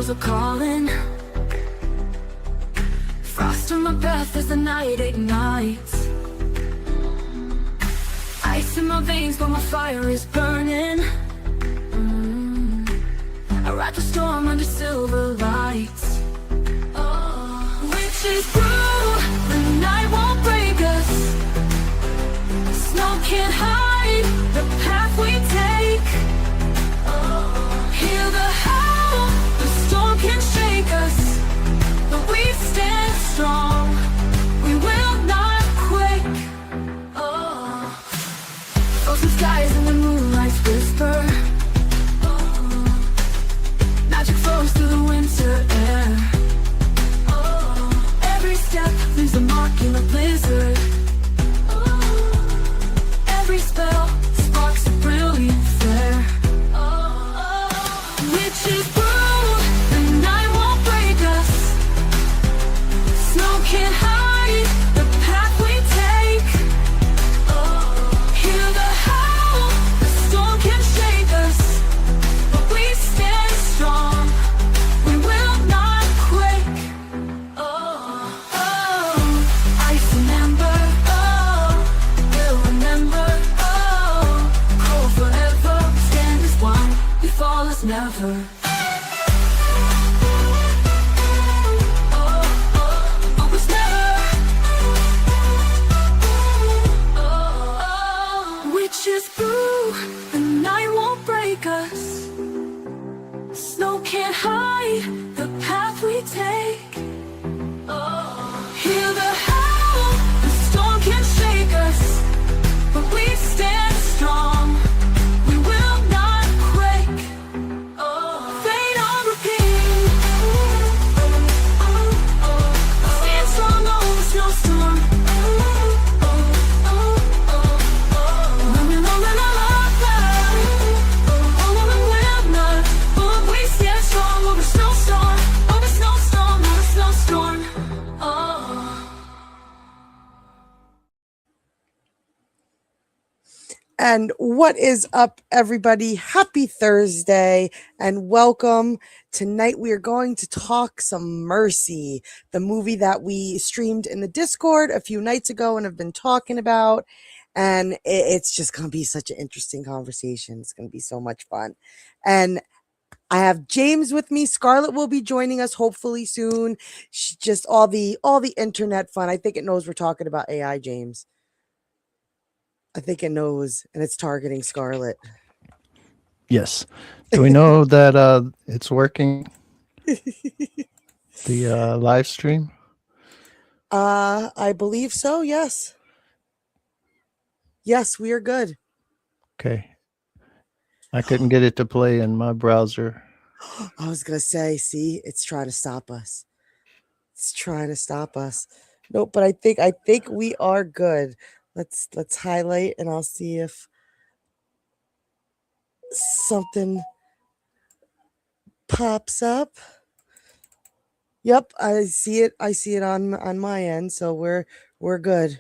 shadows are calling. Frost on my breath as the night ignites. Ice in my veins, but my fire is burning. I ride the storm under silver lights. Witches brew, the night won't break us. Snow can't hide the path we take. Hear the howl, the storm can shake us, but we stand strong, we will not quake. Frozen skies and the moonlight's whisper. Magic flows through the winter air. Every step leaves a mark in a blizzard. Every spell sparks a brilliant flare. Witches brew, the night won't break us. Snow can't hide the path we take. Hear the howl, the storm can shake us, but we stand strong, we will not quake. Ice and ember, we'll remember. Cold forever, stand as one, we fall as never. Always never. Witches brew, the night won't break us. Snow can't hide the path we take. Hear the howl, the storm can shake us, but we stand strong, we will not quake. Fade on repeat. Stand strong on the snowstorm. Running on and on will not, but we stand strong over snowstorm, over snowstorm, over snowstorm. And what is up, everybody? Happy Thursday and welcome. Tonight we are going to talk some Mercy, the movie that we streamed in the Discord a few nights ago and have been talking about. And it's just going to be such an interesting conversation. It's going to be so much fun. And I have James with me. Scarlet will be joining us hopefully soon. Just all the internet fun. I think it knows we're talking about AI, James. I think it knows, and it's targeting Scarlet. Yes. Do we know that it's working? The live stream? I believe so, yes. Yes, we are good. Okay. I couldn't get it to play in my browser. I was going to say, see, it's trying to stop us. It's trying to stop us. Nope, but I think we are good. Let's highlight and I'll see if something pops up. Yep, I see it. I see it on my end, so we're good.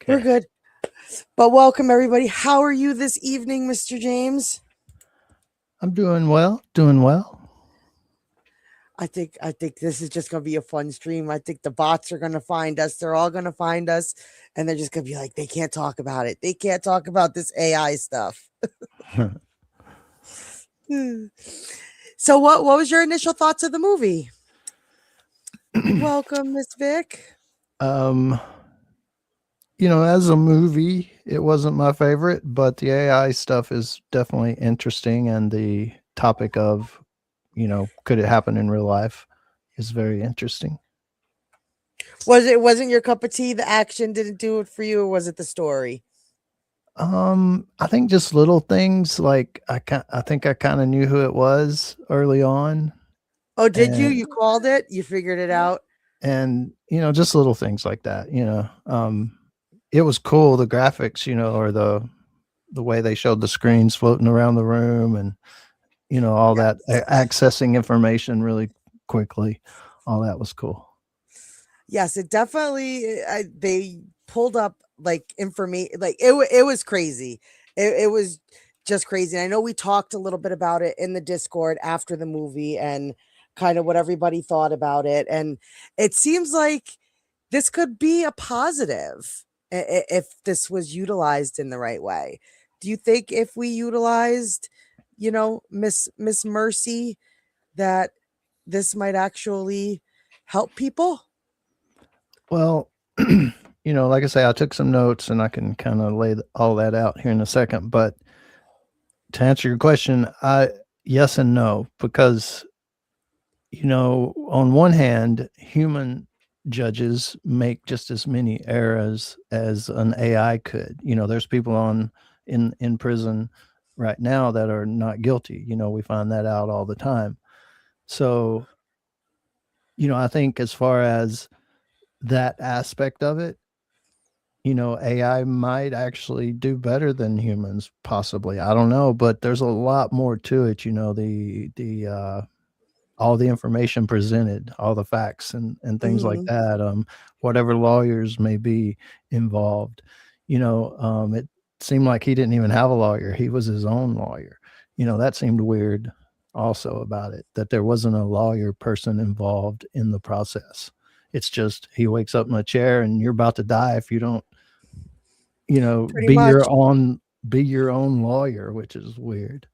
Okay. We're good. But welcome everybody. How are you this evening, Mr. James? I'm doing well. Doing well. I think this is just going to be a fun stream. I think the bots are going to find us. They're all going to find us and they're just going to be like, they can't talk about it. They can't talk about this AI stuff. So what was your initial thoughts of the movie? Welcome, Miss Vic. You know, as a movie, it wasn't my favorite, but the AI stuff is definitely interesting, and the topic of, you know, could it happen in real life is very interesting. Wasn't your cup of tea? The action didn't do it for you, or was it the story? I think just little things like I think I kind of knew who it was early on. Oh, did you? You called it? You figured it out? And, you know, just little things like that, you know. It was cool, the graphics, you know, or the way they showed the screens floating around the room and, you know, all that accessing information really quickly. All that was cool. Yes, it definitely, they pulled up like information, like it was crazy. It was just crazy. And I know we talked a little bit about it in the Discord after the movie, and kind of what everybody thought about it. And it seems like this could be a positive if this was utilized in the right way. Do you think if we utilized, Miss Mercy, that this might actually help people? Well, like I say, I took some notes and I can kind of lay all that out here in a second. But to answer your question, yes and no, because, on one hand, human judges make just as many errors as an AI could. There's people in prison right now that are not guilty. We find that out all the time. So, I think as far as that aspect of it, AI might actually do better than humans, possibly. I don't know, but there's a lot more to it. All the information presented, all the facts and things like that. Whatever lawyers may be involved, it seemed like he didn't even have a lawyer. He was his own lawyer. That seemed weird also about it, that there wasn't a lawyer person involved in the process. It's just he wakes up in a chair and you're about to die if you don't, Pretty be much. your own lawyer, which is weird.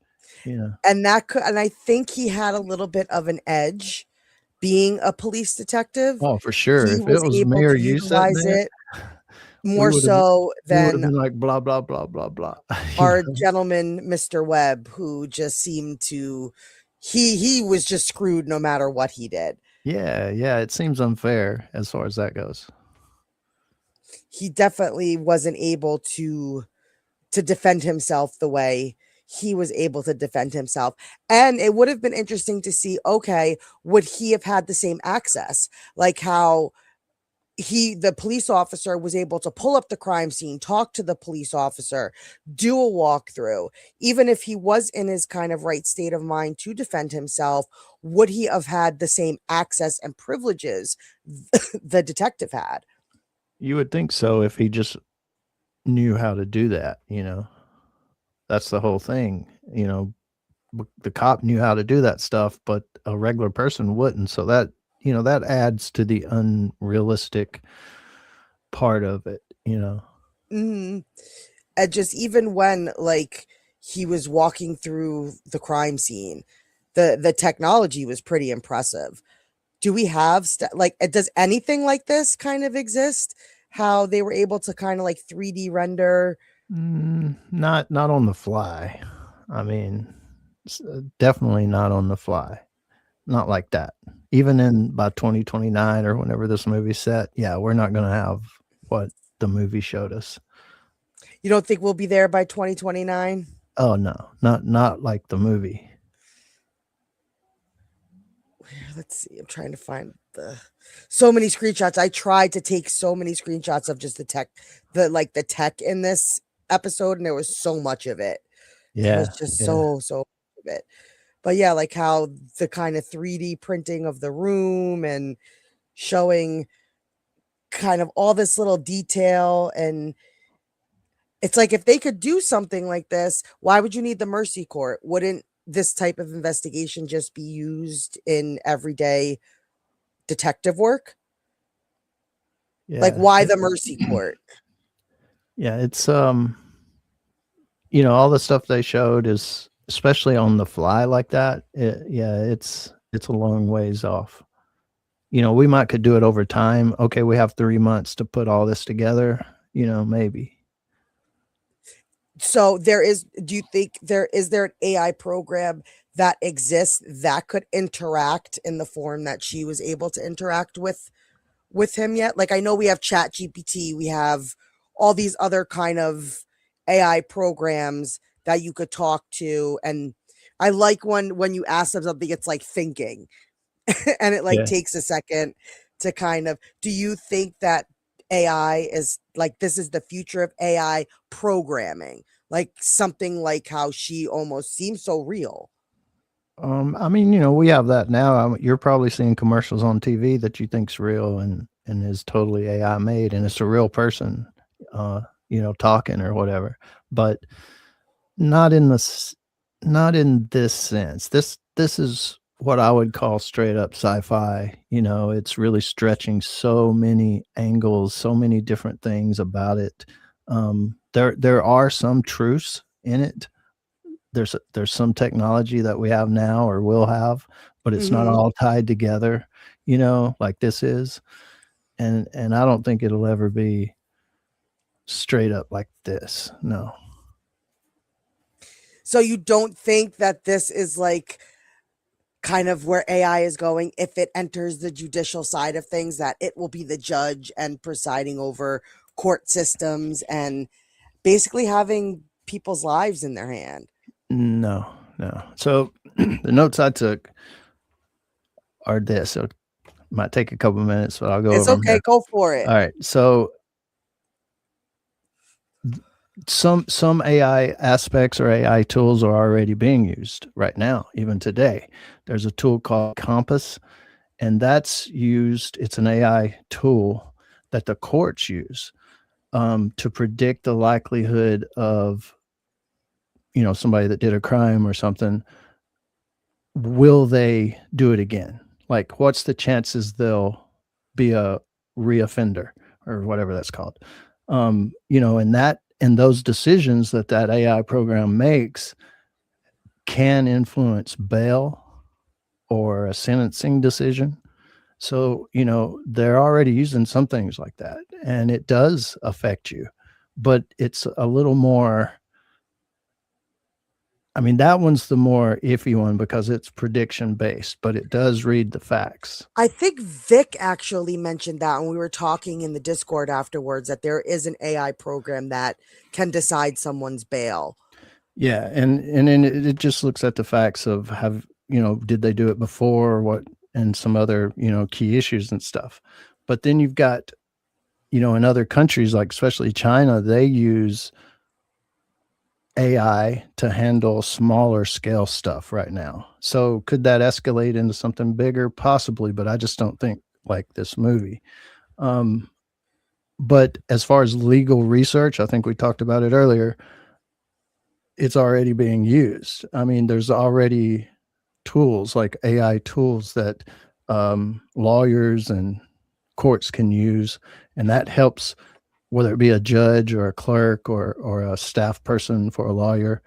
And I think he had a little bit of an edge being a police detective. Oh, for sure. He If it was was able me or to you sitting utilize there, it more we so would have than been like blah blah blah blah blah. our gentleman, Mr. Webb, who just seemed to he was just screwed no matter what he did. Yeah, it seems unfair as far as that goes. He definitely wasn't able to defend himself the way he was able to defend himself. And it would have been interesting to see, okay, would he have had the same access? Like how the police officer was able to pull up the crime scene, talk to the police officer, do a walkthrough. Even if he was in his kind of right state of mind to defend himself, would he have had the same access and privileges the detective had? You would think so if he just knew how to do that, That's the whole thing, the cop knew how to do that stuff, but a regular person wouldn't. So that, that adds to the unrealistic part of it, And just even when like he was walking through the crime scene, the technology was pretty impressive. Do we have does anything like this kind of exist? How they were able to kind of like 3D render? Not on the fly. I mean, definitely not on the fly. Not like that. Even by 2029 or whenever this movie's set, yeah, we're not going to have what the movie showed us. You don't think we'll be there by 2029? Oh no, not like the movie. Let's see. I'm trying to find so many screenshots. I tried to take so many screenshots of just the tech in this episode, and there was so much of it. Yeah, it was just so much of it. But yeah, like how the kind of 3D printing of the room and showing kind of all this little detail. And it's like, if they could do something like this, why would you need the mercy court? Wouldn't this type of investigation just be used in everyday detective work? yeah. Like, why the mercy court? Yeah, it's all the stuff they showed is, especially on the fly like that, it's a long ways off. We could do it over time. Okay, we have 3 months to put all this together, maybe. So do you think is there an AI program that exists that could interact in the form that she was able to interact with him yet? Like, I know we have Chat GPT, we have all these other kind of AI programs that you could talk to. And I like when you ask them something, it's like thinking and it takes a second to kind of, do you think that AI is like, this is the future of AI programming, like something like how she almost seems so real? I mean, we have that now. You're probably seeing commercials on TV that you think's real and is totally AI made, and it's a real person, talking or whatever, but not in this sense. This is what I would call straight up sci-fi. You know, it's really stretching so many angles, so many different things about it. There are some truths in it. There's some technology that we have now or will have, but it's not all tied together, you know, like this is. And I don't think it'll ever be straight up like this. No. So you don't think that this is like kind of where AI is going if it enters the judicial side of things, that it will be the judge and presiding over court systems and basically having people's lives in their hand? No. So the notes I took are this. So it might take a couple minutes, but I'll go It's over them okay. here. Go for it. All right. So some AI aspects or AI tools are already being used right now, even today. There's a tool called Compass, and that's used. It's an AI tool that the courts use to predict the likelihood of, you know, somebody that did a crime or something. Will they do it again? Like, what's the chances they'll be a reoffender or whatever that's called? You know, and those decisions that AI program makes can influence bail or a sentencing decision. So, you know, they're already using some things like that, and it does affect you, but it's a little more. I mean, that one's the more iffy one because it's prediction based, but it does read the facts. I think Vic actually mentioned that when we were talking in the Discord afterwards, that there is an AI program that can decide someone's bail. Yeah, and then it just looks at the facts of did they do it before or what, and some other, you know, key issues and stuff. But then you've got, you know, in other countries, like especially China, they use AI to handle smaller scale stuff right now. So could that escalate into something bigger? Possibly, but I just don't think like this movie. But as far as legal research, I think we talked about it earlier, it's already being used. I mean, there's already tools like AI tools that lawyers and courts can use, and that helps, whether it be a judge or a clerk or a staff person for a lawyer,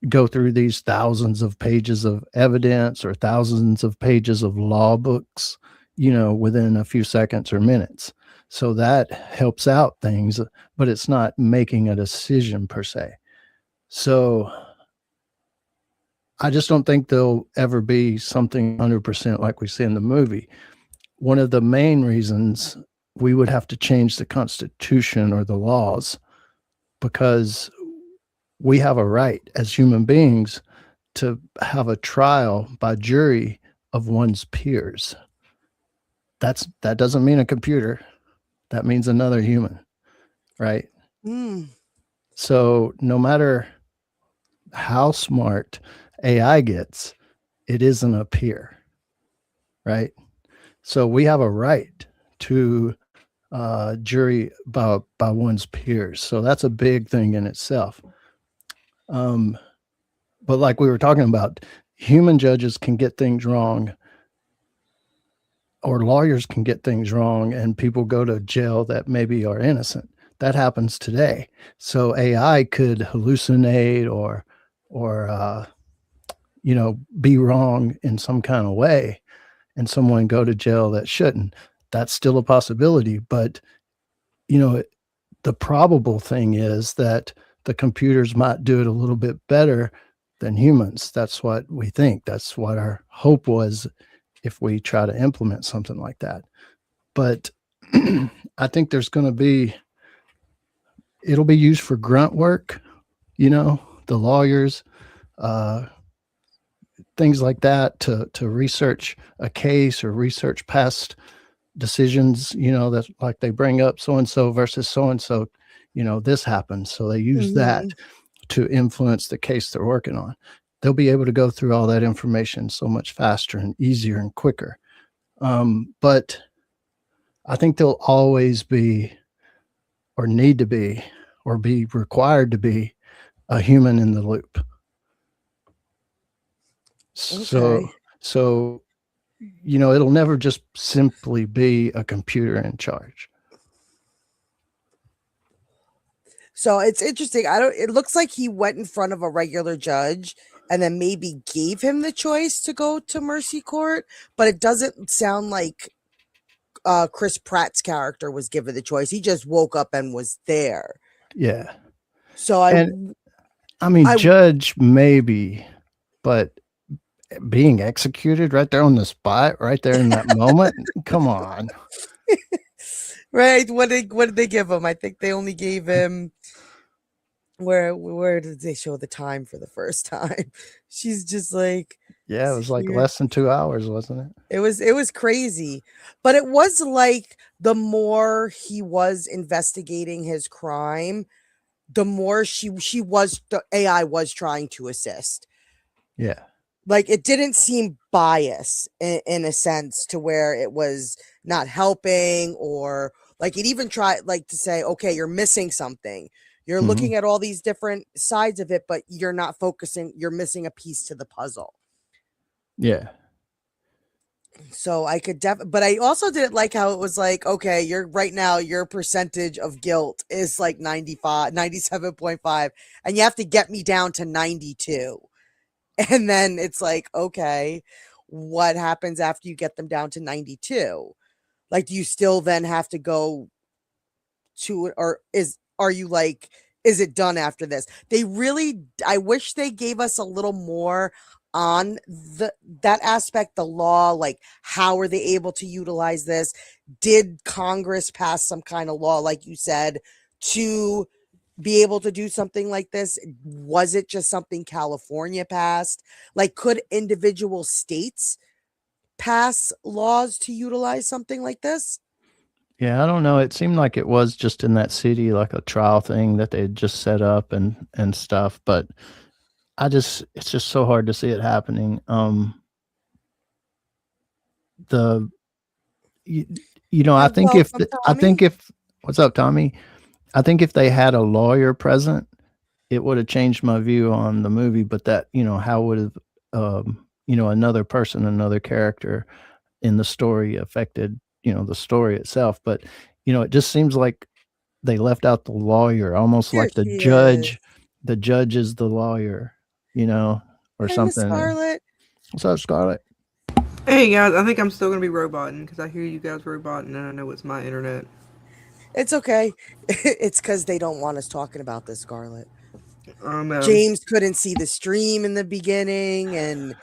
go through these thousands of pages of evidence or thousands of pages of law books, you know, within a few seconds or minutes. So that helps out things, but it's not making a decision per se. So I just don't think there'll ever be something 100% like we see in the movie. One of the main reasons we would have to change the Constitution or the laws, because we have a right as human beings to have a trial by jury of one's peers. That doesn't mean a computer. That means another human, right? So no matter how smart AI gets, it isn't a peer, right? So we have a right to jury by one's peers. So that's a big thing in itself. But like we were talking about, human judges can get things wrong, or lawyers can get things wrong, and people go to jail that maybe are innocent. That happens today. So AI could hallucinate or you know, be wrong in some kind of way, and someone go to jail that shouldn't. That's still a possibility. But, you know, the probable thing is that the computers might do it a little bit better than humans. That's what we think. That's what our hope was if we try to implement something like that. But I think there's going to be, it'll be used for grunt work, you know, the lawyers, things like that, to research a case or research past decisions, you know, that like they bring up so-and-so versus so-and-so, you know, this happened. So they use that to influence the case they're working on. They'll be able to go through all that information so much faster and easier and quicker. But I think there'll always be, or need to be, or be required to be, a human in the loop. So, Okay. So, it'll never just simply be a computer in charge. So it's interesting. It looks like he went in front of a regular judge and then maybe gave him the choice to go to Mercy Court, but it doesn't sound like Chris Pratt's character was given the choice. He just woke up and was there. Yeah. So I mean, judge maybe, but being executed right there on the spot, right there in that moment, come on. Right. What did they give him? I think they only gave him where did they show the time for the first time? She's just like, yeah, it was like less than 2 hours, wasn't it? It was crazy. But it was like the more he was investigating his crime, the more the AI was trying to assist. Yeah. Like it didn't seem biased in a sense to where it was not helping, or like it even tried like to say, okay, you're missing something. You're looking at all these different sides of it, but you're not focusing. You're missing a piece to the puzzle. Yeah. So I could but I also didn't like how it was like, okay, you're right now, your percentage of guilt is like 97.5, and you have to get me down to 92. And then it's like, okay, what happens after you get them down to 92? Like, do you still then have to go to, or are you like, is it done after this? I wish they gave us a little more on that aspect, the law, like how are they able to utilize this? Did Congress pass some kind of law, like you said, to be able to do something like this? Was it just something California passed? Like, could individual states pass laws to utilize something like this? Yeah, I don't know. It seemed like it was just in that city, like a trial thing that they had just set up and stuff. But it's just so hard to see it happening. I think what's up, Tommy? I think if they had a lawyer present, it would have changed my view on the movie. But that, how would have, another person, another character in the story affected, the story itself. But, it just seems like they left out the lawyer, almost like the judge. The judge is the lawyer, or Hey, something. Scarlet. What's up, Scarlet? Hey guys, I think I'm still gonna be roboting because I hear you guys roboting and I know it's my internet. It's okay. It's because they don't want us talking about this, Scarlet. James couldn't see the stream in the beginning, and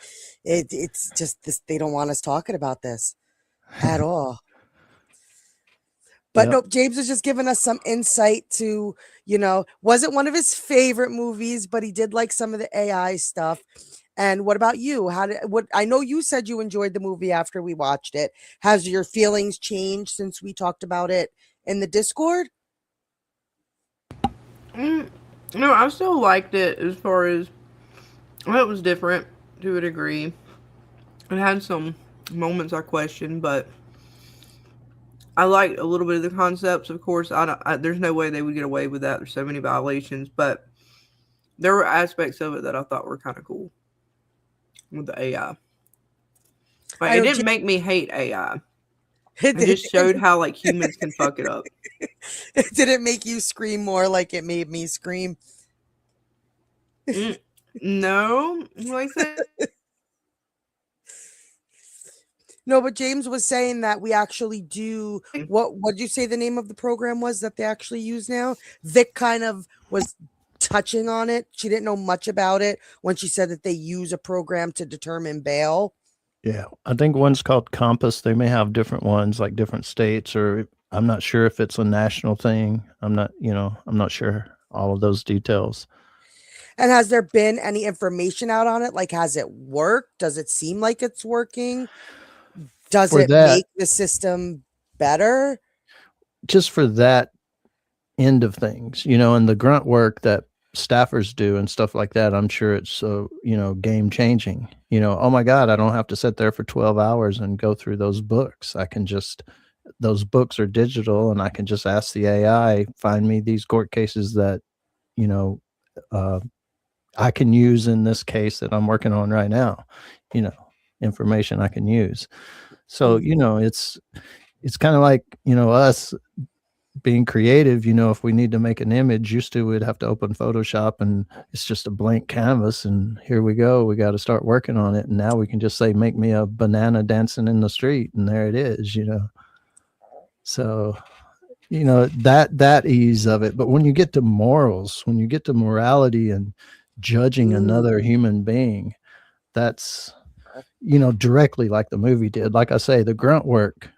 it's just this. They don't want us talking about this at all. But nope, James was just giving us some insight to, wasn't one of his favorite movies, but he did like some of the AI stuff. And what about you? I know you said you enjoyed the movie after we watched it. Has your feelings changed since we talked about it in the Discord? No, I still liked it as far as, well, it was different to a degree. It had some moments I questioned, but I liked a little bit of the concepts. Of course, there's no way they would get away with that. There's so many violations, but there were aspects of it that I thought were kind of cool with the AI. Like, it didn't make me hate AI. It just showed how like humans can fuck it up. It didn't make you scream more like it made me scream. No, like I said. No, but James was saying that we actually do. What did you say the name of the program was that they actually use now? Vic kind of was touching on it. She didn't know much about it when she said that they use a program to determine bail. Yeah, I think one's called Compass. They may have different ones, like different states, or I'm not sure if it's a national thing. I'm not sure all of those details. And has there been any information out on it? Like, has it worked? Does it seem like it's working? Does it make the system better? Just for that end of things, and the grunt work that staffers do and stuff like that, I'm sure it's game changing. Oh my God, I don't have to sit there for 12 hours and go through those books. Those books are digital, and I can just ask the AI, find me these court cases that I can use in this case that I'm working on right now. information I can use. So, you know, it's kind of like, you know, us being creative. You know, if we need to make an image, used to we'd have to open Photoshop and it's just a blank canvas and here we go, we got to start working on it. And now we can just say, make me a banana dancing in the street, and there it is, you know. So, you know, that ease of it. But when you get to morals, when you get to morality and judging another human being, that's, you know, directly like the movie did. Like I say, the grunt work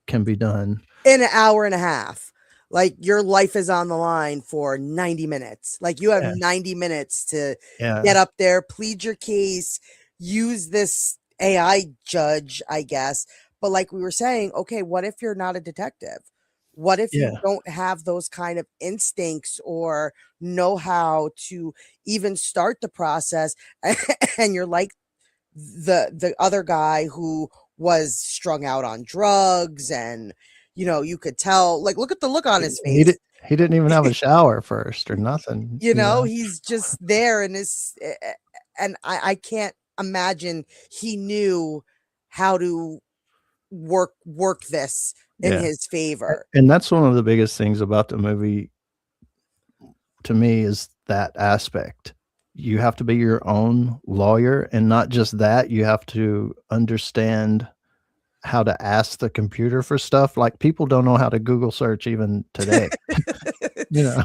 can be done in an hour and a half. Like your life is on the line for 90 minutes. Like you have 90 minutes to get up there, plead your case, use this AI judge, I guess. But like we were saying, okay, what if you're not a detective? What if you don't have those kind of instincts or know how to even start the process and you're like the other guy who was strung out on drugs, and you know, you could tell, like, look at the look on his face. He didn't even have a shower first or nothing. You know, he's just there and and I can't imagine he knew how to work this in his favor. And that's one of the biggest things about the movie to me, is that aspect. You have to be your own lawyer, and not just that, you have to understand how to ask the computer for stuff. Like, people don't know how to Google search even today. You know,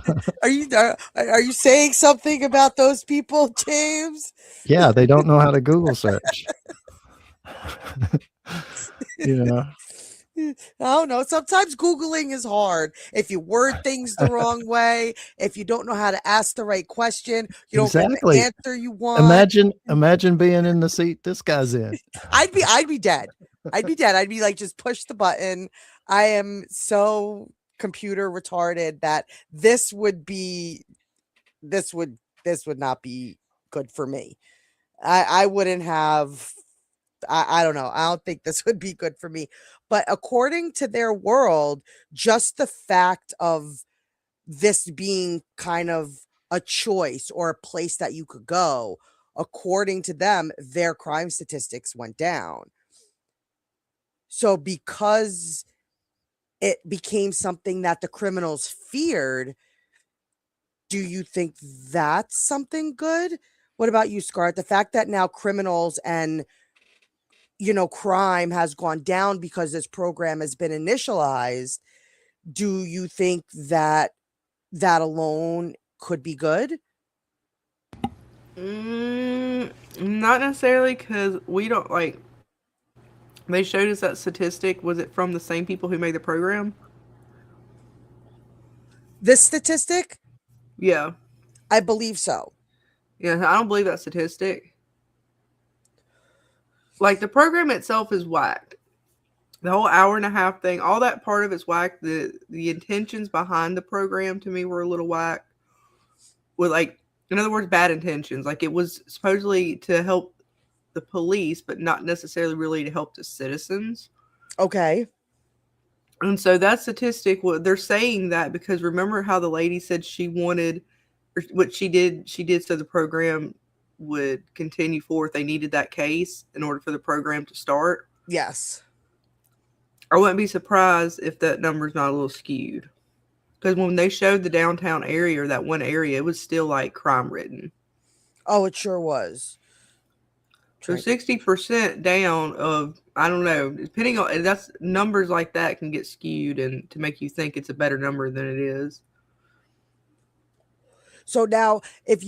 are you saying something about those people, James? Yeah, they don't know how to Google search. You know, Oh no, sometimes Googling is hard. If you word things the wrong way, if you don't know how to ask the right question, you don't get the answer you want. Imagine being in the seat this guy's in. I'd be dead. I'd be dead. I'd be like, just push the button. I am so computer retarded that this would not be good for me. I wouldn't have, I don't know. I don't think this would be good for me. But according to their world, just the fact of this being kind of a choice or a place that you could go, according to them, their crime statistics went down. So because it became something that the criminals feared, do you think that's something good? What about you, Scarlet? The fact that now criminals and, you know, crime has gone down because this program has been initialized, do you think that that alone could be good? Not necessarily, because we don't, like, they showed us that statistic. Was it from the same people who made the program? This statistic? Yeah. I believe so. Yeah, I don't believe that statistic. Like, the program itself is whacked. The whole hour and a half thing, all that part of it's whacked. The intentions behind the program to me were a little whack. With, like, in other words, bad intentions. Like, it was supposedly to help the police, but not necessarily really to help the citizens. Okay. And so that statistic, well, they're saying that because remember how the lady said she wanted, or what she did so the program would continue forth. They needed that case in order for the program to start. Yes. I wouldn't be surprised if that number's not a little skewed. Because when they showed the downtown area, or that one area, it was still like crime ridden. Oh, it sure was. So 60% down of, I don't know, depending on, that's numbers like that can get skewed and to make you think it's a better number than it is. So now, if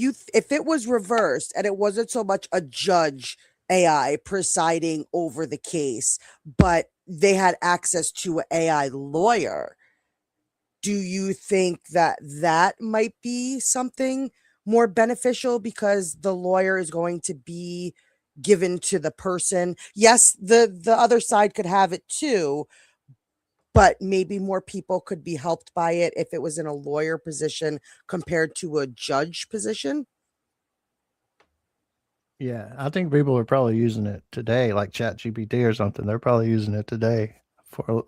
it was reversed and it wasn't so much a judge AI presiding over the case, but they had access to an AI lawyer, do you think that that might be something more beneficial because the lawyer is going to be given to the person? Yes, the other side could have it too, but maybe more people could be helped by it if it was in a lawyer position compared to a judge position. Yeah, I think people are probably using it today, like ChatGPT or something. They're probably using it today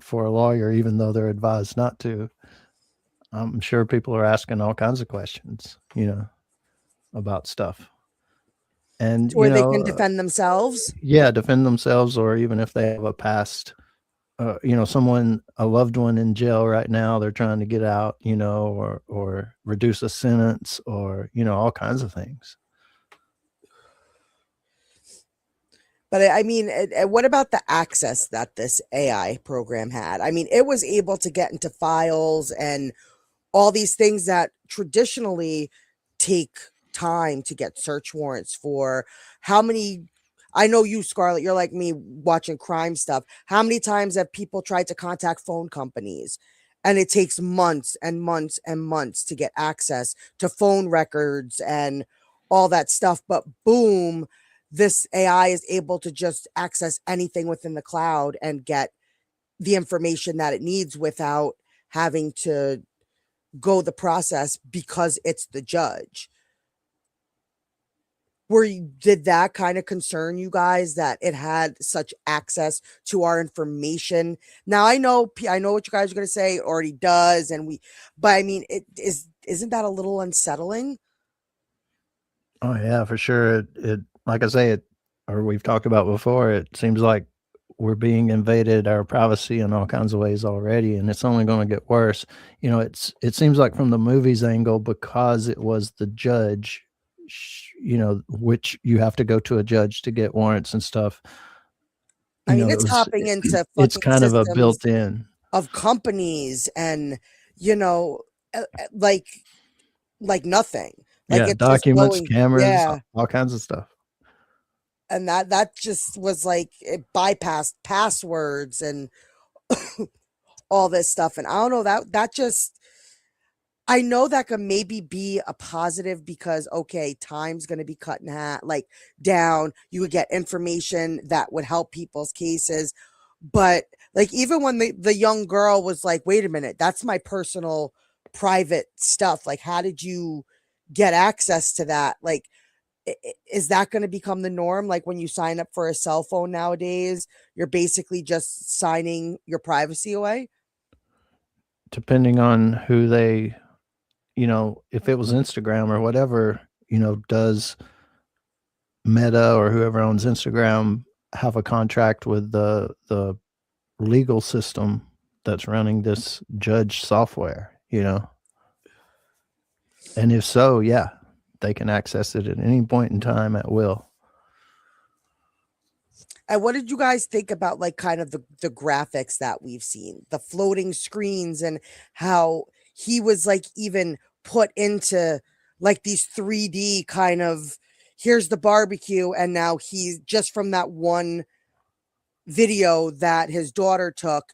for a lawyer, even though they're advised not to. I'm sure people are asking all kinds of questions, you know, about stuff. And, where they can defend themselves. yeah, defend themselves, or even if they have a past, a loved one in jail right now, they're trying to get out, or reduce a sentence, or, all kinds of things. But I mean, what about the access that this AI program had? I mean, it was able to get into files and all these things that traditionally take time to get search warrants for. How many? I know you, Scarlet, you're like me watching crime stuff. How many times have people tried to contact phone companies and it takes months and months and months to get access to phone records and all that stuff? But boom, this AI is able to just access anything within the cloud and get the information that it needs without having to go the process because it's the judge. Did that kind of concern you guys that it had such access to our information? Now I know what you guys are going to say. It already does, but I mean, isn't that a little unsettling? Oh yeah, for sure. It like I say, or we've talked about before, it seems like we're being invaded, our privacy in all kinds of ways already, and it's only going to get worse. It seems like from the movie's angle, because it was the judge, which you have to go to a judge to get warrants and stuff. I mean, it's hopping into it's fucking kind of a systems built-in of companies and like nothing. Like it's just documents, going, cameras, yeah. all kinds of stuff. And that just was like, it bypassed passwords and all this stuff. And I don't know, that just, I know that could maybe be a positive because, okay, time's going to be cut in half, like down. You would get information that would help people's cases. But like, even when the young girl was like, wait a minute, that's my personal private stuff. Like, how did you get access to that? Like, is that going to become the norm? Like when you sign up for a cell phone nowadays, you're basically just signing your privacy away? Depending on who they, if it was Instagram or whatever, does Meta or whoever owns Instagram have a contract with the legal system that's running this judge software, And if so, yeah, they can access it at any point in time at will. And what did you guys think about like kind of the graphics that we've seen, the floating screens, and how he was like even put into like these 3D kind of, here's the barbecue, and now he's just from that one video that his daughter took,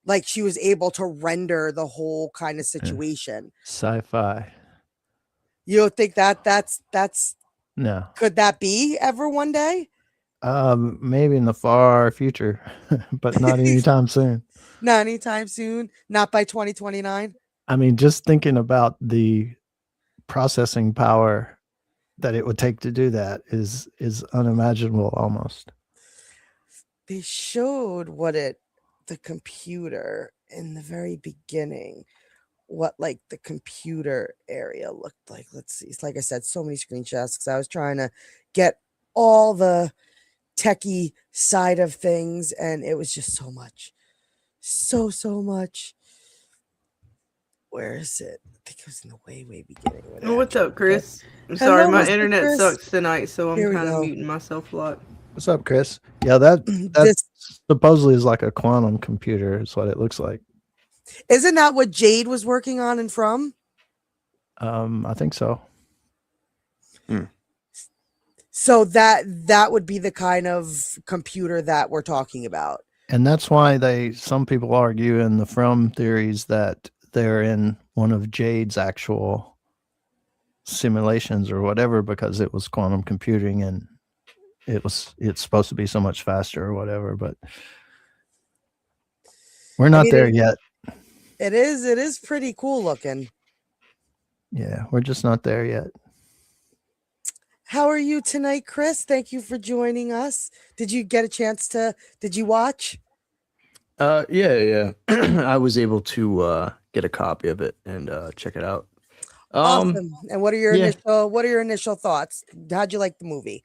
like she was able to render the whole kind of situation. Sci-fi. You don't think that's No. could that be ever one day? Maybe in the far future, but not anytime soon. Not anytime soon. Not by 2029. I mean, just thinking about the processing power that it would take to do that is unimaginable almost. They showed the computer in the very beginning, what like the computer area looked like. Let's see. It's like I said, so many screenshots because I was trying to get all the techie side of things, and it was just so much. So much. Where is it? I think it was in the way beginning. Oh, what's up, Chris? I'm sorry, Hello, my Mr. internet Chris. sucks tonight, so I'm Here we kind of go. muting myself a lot. What's up, Chris? Yeah, that This supposedly is like a quantum computer. Is what it looks like. isn't that what Jade was working on and from? I think so. So that would be the kind of computer that we're talking about. And that's why some people argue in the From theories that they're in one of Jade's actual simulations or whatever, because it was quantum computing and it's supposed to be so much faster or whatever, but we're not there yet. It is pretty cool looking. Yeah, we're just not there yet. How are you tonight, Chris? Thank you for joining us. Did you get a chance did you watch? Yeah. I was able to get a copy of it and check it out. Awesome. And what are your Yeah. initial thoughts? How'd you like the movie?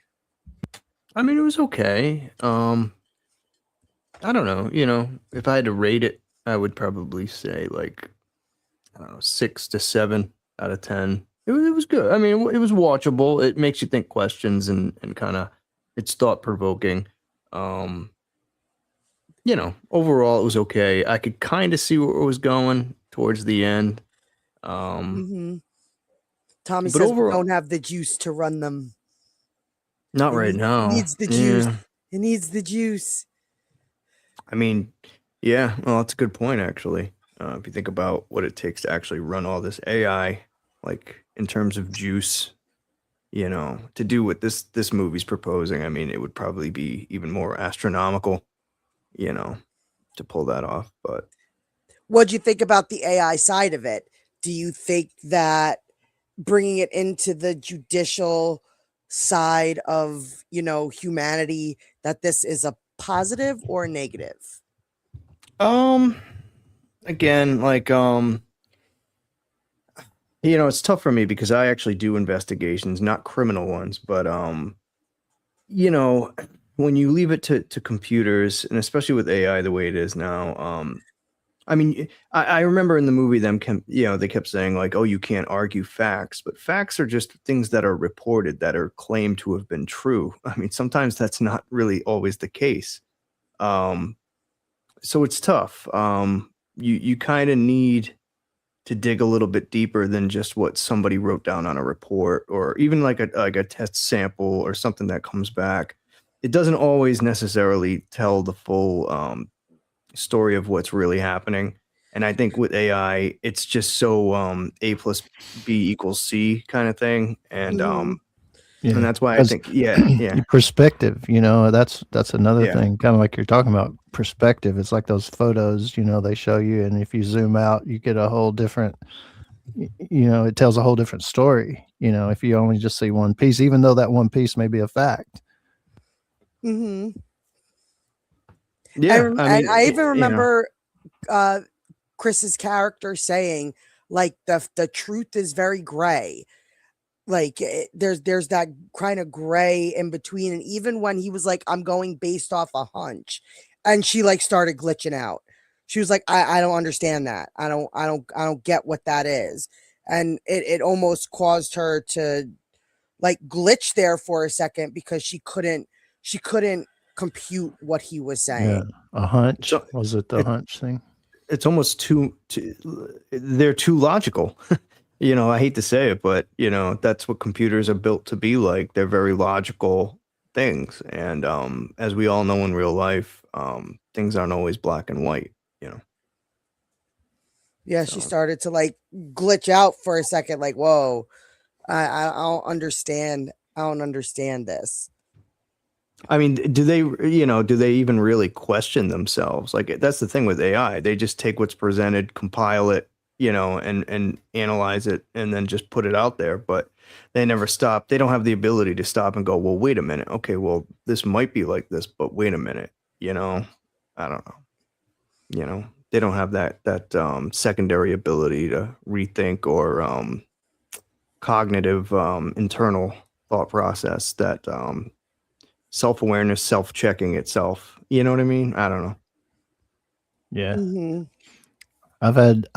I mean, it was okay. I don't know. You know, if I had to rate it, I would probably say like, I don't know, 6 to 7 out of 10. It was good. I mean, it was watchable. It makes you think questions and kind of, it's thought provoking. You know, overall it was okay. I could kind of see where it was going towards the end. Mm-hmm. Tommy But says we overall, don't have the juice to run them. not It right needs, now. It needs the juice. Yeah. It needs the juice. I mean, yeah, well, that's a good point, actually. If you think about what it takes to actually run all this AI, like in terms of juice, you know, to do what this movie's proposing, I mean, it would probably be even more astronomical, you know, to pull that off. But What'd you think about the AI side of it? Do you think that bringing it into the judicial side of, humanity, that this is a positive or a negative? again, like you know, it's tough for me because I actually do investigations, not criminal ones, but you know, when you leave it to computers, and especially with AI the way it is now, I mean, I remember in the movie they kept saying like, oh, you can't argue facts, but facts are just things that are reported that are claimed to have been true. I mean, sometimes that's not really always the case. So it's tough. You kind of need to dig a little bit deeper than just what somebody wrote down on a report, or even like a test sample or something that comes back. It doesn't always necessarily tell the full story of what's really happening. And I think with AI, it's just so A plus B equals C kind of thing. And Yeah, and that's why I think yeah. perspective, that's another Yeah. thing, kind of like you're talking about perspective. It's like those photos, they show you, and if you zoom out, you get a whole different, it tells a whole different story, if you only just see one piece, even though that one piece may be a fact. Mm-hmm. Yeah. I even remember Chris's character saying, like, the truth is very gray. Like, there's that kind of gray in between. And even when he was like, I'm going based off a hunch, and she like started glitching out. She was like, I don't understand that. I don't get what that is. And it almost caused her to like glitch there for a second because she couldn't compute what he was saying. Yeah, a hunch. So Was it the hunch thing? it's almost they're too logical. I hate to say it, but that's what computers are built to be like. They're very logical things. And as we all know in real life, things aren't always black and white, Yeah, she started to like glitch out for a second, like, whoa, I don't understand. I don't understand this. I mean, do they even really question themselves? Like, that's the thing with AI. They just take what's presented, compile it, and analyze it, and then just put it out there. But they never stop. They don't have the ability to stop and go, well, wait a minute. Okay, well, this might be like this, but wait a minute. I don't know. They don't have that secondary ability to rethink or cognitive internal thought process, that self-awareness, self-checking itself. You know what I mean? I don't know. Yeah. Mm-hmm. I've had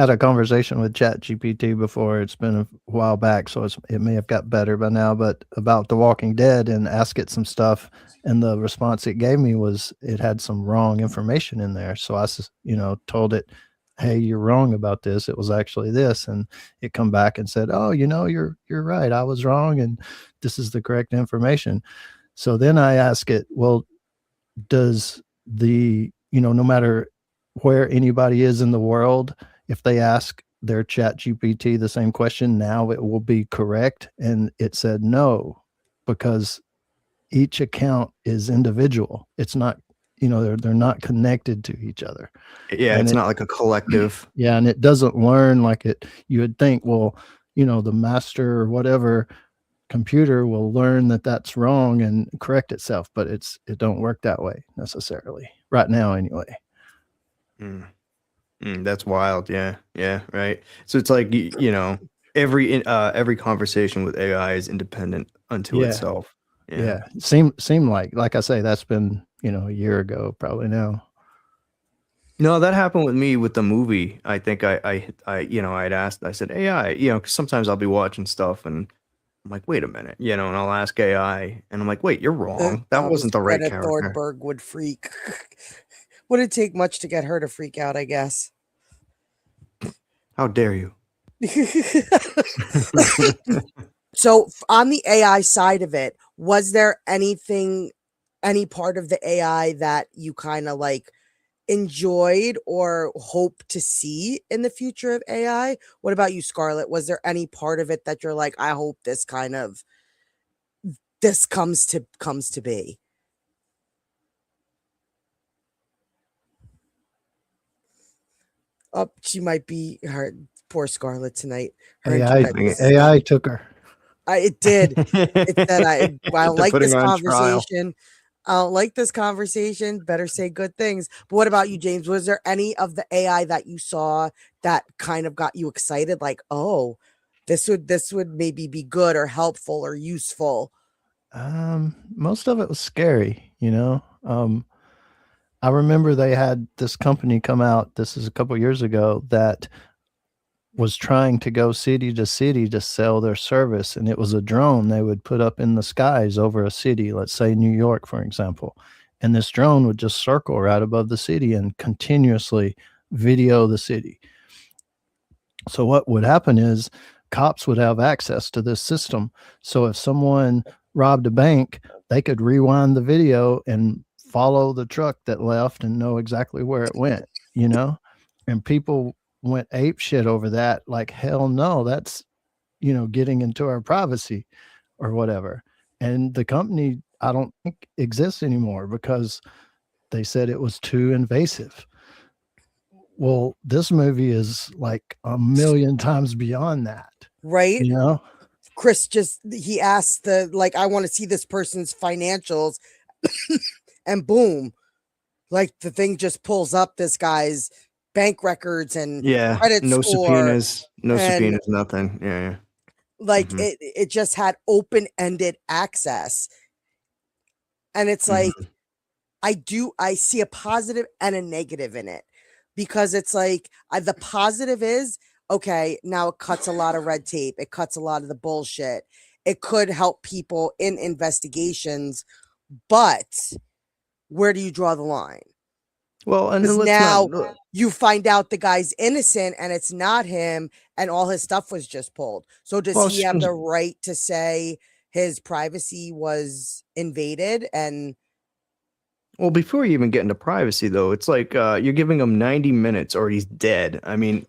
a conversation with ChatGPT before. It's been a while back, so it may have got better by now, but about The Walking Dead, and ask it some stuff, and the response it gave me was it had some wrong information in there. So I told it, hey, you're wrong about this. It was actually this. And it come back and said, oh, you're right. I was wrong, and this is the correct information. So then I ask it, well, does no matter where anybody is in the world, if they ask their ChatGPT the same question, now it will be correct? And it said no, because each account is individual. It's not, they're not connected to each other. Yeah, it's not like a collective. Yeah, and it doesn't learn like you would think, well, the master or whatever computer will learn that that's wrong and correct itself, but it don't work that way necessarily right now anyway. That's wild. Yeah, yeah, right. So it's like every conversation with AI is independent unto Yeah, itself. Yeah. yeah. Seem like I say, that's been, a year ago probably now. No, that happened with me with the movie. I think I'd asked, I said AI, 'cause sometimes I'll be watching stuff and I'm like, wait a minute, and I'll ask AI and I'm like, wait, you're wrong. That wasn't the right Greta character. Thornburg would freak. Wouldn't take much to get her to freak out, I guess. How dare you? So on the AI side of it, was there any part of the AI that you kind of like enjoyed or hope to see in the future of AI? What about you, Scarlet? Was there any part of it that you're like, I hope this comes to be? Oh, she might be her poor Scarlet tonight. Her internet. AI took her. It did. It said I don't They're like putting this her on trial. conversation. I don't like this conversation. Better say good things. But what about you, James? Was there any of the AI that you saw that kind of got you excited? Like, oh, this would maybe be good or helpful or useful. Most of it was scary, I remember they had this company come out, this is a couple years ago, that was trying to go city to city to sell their service. And it was a drone they would put up in the skies over a city, let's say New York, for example. And this drone would just circle right above the city and continuously video the city. So what would happen is cops would have access to this system. So if someone robbed a bank, they could rewind the video and follow the truck that left and know exactly where it went, and people went ape shit over that. Like, hell no, that's, getting into our privacy or whatever. And the company, I don't think exists anymore because they said it was too invasive. Well, this movie is like a million times beyond that, Right? Chris he asked I want to see this person's financials and boom, like the thing just pulls up this guy's bank records and credit no score. subpoenas, nothing. Yeah. Like it just had open-ended access. And it's like, I see a positive and a negative in it, because it's like the positive is, okay, now it cuts a lot of red tape. It cuts a lot of the bullshit. It could help people in investigations, but where do you draw the line? Well, and now you find out the guy's innocent and it's not him and all his stuff was just pulled. So does he have the right to say his privacy was invaded? And well, before you even get into privacy, though, it's like you're giving him 90 minutes or he's dead. I mean,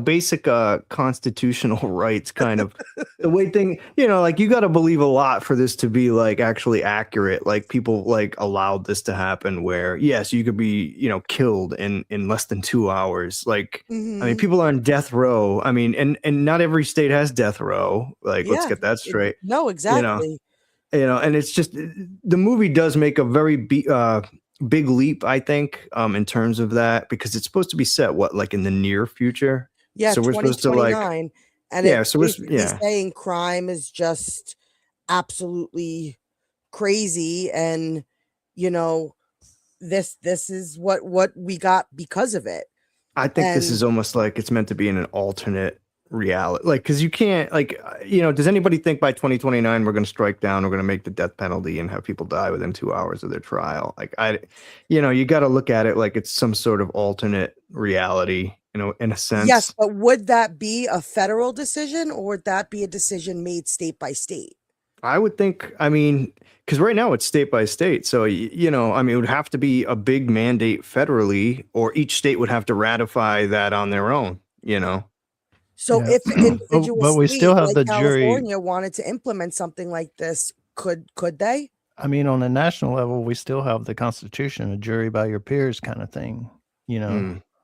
basic constitutional rights kind of the way thing, like you got to believe a lot for this to be like actually accurate. Like people like allowed this to happen where, yes, you could be, killed in less than 2 hours. Like, I mean, people are on death row. I mean, and not every state has death row. Like, let's get that straight. No, exactly. And it's just the movie does make a very big leap, I think, in terms of that, because it's supposed to be set like in the near future. Yeah, so we're supposed to like, and so we're saying crime is just absolutely crazy, and this is what we got because of it. I think this is almost like it's meant to be in an alternate reality, like, because you can't, like, does anybody think by 2029 we're going to strike down, we're going to make the death penalty and have people die within 2 hours of their trial? Like, you got to look at it like it's some sort of alternate reality, in a sense. Yes, but would that be a federal decision, or would that be a decision made state by state? I would think, I mean, because right now it's state by state. So, I mean, it would have to be a big mandate federally, or each state would have to ratify that on their own, So if an individual but we still have like the jury. California wanted to implement something like this, could they? I mean, on a national level, we still have the Constitution, a jury by your peers kind of thing,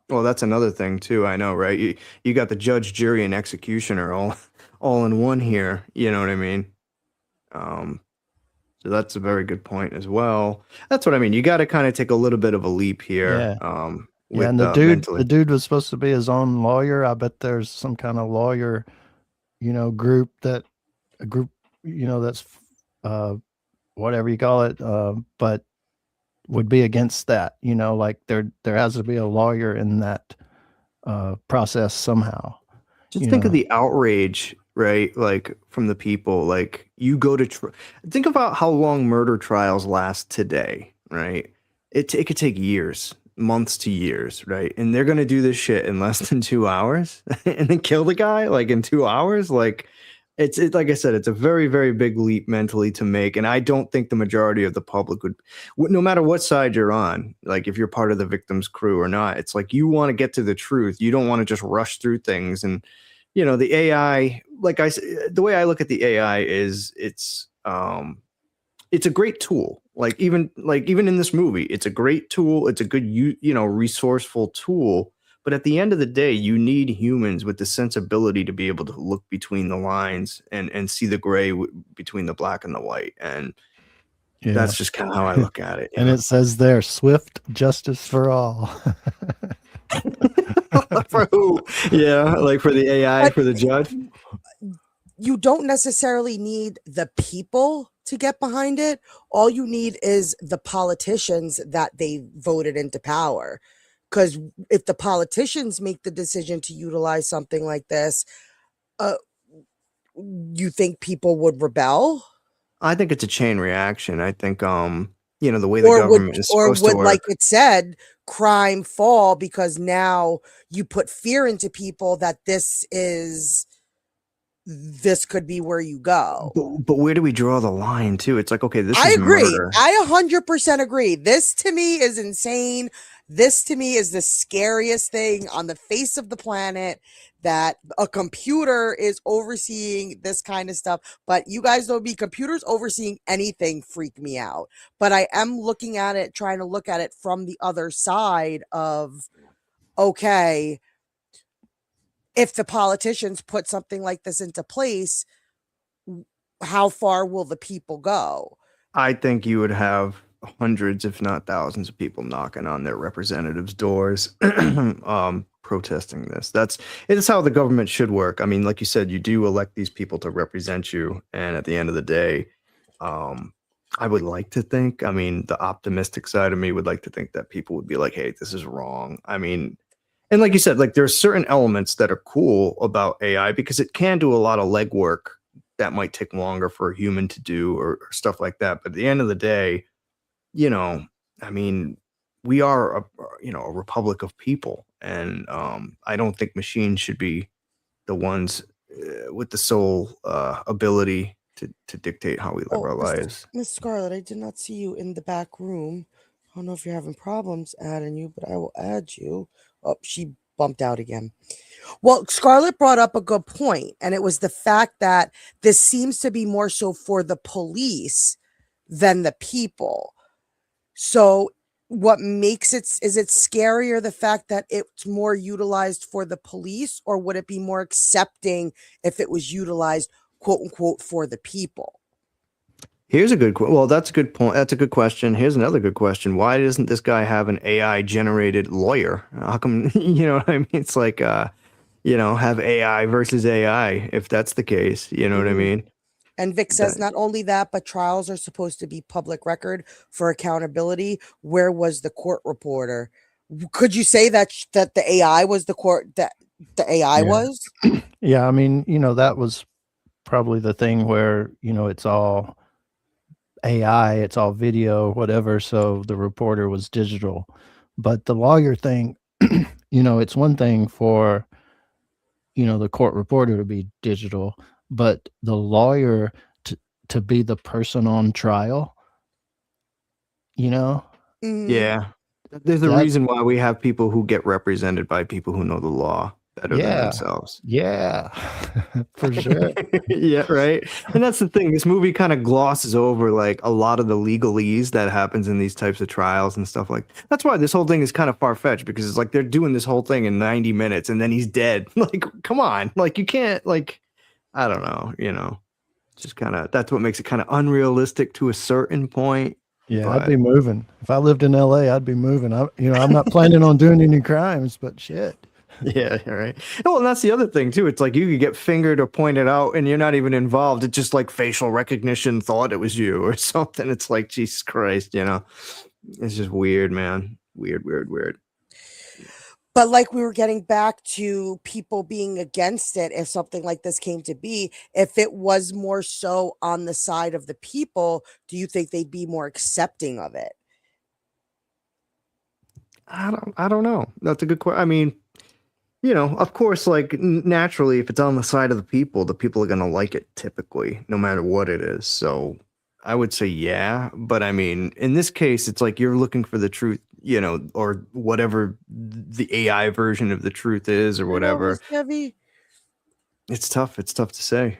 Well, that's another thing too. I know, right? You got the judge, jury, and executioner all in one here. You know what I mean? So that's a very good point as well. That's what I mean. You got to kind of take a little bit of a leap here. Yeah. Yeah, and mentally. the dude was supposed to be his own lawyer. I bet there's some kind of lawyer, group that's whatever you call it, but would be against that. Like there has to be a lawyer in that process somehow. Just think of the outrage, right? Like from the people. Like you go to think about how long murder trials last today, right? It could take years, months to years, right? And they're gonna do this shit in less than 2 hours and then kill the guy like in 2 hours. Like it's like I said, it's a very, very big leap mentally to make, and I don't think the majority of the public would, no matter what side you're on, like if you're part of the victim's crew or not. It's like you want to get to the truth. You don't want to just rush through things. And the AI, the way I look at the AI is it's a great tool. Like even in this movie, it's a great tool. It's a good resourceful tool. But at the end of the day, you need humans with the sensibility to be able to look between the lines and see the gray between the black and the white. And that's just kind of how I look at it. And it says there, swift justice for all. For who? Yeah, like for the AI, for the judge. You don't necessarily need the people to get behind it. All you need is the politicians that they voted into power. Because if the politicians make the decision to utilize something like this, you think people would rebel? I think it's a chain reaction. I think, the way the government is supposed to work. Like it said, crime fall because now you put fear into people that this could be where you go. But where do we draw the line too? It's like, okay, I is agree. murder. I 100% agree. This to me is insane. This to me is the scariest thing on the face of the planet, that a computer is overseeing this kind of stuff. But you guys know me, computers overseeing anything freak me out. But I am looking at it, trying to look at it from the other side of, okay, if the politicians put something like this into place, how far will the people go? I think you would have hundreds, if not thousands, of people knocking on their representatives' doors, protesting this. It's how the government should work. I mean, like you said, you do elect these people to represent you, and at the end of the day, I would like to think, the optimistic side of me would like to think that people would be like, hey, this is wrong. And like you said, like there's certain elements that are cool about AI because it can do a lot of legwork that might take longer for a human to do or stuff like that. But at the end of the day, we are a republic of people, and I don't think machines should be the ones with the sole ability to dictate how we live our lives. Miss Scarlet, I did not see you in the back room. I don't know if you're having problems adding you, but I will add you. Oh, she bumped out again. Well, Scarlet brought up a good point, and it was the fact that this seems to be more so for the police than the people. So what makes it, is it scarier the fact that it's more utilized for the police, or would it be more accepting if it was utilized, quote unquote, for the people? Here's a good well, that's a good point. That's a good question. Here's another good question. Why doesn't this guy have an AI generated lawyer? How come, you know what I mean? It's like, have AI versus AI, if that's the case, you know what I mean? And Vic says not only that, but trials are supposed to be public record for accountability. Where was the court reporter? Could you say that the AI was the court, that the AI was? Yeah, that was probably the thing where, it's all AI, it's all video, whatever. So the reporter was digital. But the lawyer thing, it's one thing for, the court reporter to be digital, but the lawyer to be the person on trial, Yeah. There's a reason why we have people who get represented by people who know the law better than themselves. Yeah, for sure. Yeah, right. And that's the thing. This movie kind of glosses over like a lot of the legalese that happens in these types of trials and stuff like. That's why this whole thing is kind of far fetched, because it's like they're doing this whole thing in 90 minutes and then he's dead. Like, come on, like you can't, like, I don't know, just kind of, that's what makes it kind of unrealistic to a certain point. Yeah, I'd But be moving. If I lived in LA, I'd be moving. I'm not planning on doing any crimes, but shit. yeah, right. Well, and that's the other thing too. It's like you could get fingered or pointed out, and you're not even involved. It's just like facial recognition thought it was you or something. It's like Jesus Christ, It's just weird, man. Weird, weird, weird. But like we were getting back to people being against it, if something like this came to be, if it was more so on the side of the people, do you think they'd be more accepting of it? I don't know. That's a good question. I mean, of course, like naturally, if it's on the side of the people are gonna like it typically, no matter what it is. So I would say yeah, but I mean, in this case, it's like you're looking for the truth, or whatever the AI version of the truth is, or whatever. Heavy. It's tough. It's tough to say,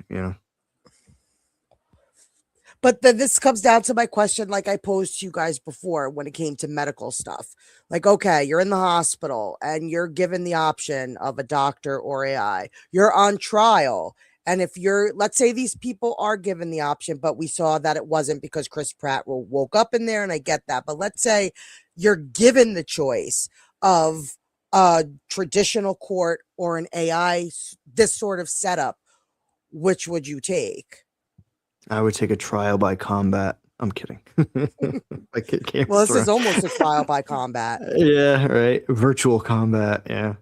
But then this comes down to my question, like I posed to you guys before when it came to medical stuff. Like, okay, you're in the hospital and you're given the option of a doctor or AI. You're on trial. And if let's say these people are given the option, but we saw that it wasn't because Chris Pratt woke up in there, and I get that. But let's say you're given the choice of a traditional court or an AI, this sort of setup, which would you take? I would take a trial by combat. I'm kidding. Like Well, this is almost a trial by combat. Yeah, right. Virtual combat. Yeah.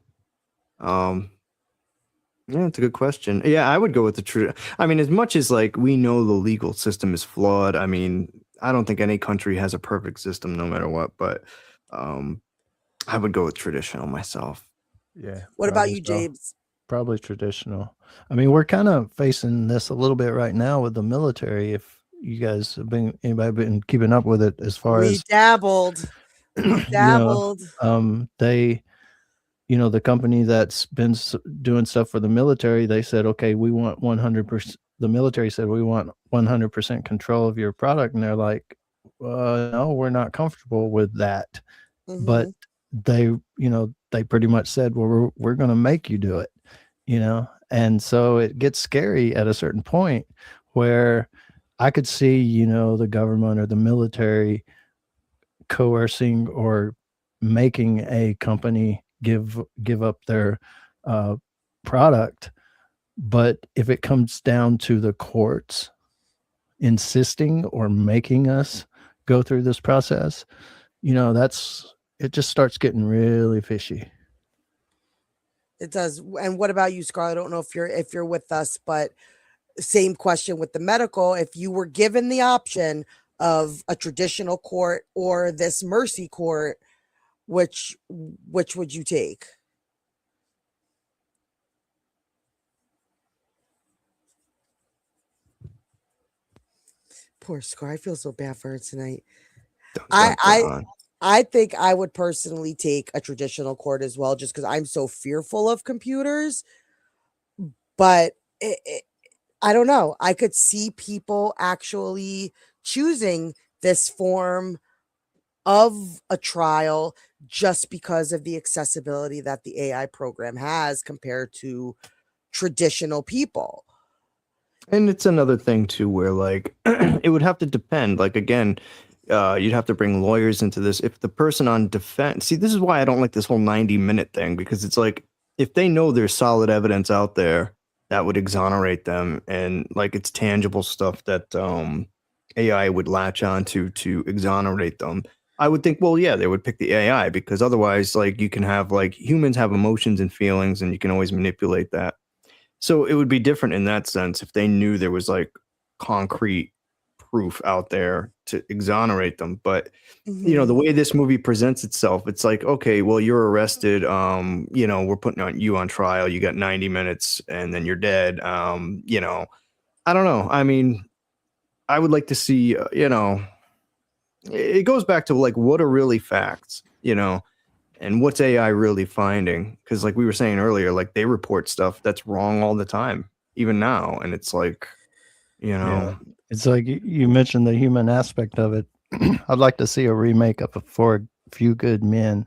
Yeah, it's a good question. Yeah, I would go with the true. I mean, as much as like we know the legal system is flawed, I mean, I don't think any country has a perfect system no matter what, but I would go with traditional myself. Yeah. What about you, so. James? Probably traditional. I mean, we're kind of facing this a little bit right now with the military. If you guys have anybody been keeping up with it as far as dabbled. We dabbled. They, the company that's been doing stuff for the military, they said, okay, we want 100%. The military said, we want 100% control of your product. And they're like, no, we're not comfortable with that. Mm-hmm. But they, they pretty much said, well, we're going to make you do it, and so it gets scary at a certain point where I could see, the government or the military coercing or making a company give up their product. But if it comes down to the courts insisting or making us go through this process, it just starts getting really fishy. It does. And what about you, Scarlet? I don't know if you're with us, but same question with the medical. If you were given the option of a traditional court or this mercy court, which would you take? Poor Scar. I feel so bad for her tonight. I think I would personally take a traditional court as well, just because I'm so fearful of computers. But I don't know. I could see people actually choosing this form of a trial just because of the accessibility that the AI program has compared to traditional people. And it's another thing too, where like it would have to depend. Like again, you'd have to bring lawyers into this. If the person on defense, see, this is why I don't like this whole 90-minute thing, because it's like if they know there's solid evidence out there that would exonerate them, and like it's tangible stuff that AI would latch onto to exonerate them, I would think, well, yeah, they would pick the AI, because otherwise, like, you can have like humans have emotions and feelings, and you can always manipulate that. So it would be different in that sense if they knew there was like concrete proof out there to exonerate them. But the way this movie presents itself, it's like, okay, well, you're arrested, we're putting you on trial, you got 90 minutes and then you're dead. I don't know. I mean, I would like to see, it goes back to like, what are really facts, and what's AI really finding? Because like we were saying earlier, like they report stuff that's wrong all the time, even now. And it's like, Yeah. It's like you mentioned the human aspect of it. I'd like to see a remake of For a Few Good Men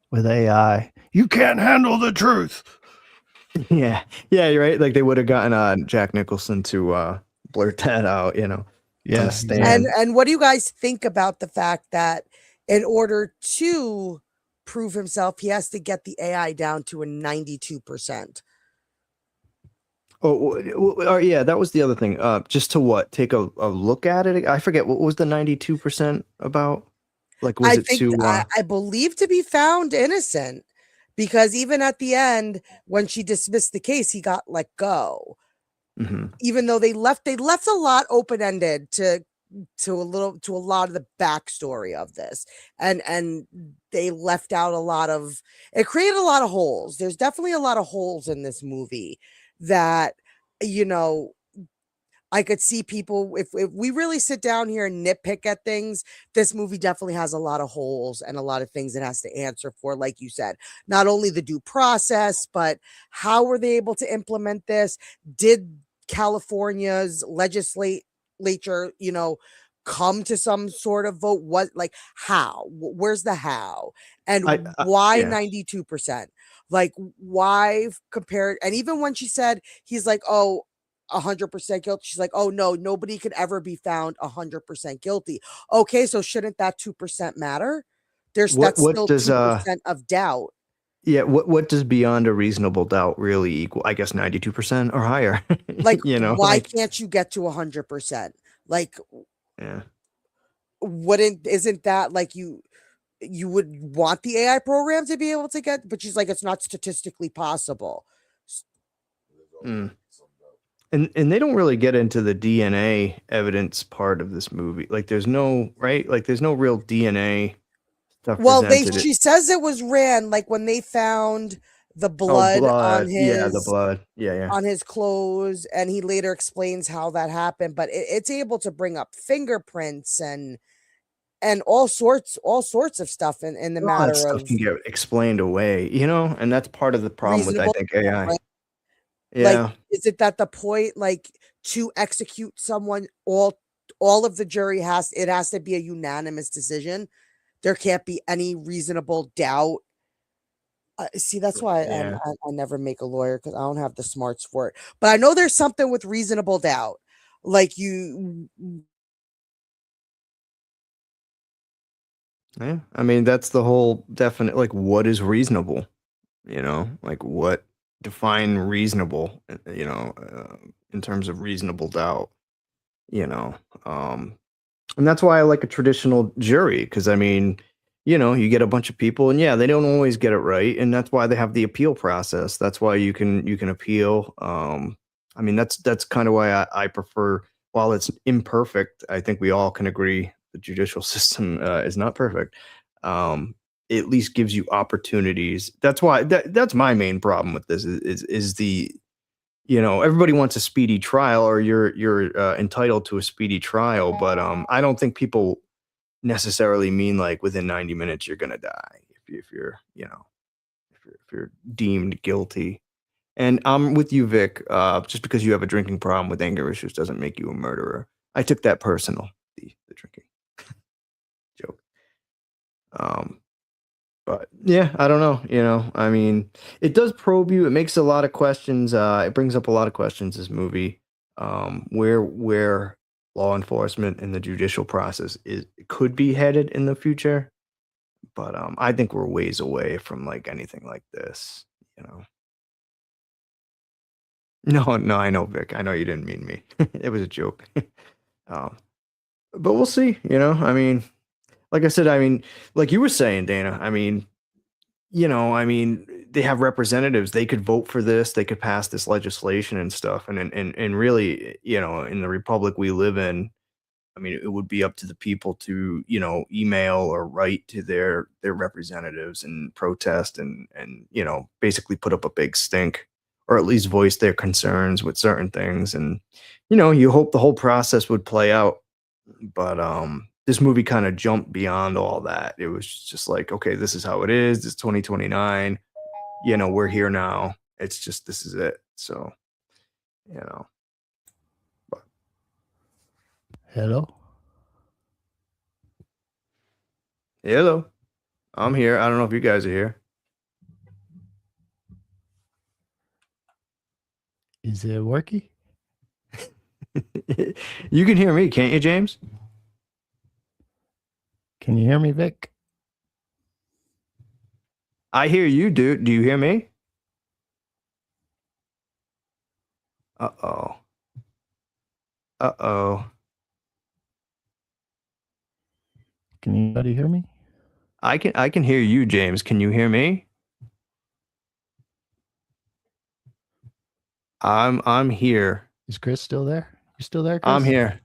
with AI. You can't handle the truth. Yeah, you're right. Like they would have gotten Jack Nicholson to blurt that out, Yeah, Stan. And what do you guys think about the fact that in order to prove himself, he has to get the AI down to a 92%? Yeah, that was the other thing. Just to what? Take a look at it. I forget what was the 92% about. Like, was I it think to? I believe to be found innocent, because even at the end, when she dismissed the case, he got let go. Mhm. Even though they left a lot open ended to a lot of the backstory of this, and they left out a lot of, it created a lot of holes. There's definitely a lot of holes in this movie that, you know, I could see people, if we really sit down here and nitpick at things, this movie definitely has a lot of holes and a lot of things it has to answer for. Like you said, not only the due process, but how were they able to implement this? Did California's legislature, you know, come to some sort of vote? What, like, how? Where's the how? And why Yeah. 92%? Like, why compared? And even when she said, he's like, oh, 100% guilty. She's like, oh no, nobody could ever be found 100% guilty. Okay, so shouldn't that 2% matter? That's What still does 2% of doubt. Yeah, what does beyond a reasonable doubt really equal? I guess 92% or higher. Like, You know, why like can't you get to 100%? Like, yeah. isn't that like, you would want the AI program to be able to get, but she's like, it's not statistically possible. Mm. And they don't really get into the DNA evidence part of this movie. Like there's no, right? Like there's no real DNA stuff Well, presented. she says it was ran, like when they found the Oh, blood on blood. Yeah, the his blood. Yeah, yeah. on his clothes, and he later explains how that happened, but it's able to bring up fingerprints and all sorts of stuff in the All that matter stuff of can get explained away, you know, and that's part of the problem with I reasonable think doubt, AI. right? Like, Yeah. is it that the point, like, to execute someone, all of the jury has to be a unanimous decision? There can't be any reasonable doubt. See, that's why Yeah. I never make a lawyer, because I don't have the smarts for it. But I know there's something with reasonable doubt. Like, Yeah. I mean, that's the whole definite, like, what is reasonable? You know, like what define reasonable, in terms of reasonable doubt, you know. Um, and that's why I like a traditional jury, because I mean, you get a bunch of people, and yeah, they don't always get it right, and that's why they have the appeal process. That's why you can appeal. I mean, that's kind of why I prefer. While it's imperfect, I think we all can agree the judicial system is not perfect. Um, it at least gives you opportunities. That's why that's my main problem with this is the everybody wants a speedy trial, or you're entitled to a speedy trial, but I don't think people necessarily mean like within 90 minutes you're gonna die if you're if you're deemed guilty. And I'm with you, Vic. Just because you have a drinking problem with anger issues doesn't make you a murderer. I took that personal, the drinking joke. Um, But yeah, I don't know. I mean, it does probe you. It makes a lot of questions. It brings up a lot of questions. This movie, where law enforcement and the judicial process could be headed in the future. But I think we're ways away from like anything like this. You know. No, no, I know, Vic. I know you didn't mean me. It was a joke. um, but we'll see. I mean, like I said, I mean, like you were saying, Dana. I mean, they have representatives. They could vote for this. They could pass this legislation and stuff. And really, in the republic we live in, I mean, it would be up to the people to, email or write to their representatives and protest and basically put up a big stink, or at least voice their concerns with certain things. And you hope the whole process would play out. But this movie kind of jumped beyond all that. It was just like, okay, this is how it is. It's 2029. We're here now. It's just this is it. So, you know. But Hello. hello. I'm here. I don't know if you guys are here. Is it working? You can hear me, can't you, James? Can you hear me, Vic? I hear you, dude. Do you hear me? Uh-oh. Uh-oh. Can anybody hear me? I can hear you, James. Can you hear me? I'm here. Is Chris still there? You still there, Chris? I'm here.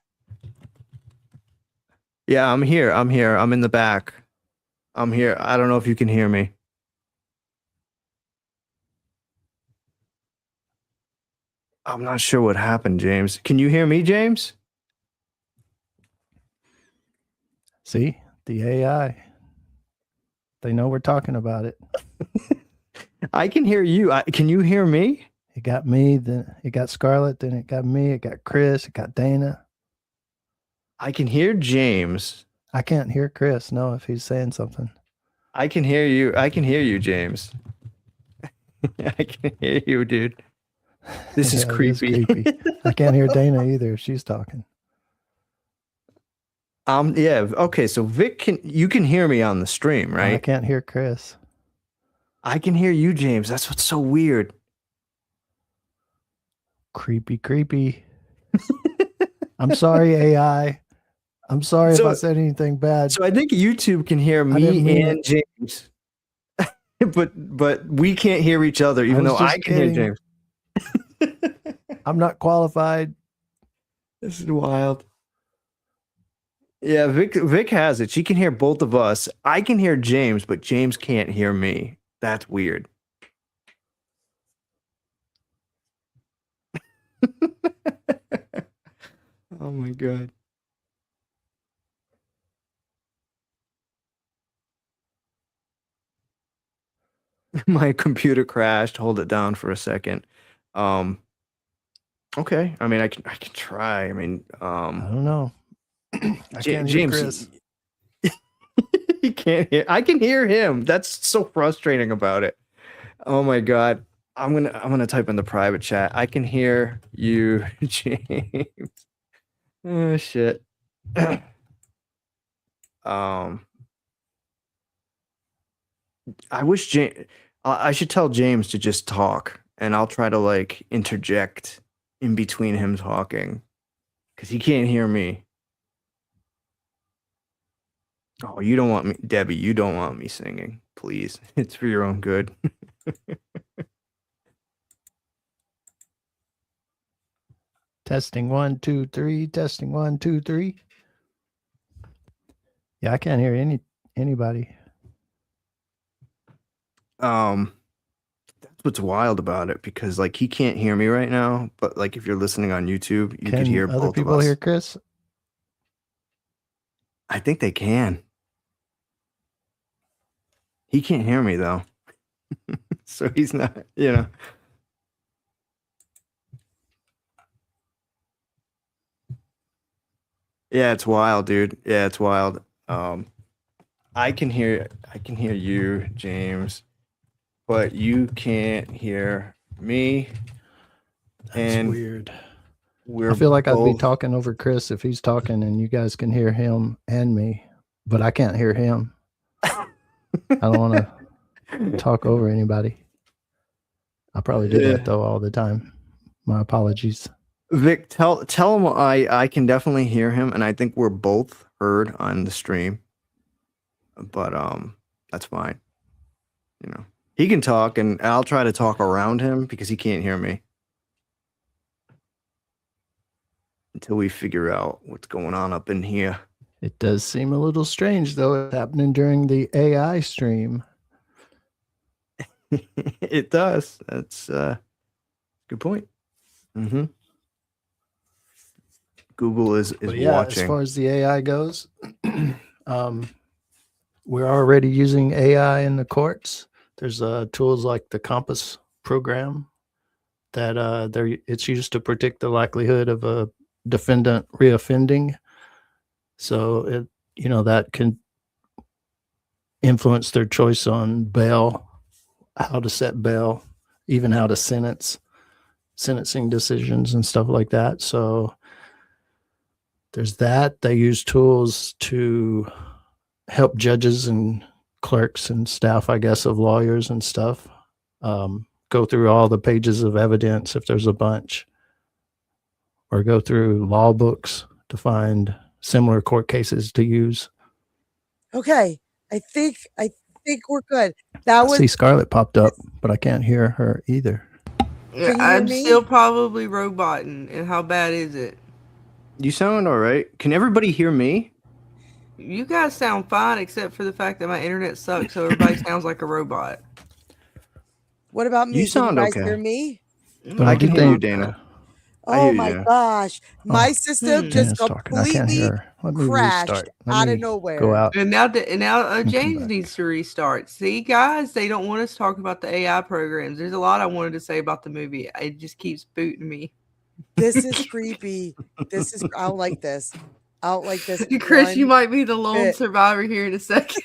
Yeah, I'm here. I'm here. I'm in the back. I'm here. I don't know if you can hear me. I'm not sure what happened, James. Can you hear me, James? See, the AI. They know we're talking about it. I can hear you. Can you hear me? It got me, then it got Scarlet, then it got me, it got Chris, it got Dana. I can hear James. I can't hear Chris, no, if he's saying something. I can hear you. I can hear you, James. I can hear you, dude. This is Yeah, it creepy. creepy. I can't hear Dana either if she's talking. Yeah. Okay. So Vic, you can hear me on the stream, right? I can't hear Chris. I can hear you, James. That's what's so weird. Creepy. I'm sorry, AI. I'm sorry if I said anything bad. So I think YouTube can hear me and James, but we can't hear each other, even though I can hear James. I'm not qualified. This is wild. Yeah, Vic has it. She can hear both of us. I can hear James, but James can't hear me. That's weird. Oh my God. My computer crashed. Hold it down for a second. Okay. I mean, I can try. I mean, I don't know. I can't hear James, Chris. he can't hear. I can hear him. That's so frustrating about it. Oh my God. I'm gonna type in the private chat. I can hear you, James. Oh shit. I wish I should tell James to just talk, and I'll try to like interject in between him talking, because he can't hear me. Oh, you don't want me, Debbie. You don't want me singing, please. It's for your own good. Testing 1, 2, 3. Testing 1, 2, 3. Yeah, I can't hear anybody. That's what's wild about it, because like he can't hear me right now, but like if you're listening on YouTube, you could hear other both people of us. hear Chris? I think they can. He can't hear me though. So he's not, you know. Yeah, it's wild, dude. Yeah, it's wild. I can hear you, James, but you can't hear me. That's weird. I I feel like I'd be talking over Chris if he's talking and you guys can hear him and me, but I can't hear him. I don't want to talk over anybody. I probably do that though all the time. My apologies. Vic, tell him I can definitely hear him, and I think we're both heard on the stream. But that's fine. You know, he can talk, and I'll try to talk around him because he can't hear me until we figure out what's going on up in here. It does seem a little strange though. It's happening during the AI stream. It does. That's good point. Mm-hmm. Google is watching. As far as the AI goes, we're already using AI in the courts. There's tools like the Compass program that it's used to predict the likelihood of a defendant reoffending. So that can influence their choice on bail, how to set bail, even how to sentencing decisions and stuff like that. So There's that. They use tools to help judges and clerks and staff, I guess, of lawyers and stuff. Go through all the pages of evidence if there's a bunch, or go through law books to find similar court cases to use. Okay, I think we're good. That I was see Scarlet popped up, but I can't hear her either. Yeah, Can you hear I'm me? still probably roboting. And how bad is it? You sound all right. Can everybody hear me? You guys sound fine, except for the fact that my internet sucks, so everybody sounds like a robot. What about me? You sound Can you guys okay. hear me? But I do can hear you, think- Dana. I Oh hear you, my Dana. gosh. My Oh, system just Dana's talking. I can't completely hear her. Let me crashed restart. Let out of me nowhere. Go out. And now come James back. needs to restart. See, guys, they don't want us to talk about the AI programs. There's a lot I wanted to say about the movie. It just keeps booting me. This is creepy. I don't like this. I don't like this. Chris, you one might be the lone bit. survivor here in a second.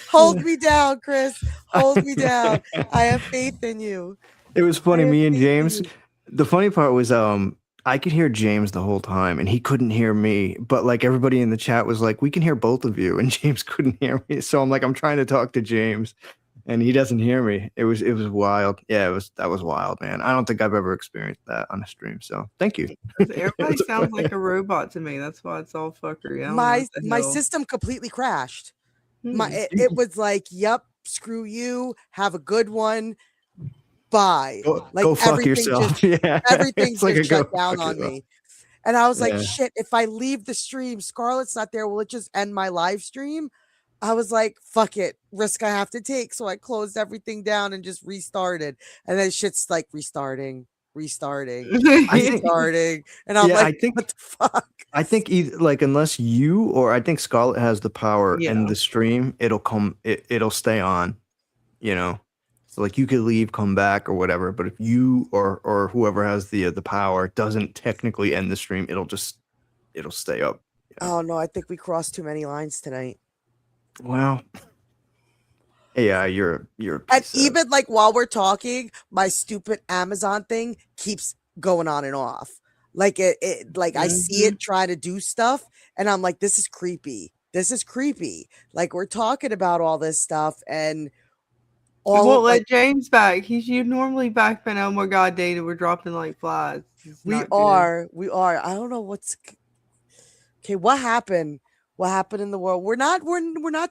Hold me down, Chris. Hold me down. I have faith in you. It was funny. I have Me and faith in James. you. The funny part was, I could hear James the whole time, and he couldn't hear me. But like everybody in the chat was like, "We can hear both of you," and James couldn't hear me. So I'm like, I'm trying to talk to James, and he doesn't hear me. It was wild. Yeah, that was wild, man. I don't think I've ever experienced that on a stream. So thank you. Everybody sounds like a robot to me. That's why it's all fuckery. I don't know My what the my hell. system completely crashed. Hmm. It was like, yep, screw you. Have a good one. Bye. Like Go fuck everything yourself. just yeah, everything It's like just a shut go down fuck on yourself. me. And I was like, Yeah. shit, if I leave the stream, Scarlet's not there. Will it just end my live stream? I was like, fuck it, risk I have to take. So I closed everything down and just restarted. And then shit's like restarting. I think- Restarting. And I'm Yeah, like, I think- what the fuck? I think either, like, unless you or I think Scarlet has the power Yeah. in the stream, it'll stay on, you know. So like you could leave, come back or whatever, but if you or whoever has the power doesn't technically end the stream, it'll stay up. Oh no, I think we crossed too many lines tonight. Well, yeah, you're a And piece of- even like while we're talking, my stupid Amazon thing keeps going on and off. Like it like I see it try to do stuff, and I'm like, this is creepy. This is creepy. Like we're talking about all this stuff, and We all won't of, let like, James back. You normally back, but oh my god, Dana, we're dropping like flies. It's we not good. are. I don't know what's okay. What happened? What happened in the world? We're not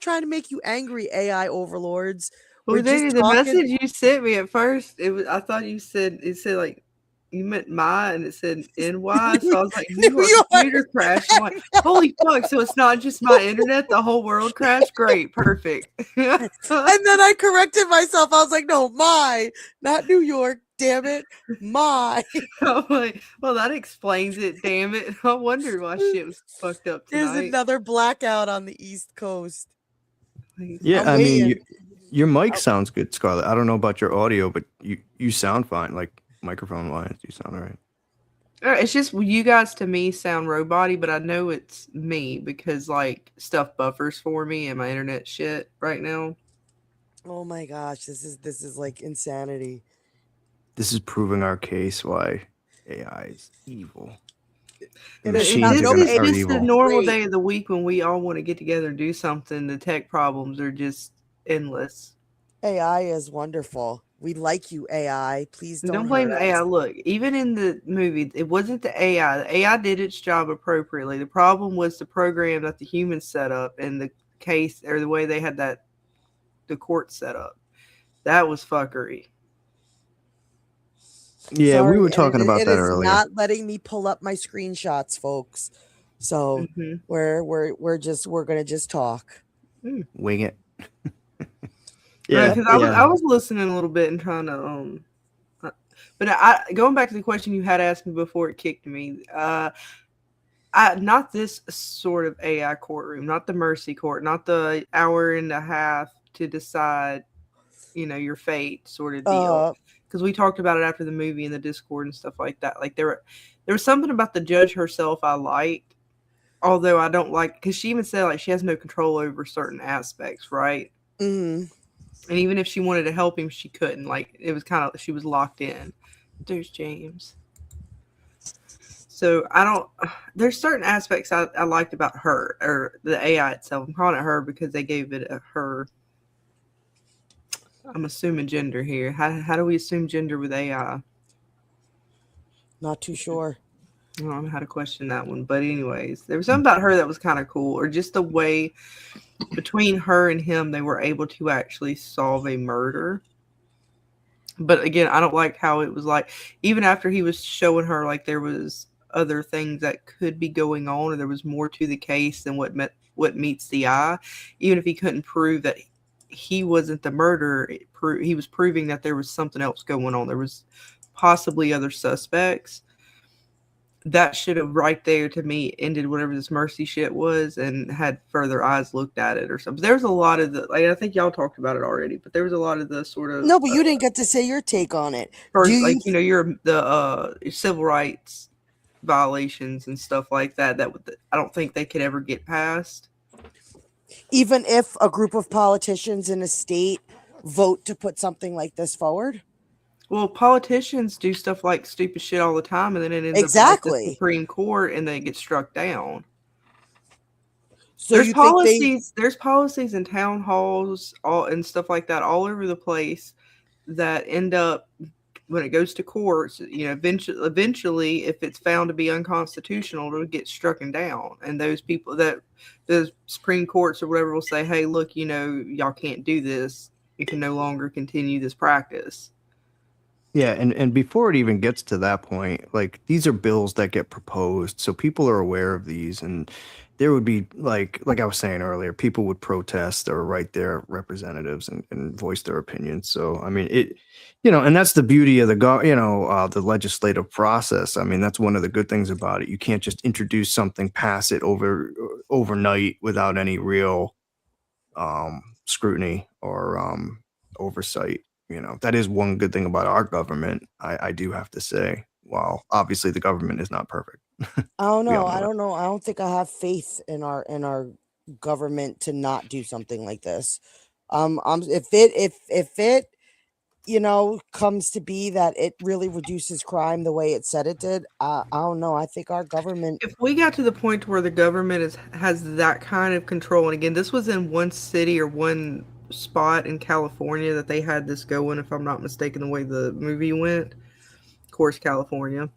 trying to make you angry, AI overlords. Well, We're just Dana, the talking. message you sent me at first, I thought it said like you meant my, and it said NY. So I was like, New York York. computer crash. I'm like, holy fuck! So it's not just my internet; the whole world crashed. Great, perfect. And then I corrected myself. I was like, no, not New York. Damn it. My. I'm like, well, that explains it. Damn it! I wondered why shit was fucked up There's tonight. another blackout on the East Coast. Yeah, I'm I mean, waiting. your mic sounds good, Scarlet. I don't know about your audio, but you sound fine. Like microphone wise, you sound all right. It's just you guys to me sound robot-y, but I know it's me because like stuff buffers for me and my internet shit right now. Oh my gosh, this is like insanity. This is proving our case why AI is evil. The It is machines not- are no, gonna- it are It's evil. the normal Great. day of the week when we all want to get together and do something. The tech problems are just endless. AI is wonderful. We like you, AI. Please Don't don't blame hurt the AI. us. Look, even in the movie, it wasn't the AI. The AI did its job appropriately. The problem was the program that the humans set up and the case or the way they had the court set up. That was fuckery. Yeah, Sorry, we were and talking about it that is earlier. not letting me pull up my screenshots, folks. So Mhm. we're gonna just talk. Wing it. Yeah, yeah, because I was listening a little bit and trying to but I going back to the question you had asked me before it kicked me. Not this sort of AI courtroom, not the mercy court, not the hour and a half to decide, your fate sort of deal. Because we talked about it after the movie in the Discord and stuff like that. Like there was something about the judge herself I liked, although I don't like because she even said like she has no control over certain aspects, right? Mhm. And even if she wanted to help him, she couldn't. Like it was kind of she was locked in. There's James. So I don't. There's certain aspects I liked about her or the AI itself. I'm calling it her because they gave it a her. I'm assuming gender here. How do we assume gender with AI? Not too sure. I don't know how to question that one. But anyways, there was something about her that was kind of cool, or just the way between her and him they were able to actually solve a murder. But again, I don't like how it was like, even after he was showing her like there was other things that could be going on, or there was more to the case than what meets the eye. Even if he couldn't prove that he wasn't the murderer, he was proving that there was something else going on. There was possibly other suspects. That should have right there to me ended whatever this mercy shit was and had further eyes looked at it or something. There was a lot of the, like, I think y'all talked about it already, but there was a lot of the sort of No, but you didn't get to say your take on it. first, Do like you you're the civil rights violations and stuff like that I don't think they could ever get past. even if a group of politicians in a state vote to put something like this forward? Well, politicians do stuff like stupid shit all the time, and then it ends up Exactly. at the Supreme Court, and they get struck down. So There's you think policies. There's policies in town halls, all and stuff like that, all over the place, that end up when it goes to courts. You know, eventually, if it's found to be unconstitutional, it'll get struck down, and those people that the Supreme Courts or whatever will say, "Hey, look, you know, y'all can't do this. You can no longer continue this practice." Yeah, and before it even gets to that point, like these are bills that get proposed, so people are aware of these, and there would be like I was saying earlier, people would protest or write their representatives and voice their opinions. So I mean, it, you know, and that's the beauty of the legislative process. I mean, that's one of the good things about it. You can't just introduce something, pass it overnight without any real scrutiny or oversight. You know, that is one good thing about our government, I do have to say. While obviously the government is not perfect. I don't We all know. know I that. don't know. I don't think I have faith in our government to not do something like this. If it comes to be that it really reduces crime the way it said it did, I don't know. I think our government. If we got to the point where the government has that kind of control, and again, this was in one city or one spot in California that they had this going, if I'm not mistaken, the way the movie went. Of course, California.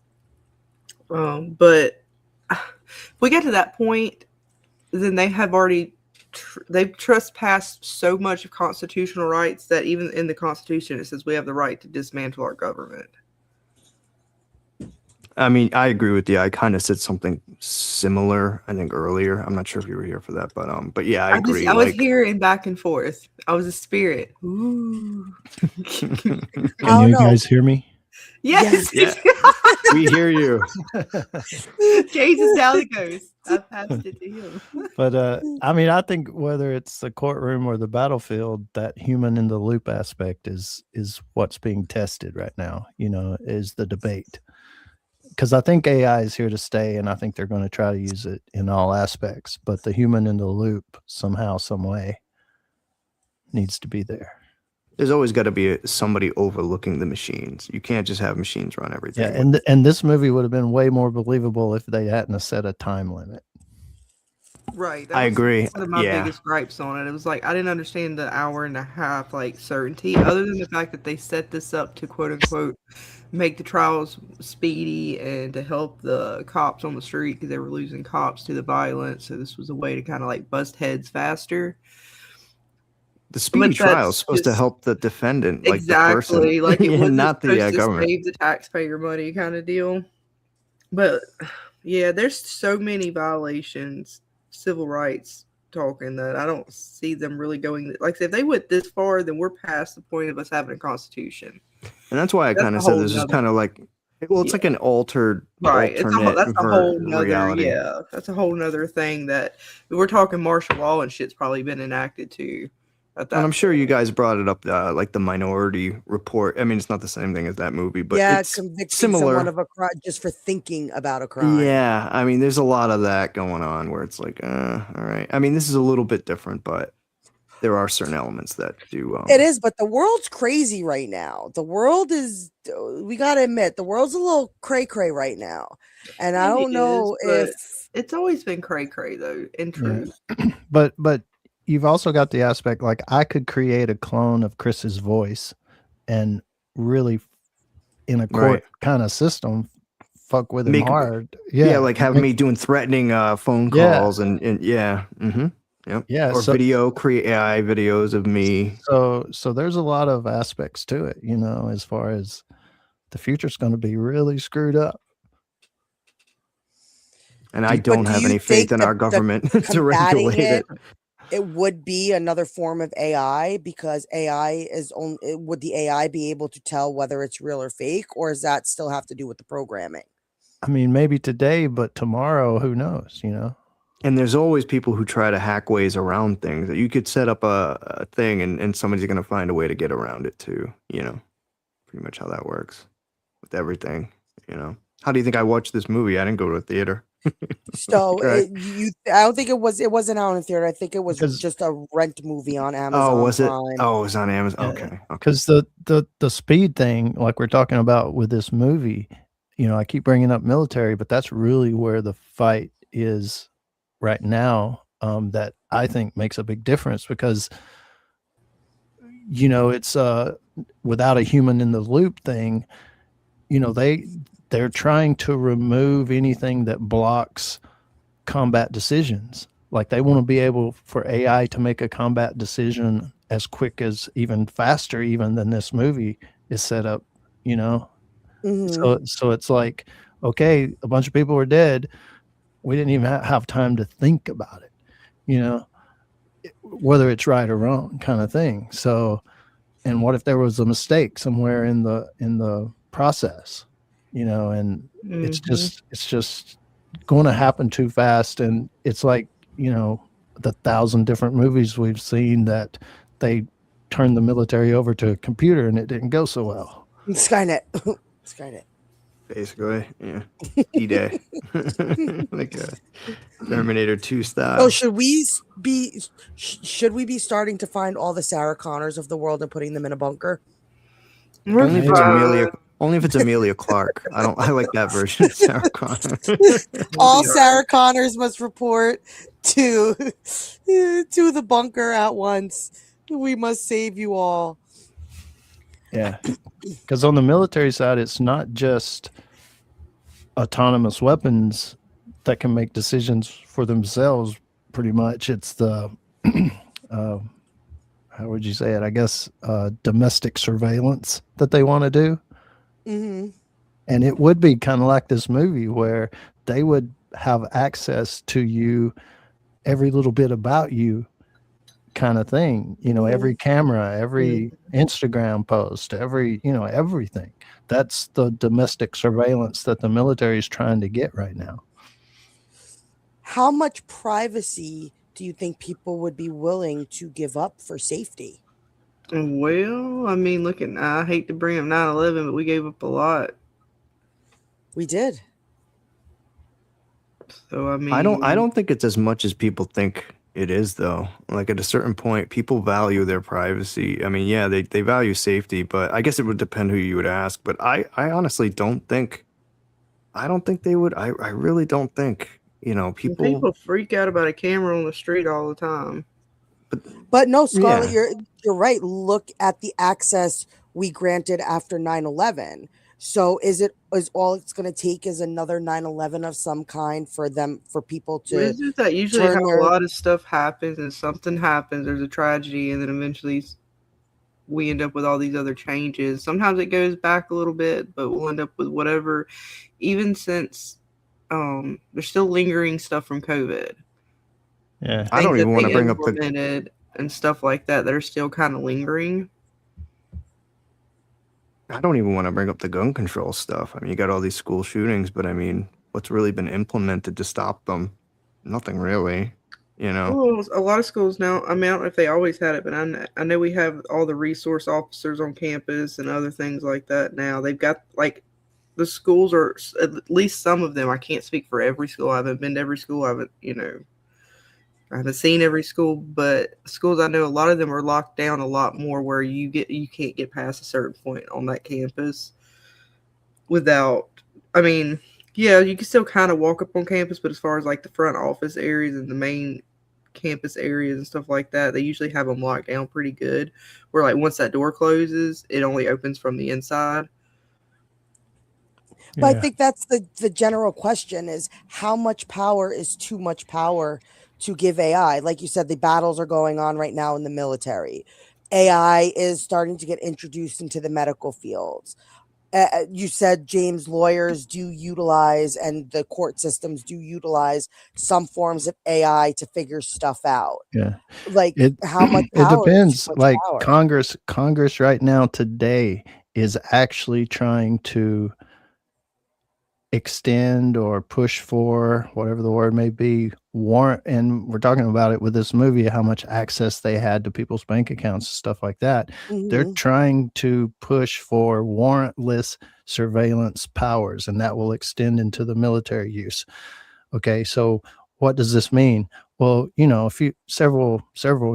But if we get to that point, then they have already they've trespassed so much of constitutional rights that even in the Constitution it says we have the right to dismantle our government. I mean, I agree with you. I kind of said something similar, I think, earlier. I'm not sure if you were here for that, but yeah, I agree. I was here and back and forth. I was a spirit. Ooh. Can don't you know. guys hear me? Yes. Yeah. We hear you. Jesus, how it goes. I passed it to him. But I mean, I think whether it's the courtroom or the battlefield, that human in the loop aspect is what's being tested right now. You know, is the debate. Because I think AI is here to stay, and I think they're going to try to use it in all aspects. But the human in the loop, somehow, some way, needs to be there. There's always got to be somebody overlooking the machines. You can't just have machines run everything. Yeah, and this movie would have been way more believable if they hadn't set a time limit. Right. I agree. One of my biggest gripes on it. It was like I didn't understand the hour and a half like certainty, other than the fact that they set this up to quote unquote make the trials speedy and to help the cops on the street because they were losing cops to the violence. So this was a way to kind of like bust heads faster. The speedy trial is supposed to help the defendant, like exactly, the person, like it wasn't not the supposed to government. save the taxpayer money kind of deal. But yeah, there's so many violations, civil rights talking that I don't see them really going. Like, if they went this far, then we're past the point of us having a constitution. And that's why I kind of said this is kind of like, well, it's like an alternate that's a whole nother reality. Yeah, that's a whole nother thing that we're talking martial law and shit's probably been enacted too. And I'm sure you guys brought it up, like the Minority Report. I mean, it's not the same thing as that movie, but it's similar. Someone of a crime just for thinking about a crime. Yeah, I mean, there's a lot of that going on where it's like, all right. I mean, this is a little bit different, but there are certain elements that do. It is, but the world's crazy right now. The world is, we got to admit, the world's a little cray-cray right now. And I don't know if... It's always been cray-cray, though, in truth. Yeah. But you've also got the aspect, like, I could create a clone of Chris's voice and really, in a court kind of system, fuck with him hard. Yeah, like have me doing threatening phone calls and yeah. Mm-hmm. Yep. Yeah. Or create AI videos of me. So there's a lot of aspects to it, you know, as far as the future's going to be really screwed up. And I don't have any faith in our government to regulate it. It would be another form of AI, because AI is only, would the AI be able to tell whether it's real or fake, or does that still have to do with the programming? I mean, maybe today, but tomorrow, who knows, you know? And there's always people who try to hack ways around things. That you could set up a thing and somebody's going to find a way to get around it too, you know, pretty much how that works with everything, you know. How do you think I watched this movie? I didn't go to a theater. So Right. I don't think it wasn't out in the theater. I think it was just a rent movie on Amazon. Oh, was it? Prime. Oh, it was on Amazon. Okay. Because the speed thing, like we're talking about with this movie, you know, I keep bringing up military, but that's really where the fight is right now. That I think makes a big difference, because, you know, it's without a human in the loop thing. You know, they're trying to remove anything that blocks combat decisions. Like, they want to be able for AI to make a combat decision as quick as, even faster even than this movie is set up, you know? Mm-hmm. So it's like, okay, a bunch of people are dead. We didn't even have time to think about it, you know, whether it's right or wrong kind of thing. So, and what if there was a mistake somewhere in the process, you know, and it's just going to happen too fast. And it's like, you know, the 1,000 different movies we've seen that they turned the military over to a computer and it didn't go so well. Skynet. Skynet. Basically, yeah. D-Day. Like a Terminator 2 style. Oh, should we be starting to find all the Sarah Connors of the world and putting them in a bunker? Only if it's Amelia Clark. I like that version of Sarah Connor. All Sarah Connors must report to the bunker at once. We must save you all. Yeah, because on the military side, it's not just autonomous weapons that can make decisions for themselves. Pretty much, it's the how would you say it? I guess domestic surveillance that they want to do. Mm-hmm. And it would be kind of like this movie where they would have access to you, every little bit about you, kind of thing, you know, every camera, every Instagram post, every, you know, everything. That's the domestic surveillance that the military is trying to get right now. How much privacy do you think people would be willing to give up for safety? Well, I mean, I hate to bring up 9/11, but we gave up a lot. We did. So I mean, I don't think it's as much as people think it is, though. Like, at a certain point, people value their privacy. I mean, yeah, they value safety, but I guess it would depend who you would ask. But I honestly don't think they would. I really don't think, you know, people freak out about a camera on the street all the time. But no, Scarlet, you're right. Look at the access we granted after 9/11. So is all it's going to take is another 9/11 of some kind for people to? It's just that usually how a lot of stuff happens, and something happens, there's a tragedy, and then eventually we end up with all these other changes. Sometimes it goes back a little bit, but we'll end up with whatever. Even since there's still lingering stuff from COVID. Yeah, I don't even want to bring up the and stuff like that are still kind of lingering. I don't even want to bring up the gun control stuff. I mean, you got all these school shootings, but I mean, what's really been implemented to stop them? Nothing really, you know. Well, a lot of schools now, I mean, I don't know if they always had it, but I know we have all the resource officers on campus and other things like that now. They've got, like, the schools are, at least some of them, I can't speak for every school. I haven't been to every school. I haven't, you know, I haven't seen every school, but schools I know, a lot of them are locked down a lot more, where you can't get past a certain point on that campus without. I mean, yeah, you can still kind of walk up on campus, but as far as like the front office areas and the main campus areas and stuff like that, they usually have them locked down pretty good. Where like once that door closes, it only opens from the inside. But I think that's the general question is how much power is too much power to give AI? Like you said, the battles are going on right now in the military. AI is starting to get introduced into the medical fields. You said, James, lawyers do utilize and the court systems do utilize some forms of AI to figure stuff out. Yeah. Like how much it power is depends. too much Like power? Congress right now today is actually trying to extend or push for, whatever the word may be, warrant, and we're talking about it with this movie, how much access they had to people's bank accounts, stuff like that. They're trying to push for warrantless surveillance powers, and that will extend into the military use. Okay, so what does this mean? Well, you know, several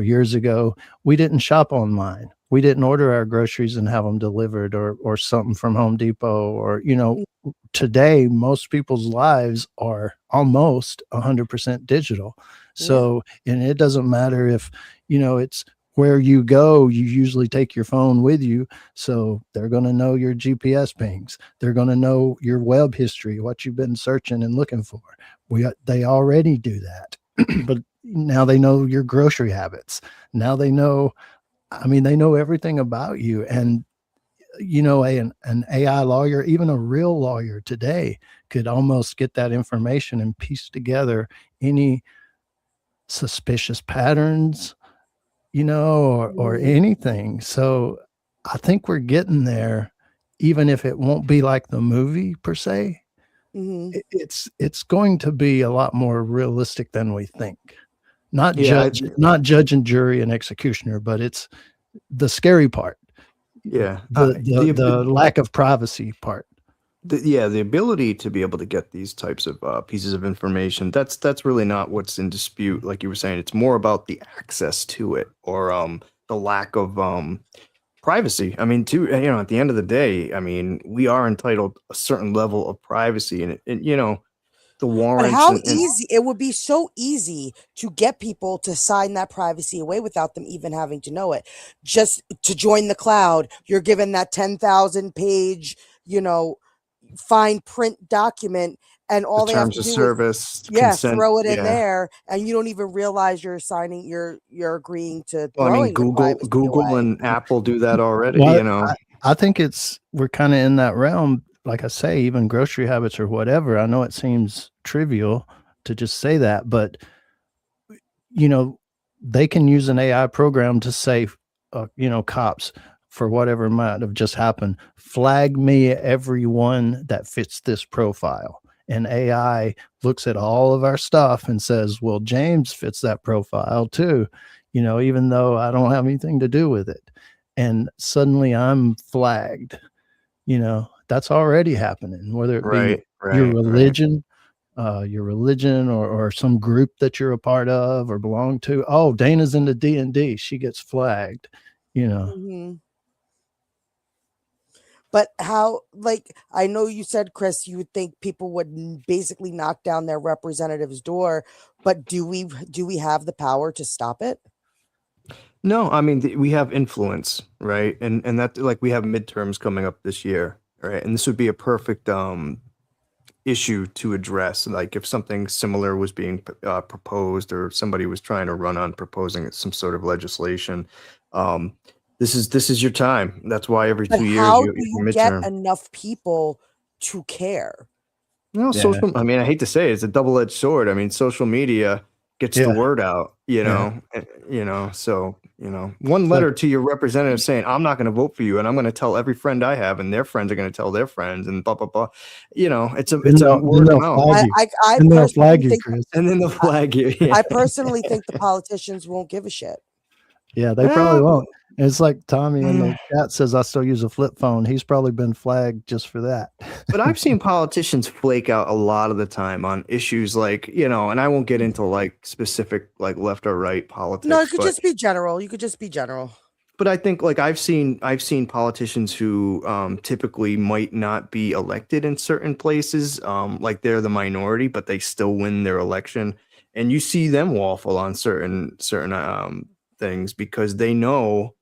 years ago, we didn't shop online. We didn't order our groceries and have them delivered, or something from Home Depot, or, you know, today most people's lives are almost 100% digital. So, and it doesn't matter if, you know, it's where you go, you usually take your phone with you. So they're going to know your GPS pings. They're going to know your web history, what you've been searching and looking for. They already do that, but now they know your grocery habits. Now they know, I mean, they know everything about you. And, you know, an AI lawyer, even a real lawyer today, could almost get that information and piece together any suspicious patterns, you know, or anything. So I think we're getting there, even if it won't be like the movie per se. It's going to be a lot more realistic than we think. Not judge and jury and executioner, but it's the scary part. Yeah. The lack of privacy part. The ability to be able to get these types of pieces of information, that's really not what's in dispute. Like you were saying, it's more about the access to it, or the lack of privacy. I mean, you know, at the end of the day, I mean, we are entitled a certain level of privacy, and you know, the warrants. But how easy it would be, so easy to get people to sign that privacy away without them even having to know it. Just to join the cloud, you're given that 10,000 page, you know, fine print document, and all they have to do is throw it in there, and you don't even realize you're signing, you're agreeing to. Well, I mean, Google and Apple do that already. Well, you know, I think we're kind of in that realm. Like I say, even grocery habits or whatever. I know it seems trivial to just say that, but you know, they can use an AI program to say, you know, cops, for whatever might have just happened, flag me everyone that fits this profile. And AI looks at all of our stuff and says, well, James fits that profile too, you know, even though I don't have anything to do with it. And suddenly I'm flagged, you know. That's already happening, whether it be your religion, or some group that you're a part of or belong to. Oh, Dana's into D&D. She gets flagged, you know. But how, like, I know you said, Chris, you would think people would basically knock down their representative's door, but do we have the power to stop it? No, I mean, we have influence, right? And that, like, we have midterms coming up this year. Right. And this would be a perfect issue to address. Like if something similar was being proposed, or somebody was trying to run on proposing some sort of legislation. This is your time. That's why every 2 years you get enough people to care. No, social. I mean, I hate to say it, it's a double-edged sword. I mean, social media gets the word out, you know, you know, so, you know, one letter to your representative saying, I'm not going to vote for you, and I'm going to tell every friend I have, and their friends are going to tell their friends, and blah, blah, blah. You know, it's a word of mouth. And they'll flag you, Chris. And then they'll flag you. I personally think the politicians won't give a shit. Yeah, they probably Well, won't. And it's like Tommy in the chat says, I still use a flip phone. He's probably been flagged just for that. but I've seen politicians flake out a lot of the time on issues like, and I won't get into like specific like left or right politics. No, it could but just be general. You could just be general. But I think like I've seen politicians who typically might not be elected in certain places, like they're the minority, but they still win their election, and you see them waffle on certain things because they know,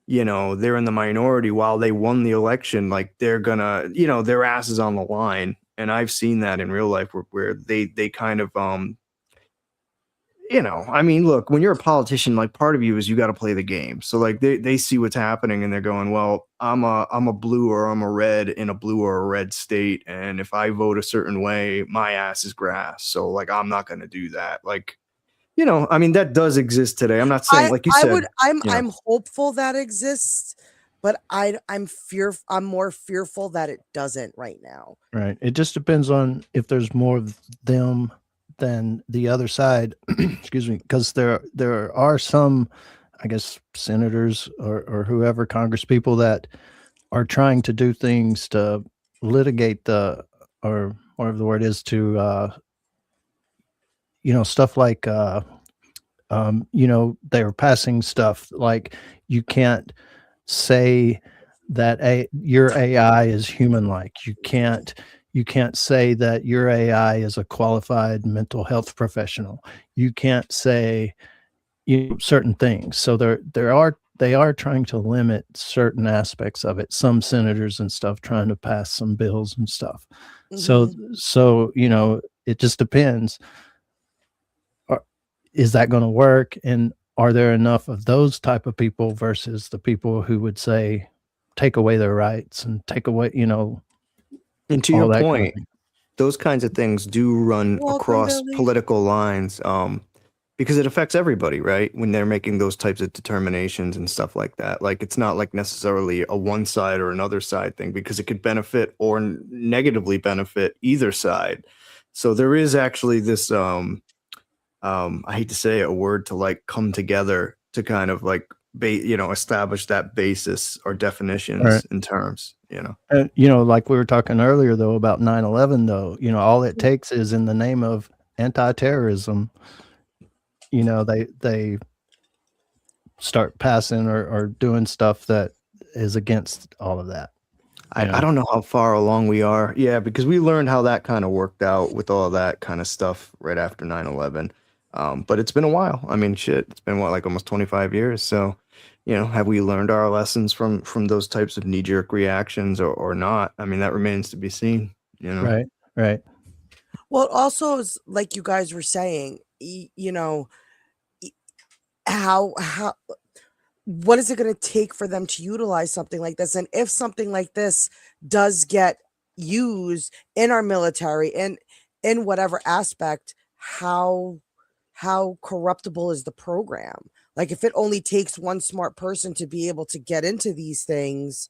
they're in the minority while they won the election, like they're gonna, their ass is on the line, and I've seen that in real life where they kind of I mean, look, when you're a politician, like part of you is you got to play the game. So like they see what's happening and they're going, well, I'm a blue or I'm a red in a blue or a red state, and if I vote a certain way, my ass is grass. So like I'm not going to do that. Like, I mean, that does exist today. I'm not saying like you said. I'm hopeful that exists, but I'm more fearful that it doesn't right now. Right. It just depends on if there's more of them than the other side. Excuse me, because there are some, I guess, senators or whoever, Congress people that are trying to do things to litigate or whatever the word is to stuff like they're passing stuff like you can't say that your AI is human like. You can't say that your AI is a qualified mental health professional. You can't say certain things. So they are trying to limit certain aspects of it. Some senators and stuff trying to pass some bills and stuff. Mhm. So it just depends. Is that going to work? And are there enough of those type of people versus the people who would say, take away their rights and take away, And to all your that kind of point, thing. those kinds of things do run Welcome, across Billy. political lines, because it affects everybody, right? When they're making those types of determinations and stuff like that. Like it's not like necessarily a one side or another side thing, because it could benefit or negatively benefit either side. So there is actually this I hate to say it, a word to like come together to kind of like establish that basis or definitions Right. in terms, And, like we were talking earlier, though, about 9/11, though, all it takes is in the name of anti-terrorism, they start passing or doing stuff that is against all of that. I don't know how far along we are. Yeah, because we learned how that kind of worked out with all that kind of stuff right after 9/11. But it's been a while. I mean, shit, it's been like almost 25 years. So, have we learned our lessons from those types of knee-jerk reactions or not? I mean, that remains to be seen, Right. Well, it also is like you guys were saying, how what is it going to take for them to utilize something like this? And if something like this does get used in our military and in whatever aspect, how corruptible is the program? Like if it only takes one smart person to be able to get into these things,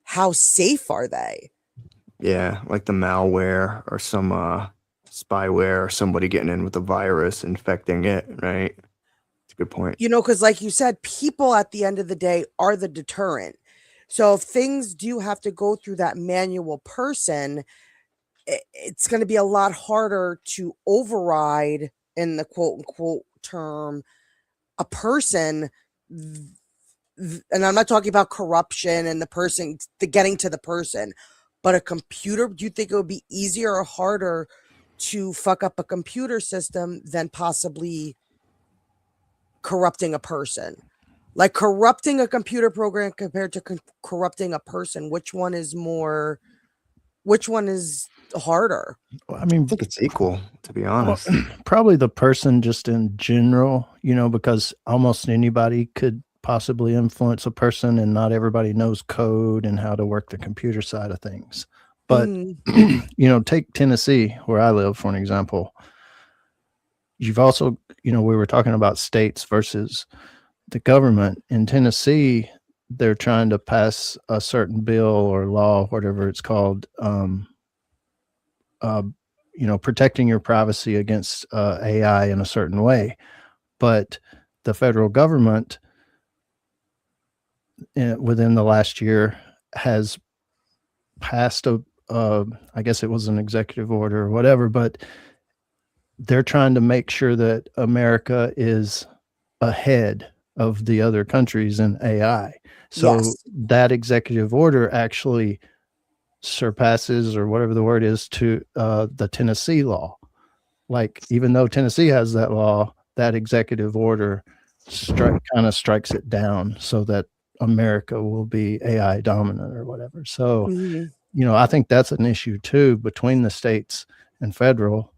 how safe are they? Yeah, like the malware or some spyware or somebody getting in with a virus infecting it, right? It's a good point. Because like you said, people at the end of the day are the deterrent. So if things do have to go through that manual person, it's going to be a lot harder to override, in the quote unquote term, a person. And I'm not talking about corruption and the getting to the person, but a computer. Do you think it would be easier or harder to fuck up a computer system than possibly corrupting a person? Like corrupting a computer program compared to corrupting a person, which one is harder? Well, I mean, I think it's equal, to be honest. probably the person just in general, because almost anybody could possibly influence a person and not everybody knows code and how to work the computer side of things. But, take Tennessee, where I live, for an example. You've also, we were talking about states versus the government. In Tennessee, they're trying to pass a certain bill or law, whatever it's called, protecting your privacy against AI in a certain way. But the federal government within the last year has passed I guess it was an executive order or whatever, but they're trying to make sure that America is ahead of the other countries in AI. So Yes. that executive order actually surpasses, or whatever the word is, to the Tennessee law. Like, even though Tennessee has that law, that executive order kind of strikes it down so that America will be AI dominant or whatever. So, Mhm. I think that's an issue too between the states and federal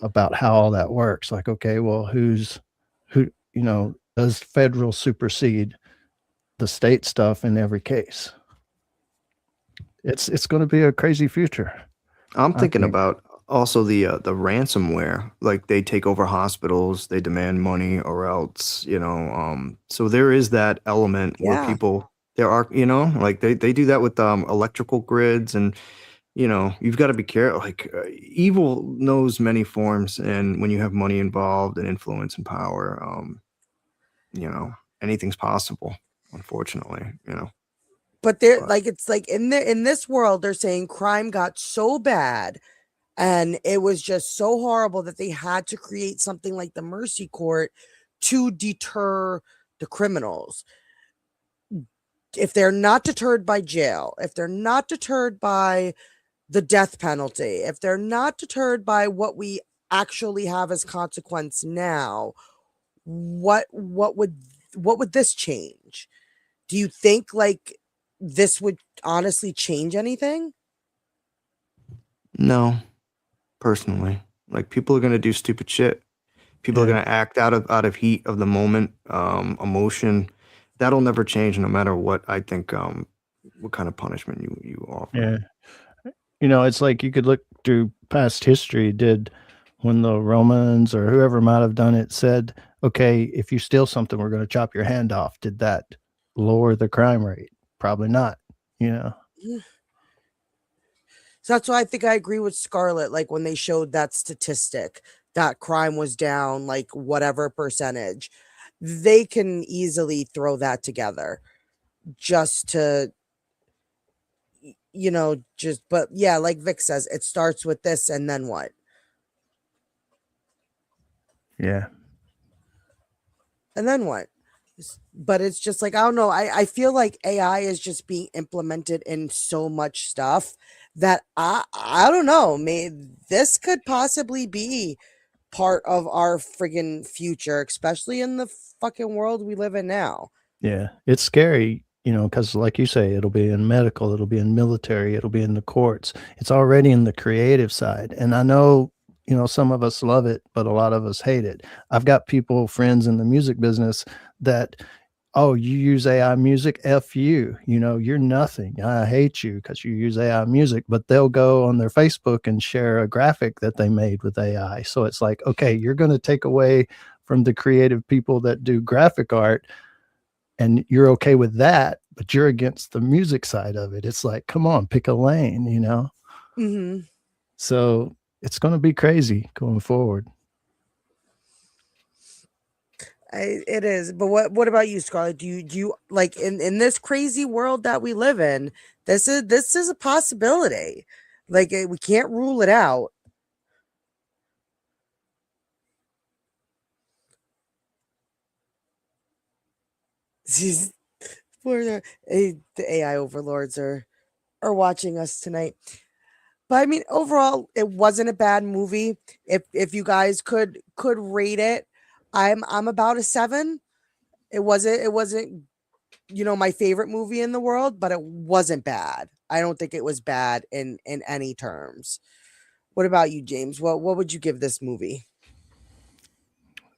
about how all that works. Like, okay, well, who, does federal supersede the state stuff in every case? It's going to be a crazy future. I'm I thinking think. about also the ransomware. Like, they take over hospitals, they demand money, or else, so there is that element where Yeah. there are, like they do that with electrical grids, and you've got to be careful. Like, evil knows many forms, and when you have money involved and influence and power, anything's possible, unfortunately. But they're But like, it's like in this world, they're saying crime got so bad and it was just so horrible that they had to create something like the mercy court to deter the criminals. If they're not deterred by jail, if they're not deterred by the death penalty, if they're not deterred by what we actually have as consequence now, what would this change? Do you think like this would honestly change anything? no, personally, like, people are gonna do stupid shit. People are Yeah. gonna act out of heat of the moment, emotion. That'll never change, no matter what. I think what kind of punishment you offer. Yeah. It's like you could look through past history. Did when the Romans or whoever might have done it said, okay, if you steal something, we're going to chop your hand off. Did that lower the crime rate? Probably not. So that's why I think I agree with Scarlet. Like when they showed that statistic that crime was down like whatever percentage, they can easily throw that together just to, but yeah, like Vic says, it starts with this and then what? Yeah. And then what? But it's just like, I don't know. I feel like AI is just being implemented in so much stuff that I don't know. This could possibly be part of our friggin' future, especially in the fucking world we live in now. Yeah. It's scary, because like you say, it'll be in medical, it'll be in military, it'll be in the courts. It's already in the creative side. And I know, some of us love it, but a lot of us hate it. I've got friends in the music business that, oh, you use AI music, F you, you're nothing. I hate you because you use AI music, but they'll go on their Facebook and share a graphic that they made with AI. So it's like, okay, you're going to take away from the creative people that do graphic art, and you're okay with that, but you're against the music side of it. It's like, come on, pick a lane, Mm-hmm. So it's going to be crazy going forward. It is. But what about you, Scarlett? Do you like in this crazy world that we live in, this is a possibility. Like we can't rule it out. The AI overlords are watching us tonight. But I mean, overall, it wasn't a bad movie. If you guys could rate it, I'm about a 7. It wasn't my favorite movie in the world, but it wasn't bad. I don't think it was bad in any terms. What about you, James? What would you give this movie?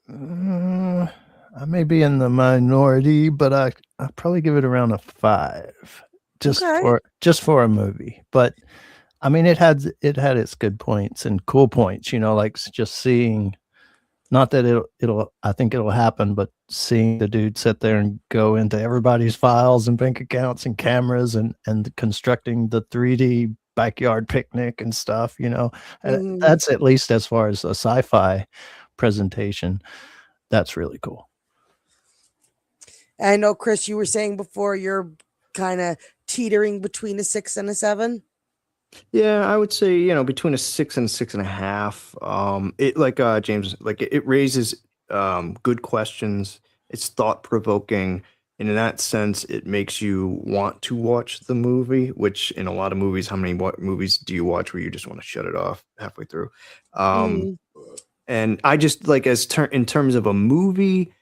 I may be in the minority, but I'd probably give it around a 5, just for a movie. But I mean, it had its good points and cool points, like just seeing, not that I think it'll happen, but seeing the dude sit there and go into everybody's files and bank accounts and cameras and constructing the 3D backyard picnic and stuff, Mhm. that's, at least as far as a sci-fi presentation, that's really cool. I know, Chris, you were saying before you're kind of teetering between a 6 and a 7. Yeah, I would say, between a 6 and 6.5. It like James, like it raises good questions. It's thought provoking. And in that sense, it makes you want to watch the movie, which in a lot of movies, how many movies do you watch where you just want to shut it off halfway through? And I just like in terms of a movie,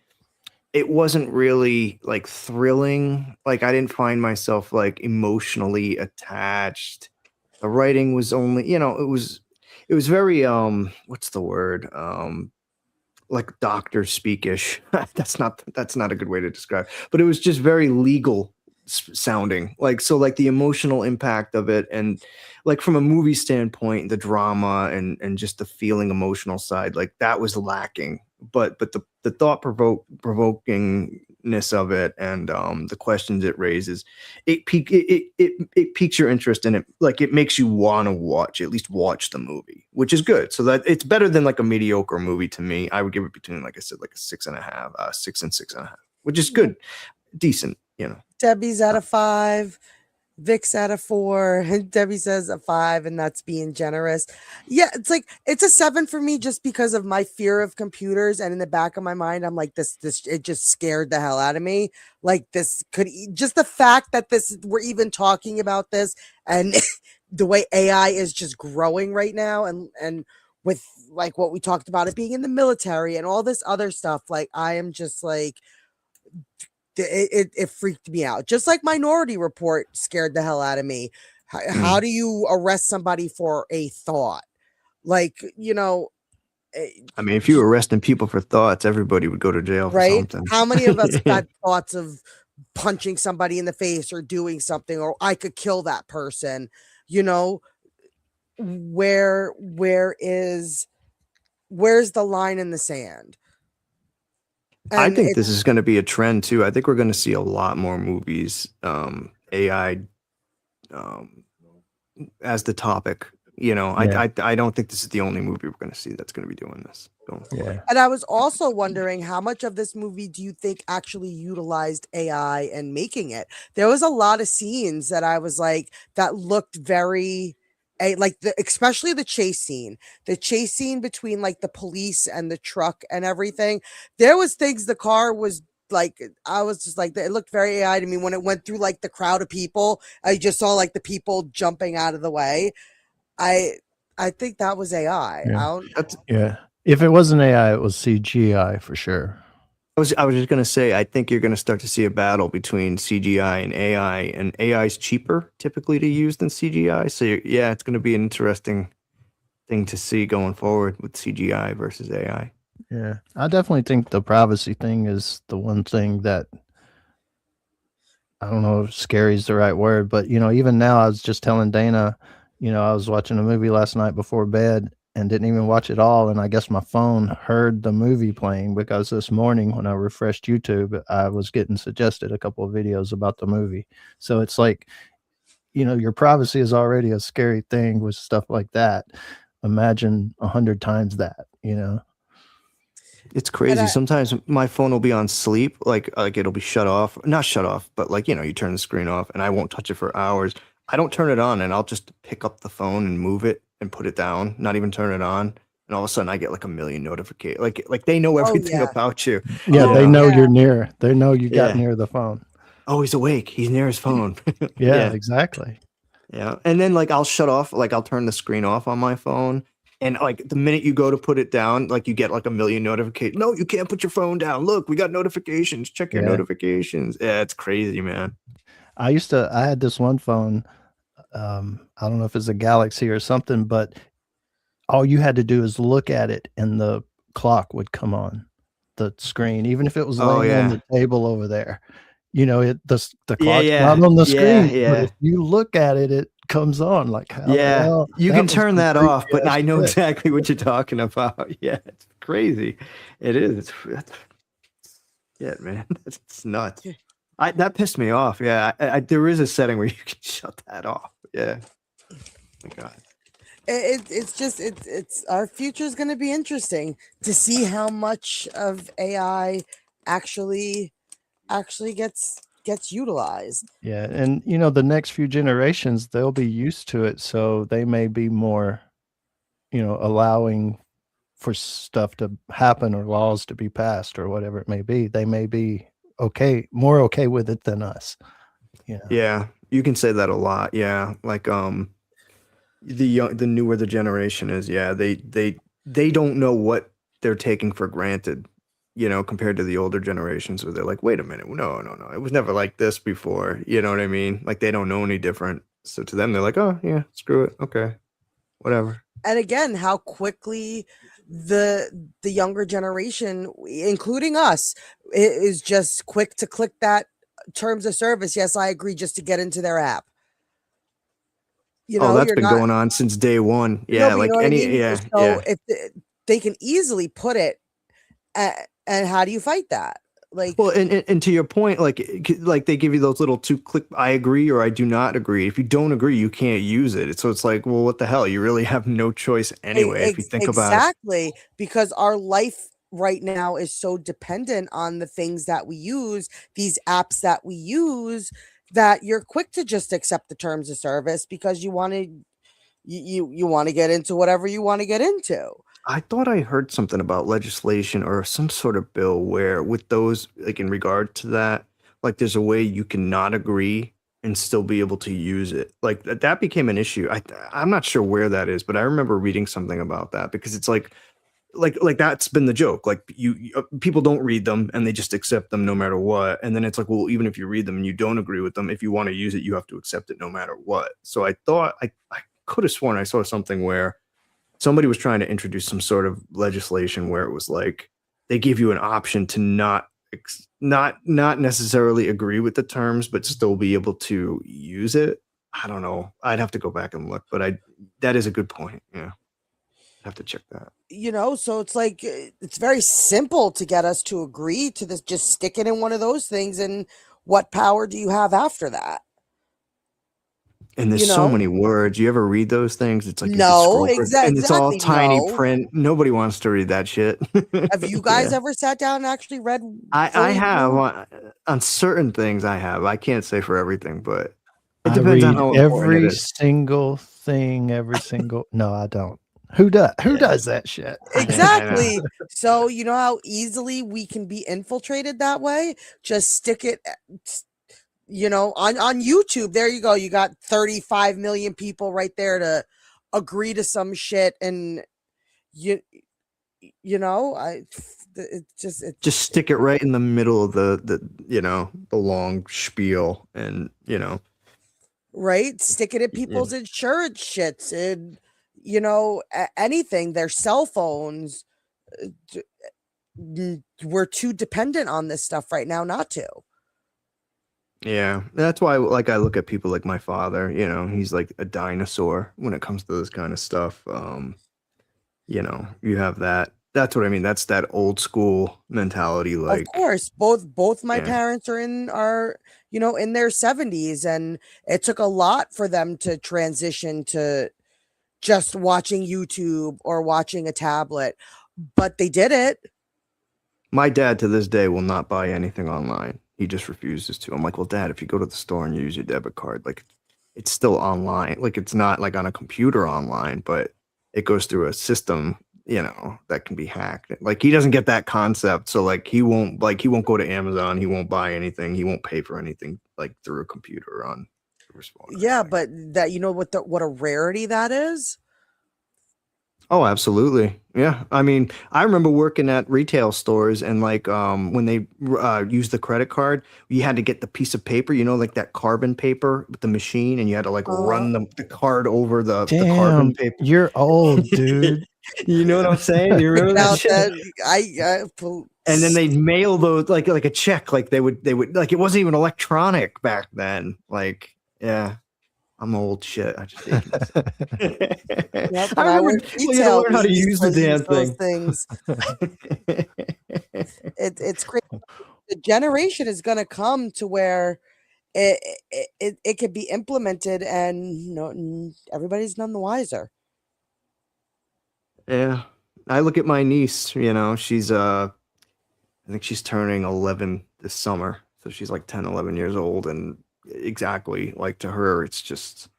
it wasn't really like thrilling. Like I didn't find myself like emotionally attached. The writing was only, it was very what's the word? Like doctor speakish. that's not a good way to describe, but it was just very legal sounding. Like so like the emotional impact of it, and like from a movie standpoint, the drama and just the feeling emotional side, like that was lacking. But the thought provokingness of it, and the questions it raises, it piques your interest in it. Like it makes you want to at least watch the movie, which is good. So that it's better than like a mediocre movie to me. I would give it between, like I said, like a 6.5, 6 and 6.5, which is good, decent. Debbie's at a 5. Vic's at a 4, and Debbie says a 5, and that's being generous. Yeah, it's like it's a 7 for me just because of my fear of computers, and in the back of my mind, I'm like, this it just scared the hell out of me. Like this could just the fact that we're even talking about this, and the way AI is just growing right now, and with like what we talked about it being in the military and all this other stuff, like I am just like. It freaked me out, just like Minority Report scared the hell out of me. How do you arrest somebody for a thought? Like, I mean, if you were arresting people for thoughts, everybody would go to jail for right? something. How many of us got thoughts of punching somebody in the face or doing something, or I could kill that person? Where's the line in the sand? I think this is going to be a trend too. I think we're going to see a lot more movies, AI, as the topic. I don't think this is the only movie we're going to see that's going to be doing this. Yeah. And I was also wondering, how much of this movie do you think actually utilized AI and making it? There was a lot of scenes that I was like, that looked very especially the chase scene between like the police and the truck and everything. There was things, the car was like, I was just like, it looked very AI to me when it went through like the crowd of people. I just saw like the people jumping out of the way. I think that was AI. Yeah. If it wasn't AI, it was CGI for sure. I was just going to say, I think you're going to start to see a battle between CGI and AI, and AI is cheaper typically to use than CGI. So yeah, it's going to be an interesting thing to see going forward with CGI versus AI. Yeah, I definitely think the privacy thing is the one thing that, I don't know if scary is the right word, but even now, I was just telling Dana, I was watching a movie last night before bed and didn't even watch it all. And I guess my phone heard the movie playing, because this morning when I refreshed YouTube, I was getting suggested a couple of videos about the movie. So it's like, your privacy is already a scary thing with stuff like that. Imagine 100 times that, It's crazy. Sometimes my phone will be on sleep, like it'll be not shut off, but like, you turn the screen off and I won't touch it for hours. I don't turn it on, and I'll just pick up the phone and move it and put it down, not even turn it on. And all of a sudden I get like a million notifications. Like they know everything about you. Yeah, they know you're near. They know you got near the phone. Oh, he's awake. He's near his phone. Yeah, exactly. Yeah. And then like I'll shut off, like I'll turn the screen off on my phone. And like the minute you go to put it down, like you get like a million notifications. No, you can't put your phone down. Look, we got notifications. Check your notifications. Yeah, it's crazy, man. I had this one phone. I don't know if it's a Galaxy or something, but all you had to do is look at it and the clock would come on the screen, even if it was laying on the table over there. The clock's not on the screen. But if you look at it, it comes on. Like, you can turn that off, but I know exactly what you're talking about. Yeah, it's crazy. It is. It's man, it's nuts. That pissed me off. Yeah, there is a setting where you can shut that off. Yeah. Oh my God. It's our future is going to be interesting to see how much of AI actually actually gets utilized. Yeah, and the next few generations, they'll be used to it, so they may be more, allowing for stuff to happen or laws to be passed or whatever it may be. They may be more okay with it than us. Yeah, you can say that a lot. Yeah, like the newer the generation is, yeah, they don't know what they're taking for granted, compared to the older generations where they're like, wait a minute, no, it was never like this before. You know what I mean? Like they don't know any different. So to them, they're like, oh yeah, screw it, okay, whatever. And again, how quickly the younger generation, including us, is just quick to click that terms of service. Yes, I agree, just to get into their app. Oh, that's You're been not, going on since day one. no, Yeah, but you like know what I any, mean? yeah, So yeah. if they can easily put it, and how do you fight that? Like, Well, and to your point, like they give you those little 2-click, I agree or I do not agree. If you don't agree, you can't use it. So it's like, well, what the hell? You really have no choice anyway, if you think about it. exactly, because our life right now is so dependent on the things that we use, these apps that we use, that you're quick to just accept the terms of service because you want to you want to get into whatever you want to get into. I thought I heard something about legislation or some sort of bill where with those, like in regard to that, like there's a way you can not agree and still be able to use it. Like that became an issue. I'm not sure where that is, but I remember reading something about that because it's like that's been the joke. Like people don't read them and they just accept them no matter what. And then it's like, well, even if you read them and you don't agree with them, if you want to use it, you have to accept it no matter what. So I thought I could have sworn I saw something where somebody was trying to introduce some sort of legislation where it was like they give you an option to not necessarily agree with the terms, but still be able to use it. I don't know. I'd have to go back and look, but that is a good point. Yeah. Have to check that. So it's like it's very simple to get us to agree to this. Just stick it in one of those things, and what power do you have after that? And there's so many words. You ever read those things? It's like no, exactly, and it's all tiny no. print. Nobody wants to read that shit. Have you guys ever sat down and actually read? I have on certain things. I can't say for everything, but it I depends on read how important it every is. single thing. No, I don't. Who does that shit? Exactly. So you know how easily we can be infiltrated that way? Just stick it, on YouTube. There you go. You got 35 million people right there to agree to some shit, and just stick it right in the middle of the long spiel, and right, stick it in people's insurance shits, and anything, their cell phones. We're too dependent on this stuff right now not to. Yeah, that's why I look at people like my father. He's like a dinosaur when it comes to this kind of stuff. You have that. That's what I mean. That's that old school mentality. Like, of course, both my parents are in their 70s, and it took a lot for them to transition to just watching YouTube or watching a tablet, but they did it. My dad to this day will not buy anything online. He just refuses to. I'm like, well, Dad, if you go to the store and you use your debit card, like it's still online. Like it's not like on a computer online, but it goes through a system, that can be hacked. Like he doesn't get that concept. So like he won't go to Amazon. He won't buy anything. He won't pay for anything like through a computer on his phone. Yeah, but that what a rarity that is. Oh, absolutely. Yeah. I mean, I remember working at retail stores and like when they used the credit card, you had to get the piece of paper, like that carbon paper with the machine, and you had to like run the card over the carbon paper. You're old, dude. You know what I'm saying? You remember that shit? And then they'd mail those like a check. Like they would like, it wasn't even electronic back then. Like, yeah. I'm old shit. I just hate it. Yeah, but I would learn how to use the damn things. It's crazy. The generation is going to come to where it could be implemented, and everybody's none the wiser. Yeah, I look at my niece. She's I think she's turning 11 this summer. So she's like 10, 11 years old, and exactly, like, to her, it's just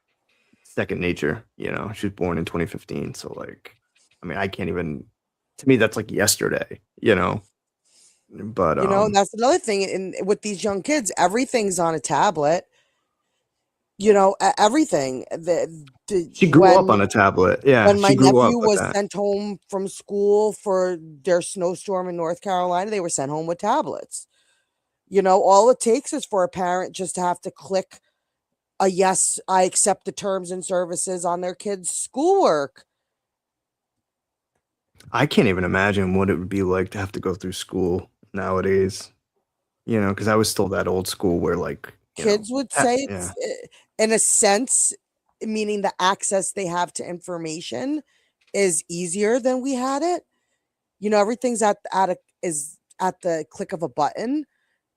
second nature. You know, she was born in 2015, so like, I mean, I can't even. To me, that's like yesterday. You know, but You know, and that's another thing. In with these young kids, everything's on a tablet. You know, everything. she grew up on a tablet. Yeah, When she my grew up nephew with was that. sent home from school for their snowstorm in North Carolina, they were sent home with tablets. You know, all it takes is for a parent just to have to click a yes, I accept the terms and services on their kids' schoolwork. I can't even imagine what it would be like to have to go through school nowadays. You know, because I was still that old school where, like, you know, Kids would say yeah. it's in a sense, meaning the access they have to information is easier than we had it. You know, everything's is at the click of a button.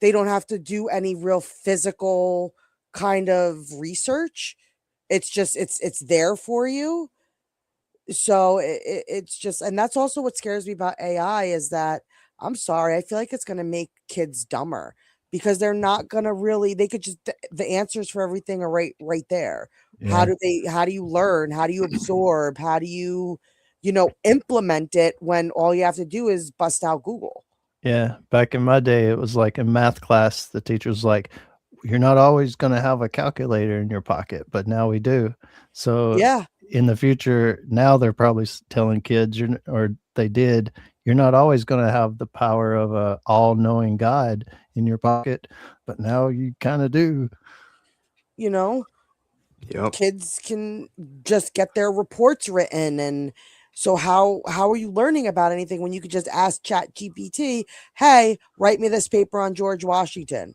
They don't have to do any real physical kind of research. It's just it's there for you. So it's just, and that's also what scares me about AI is that I'm sorry, I feel like it's going to make kids dumber because they're not going to really, they could just, the answers for everything are right there. Yeah. How do you learn? How do you absorb? How do you know, implement it when all you have to do is bust out Google? Yeah, back in my day, it was like in math class, the teacher was like, "You're not always going to have a calculator in your pocket," but now we do. So Yeah. in the future, now they're probably telling kids, or they did, you're not always going to have the power of a all-knowing God in your pocket, but now you kind of do. You know, Yep. kids can just get their reports written, and so how are you learning about anything when you could just ask Chat GPT, hey, write me this paper on George Washington?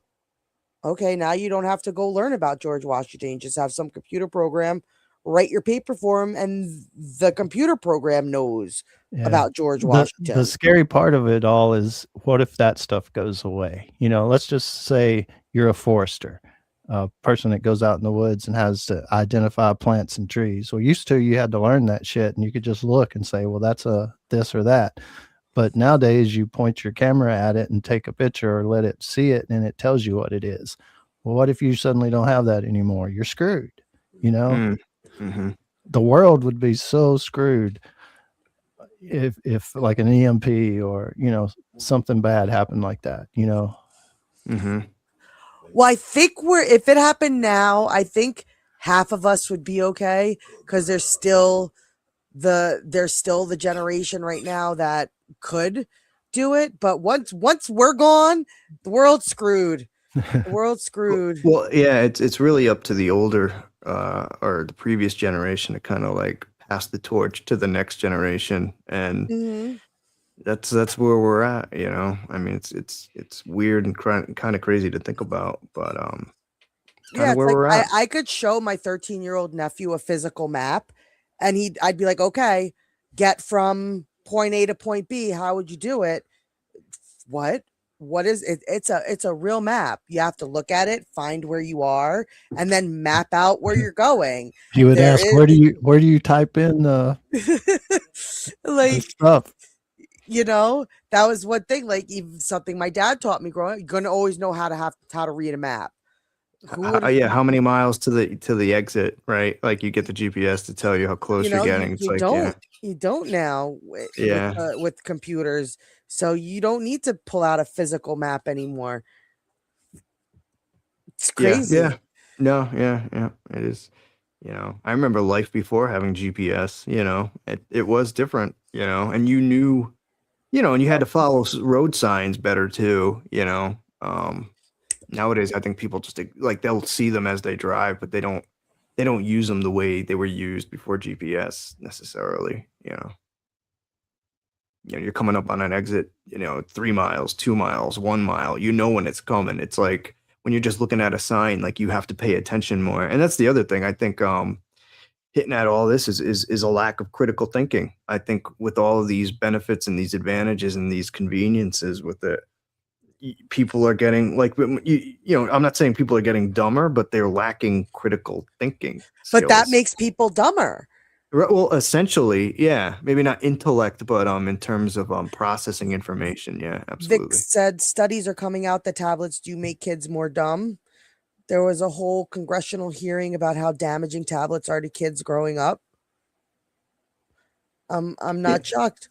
Okay, now you don't have to go learn about George Washington. You just have some computer program write your paper for him, and the computer program knows Yeah. about George The Washington. scary part of it all is, what if that stuff goes away? You know, let's just say you're a forester, a person that goes out in the woods and has to identify plants and trees. Well, used to, you had to learn that shit, and you could just look and say, well, that's a this or that. But nowadays, you point your camera at it and take a picture or let it see it, and it tells you what it is. Well, what if you suddenly don't have that anymore? You're screwed. You know, Mm-hmm. the world would be so screwed if like an EMP or, you know, something bad happened like that, you know. Mm-hmm. Well, I think if it happened now, I think half of us would be okay because there's still the generation right now that could do it. But once we're gone, the world's screwed. The world's screwed. Well, yeah, it's really up to the older or the previous generation to kind of like pass the torch to the next generation, and Mhm. that's where we're at. You know, I mean, it's weird and kind of crazy to think about, but kind Yeah, of it's where like we're at. I could show my 13-year-old nephew a physical map, and I'd be like, okay, get from point A to point B. How would you do it? What? What is it? It's a real map. You have to look at it, find where you are, and then map out where you're going. He would There ask, where do you type in the like, stuff? you know, that was one thing. Like, even something my dad taught me growing up. You're gonna always know how to read a map. Who would Yeah, how many miles to the exit, right? Like, you get the GPS to tell you how you close you're know getting. It's you like, yeah, don't now yeah, with computers, so you don't need to pull out a physical map anymore. It's yeah, crazy. yeah. No, yeah, it is. You know, I remember life before having GPS. You know, it was different. You know, and you knew, you know, and you had to follow road signs better too. You know, nowadays I think people just like they'll see them as they drive, but they don't use them the way they were used before GPS necessarily. You know, you're coming up on an exit, you know, 3 miles, 2 miles, 1 mile, you know when it's coming. It's like when you're just looking at a sign, like, you have to pay attention more. And that's the other thing. I think hitting at all this is a lack of critical thinking. I think with all of these benefits and these advantages and these conveniences with it, people are getting like, you know, I'm not saying people are getting dumber, but they're lacking critical thinking But that skills. makes people dumber. Well, essentially, yeah, maybe not intellect, but in terms of processing information, yeah, Vic absolutely. said studies are coming out that tablets do make kids more dumb. There was a whole congressional hearing about how damaging tablets are to kids growing up. I'm Yeah. not shocked.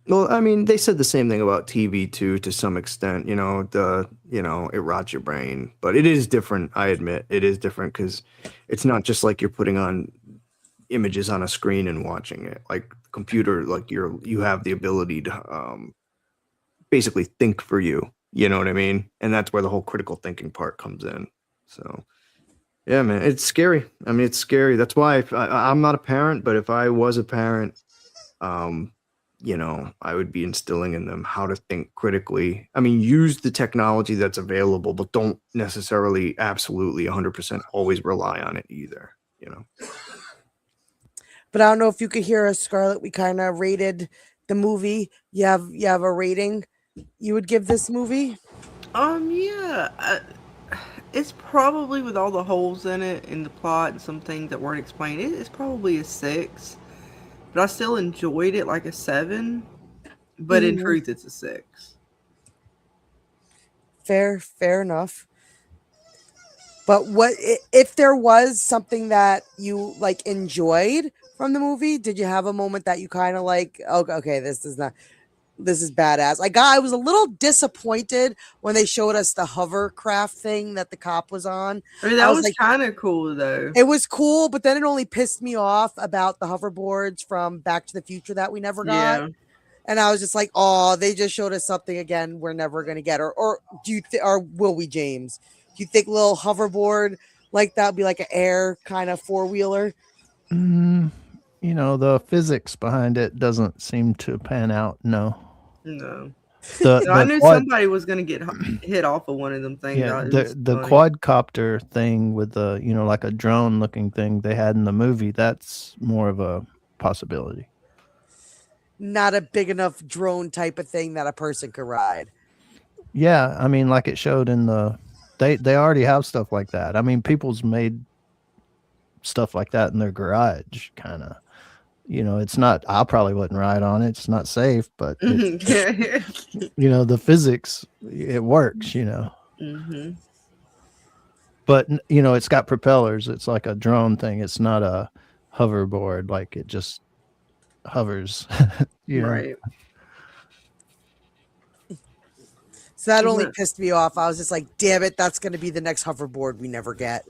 Well, I mean, they said the same thing about TV too, to some extent. It rots your brain, but it is different. I admit it is different because it's not just like you're putting on images on a screen and watching it. Like computer, like you have the ability to basically think for you. You know what I mean? And that's where the whole critical thinking part comes in. So, yeah, man, it's scary. I mean, it's scary. That's why I'm not a parent, but if I was a parent, I would be instilling in them how to think critically. I mean, use the technology that's available, but don't necessarily absolutely 100% always rely on it either, But I don't know if you could hear us, Scarlet. We kind of rated the movie. You have a rating you would give this movie? Yeah. It's probably, with all the holes in it, in the plot, and some things that weren't explained, it's probably a 6. But I still enjoyed it like a 7. But in truth, it's a 6. Fair enough. But what if there was something that you like enjoyed from the movie? Did you have a moment that you kind of like, okay, this is badass? I was a little disappointed when they showed us the hovercraft thing that the cop was on. I mean, that was like, kind of cool though. It was cool, but then it only pissed me off about the hoverboards from Back to the Future that we never got. Yeah. And I was just like, oh, they just showed us something again we're never going to get. Or do you or will we, James? Do you think little hoverboard like that would be like an air kind of four-wheeler? The physics behind it doesn't seem to pan out. No. I knew somebody was going to get hit off of one of them things. Yeah, the quadcopter thing with the, like a drone looking thing they had in the movie, that's more of a possibility. Not a big enough drone type of thing that a person could ride. Yeah, I mean, like it showed in they already have stuff like that. I mean, people's made stuff like that in their garage, kind of. It's not, I probably wouldn't ride on it. It's not safe, but the physics, it works, Mm-hmm. But, it's got propellers. It's like a drone thing. It's not a hoverboard. Like it just hovers, Right. So that only pissed me off. I was just like, damn it, that's going to be the next hoverboard we never get.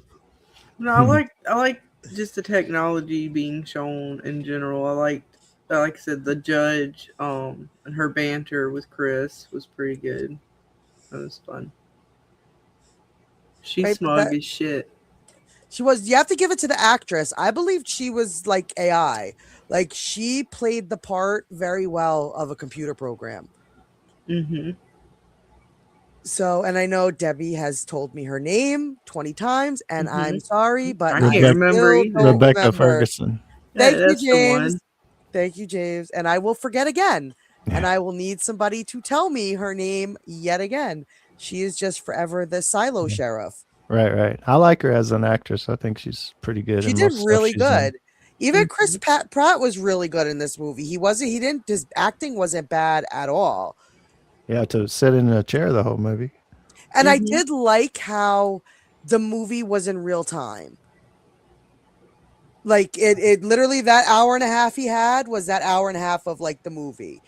No, I like just the technology being shown in general. Like I said, the judge, and her banter with Chris was pretty good. That was fun. She's smug as shit. She was. You have to give it to the actress. I believed she was like AI. Like she played the part very well of a computer program. Mm-hmm. So, and I know Debbie has told me her name 20 times, and I'm sorry, but I can't remember either. Rebecca Ferguson. Thank you, James. Thank you, James. And I will forget again. Yeah. And I will need somebody to tell me her name yet again. She is just forever the silo sheriff. Right. I like her as an actress. I think she's pretty good. She did really good. Even Chris Pratt was really good in this movie. His acting wasn't bad at all. Yeah, to sit in a chair the whole movie. And I did like how the movie was in real time. Like it literally, that hour and a half he had was that hour and a half of like the movie.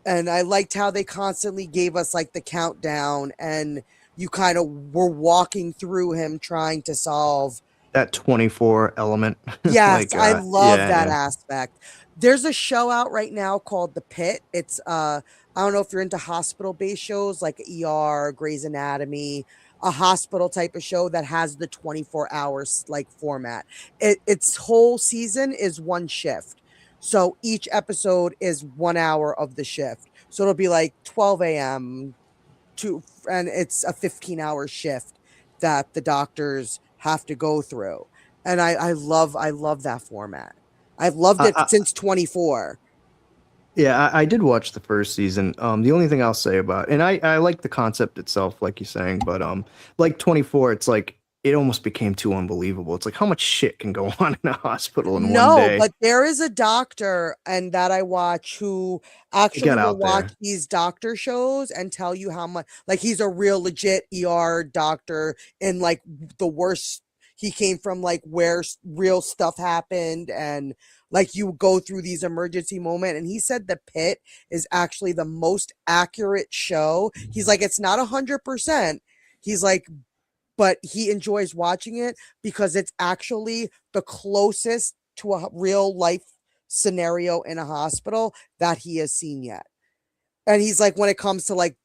And I liked how they constantly gave us like the countdown, and you kind of were walking through him trying to solve that 24 element. Yes, I love that aspect. There's a show out right now called The Pit. It's I don't know if you're into hospital-based shows like ER, Grey's Anatomy, a hospital type of show that has the 24 hours like format. Its whole season is one shift. So each episode is 1 hour of the shift. So it'll be like 12 a.m. and it's a 15-hour shift that the doctors have to go through. And I love that format. I've loved it since 24. Yeah, I did watch the first season. The only thing I'll say about, and I like the concept itself, like you're saying, but like 24, it's like it almost became too unbelievable. It's like, how much shit can go on in a hospital in one No, day? but there is a doctor and that I watch who actually got will out there. watch these doctor shows and tell you how much, like, he's a real legit ER doctor and like the worst, he came from like where real stuff happened, and like you go through these emergency moment, and he said the Pit is actually the most accurate show. He's like, it's not 100%. He's like, but he enjoys watching it because it's actually the closest to a real life scenario in a hospital that he has seen yet. And he's like, when it comes to like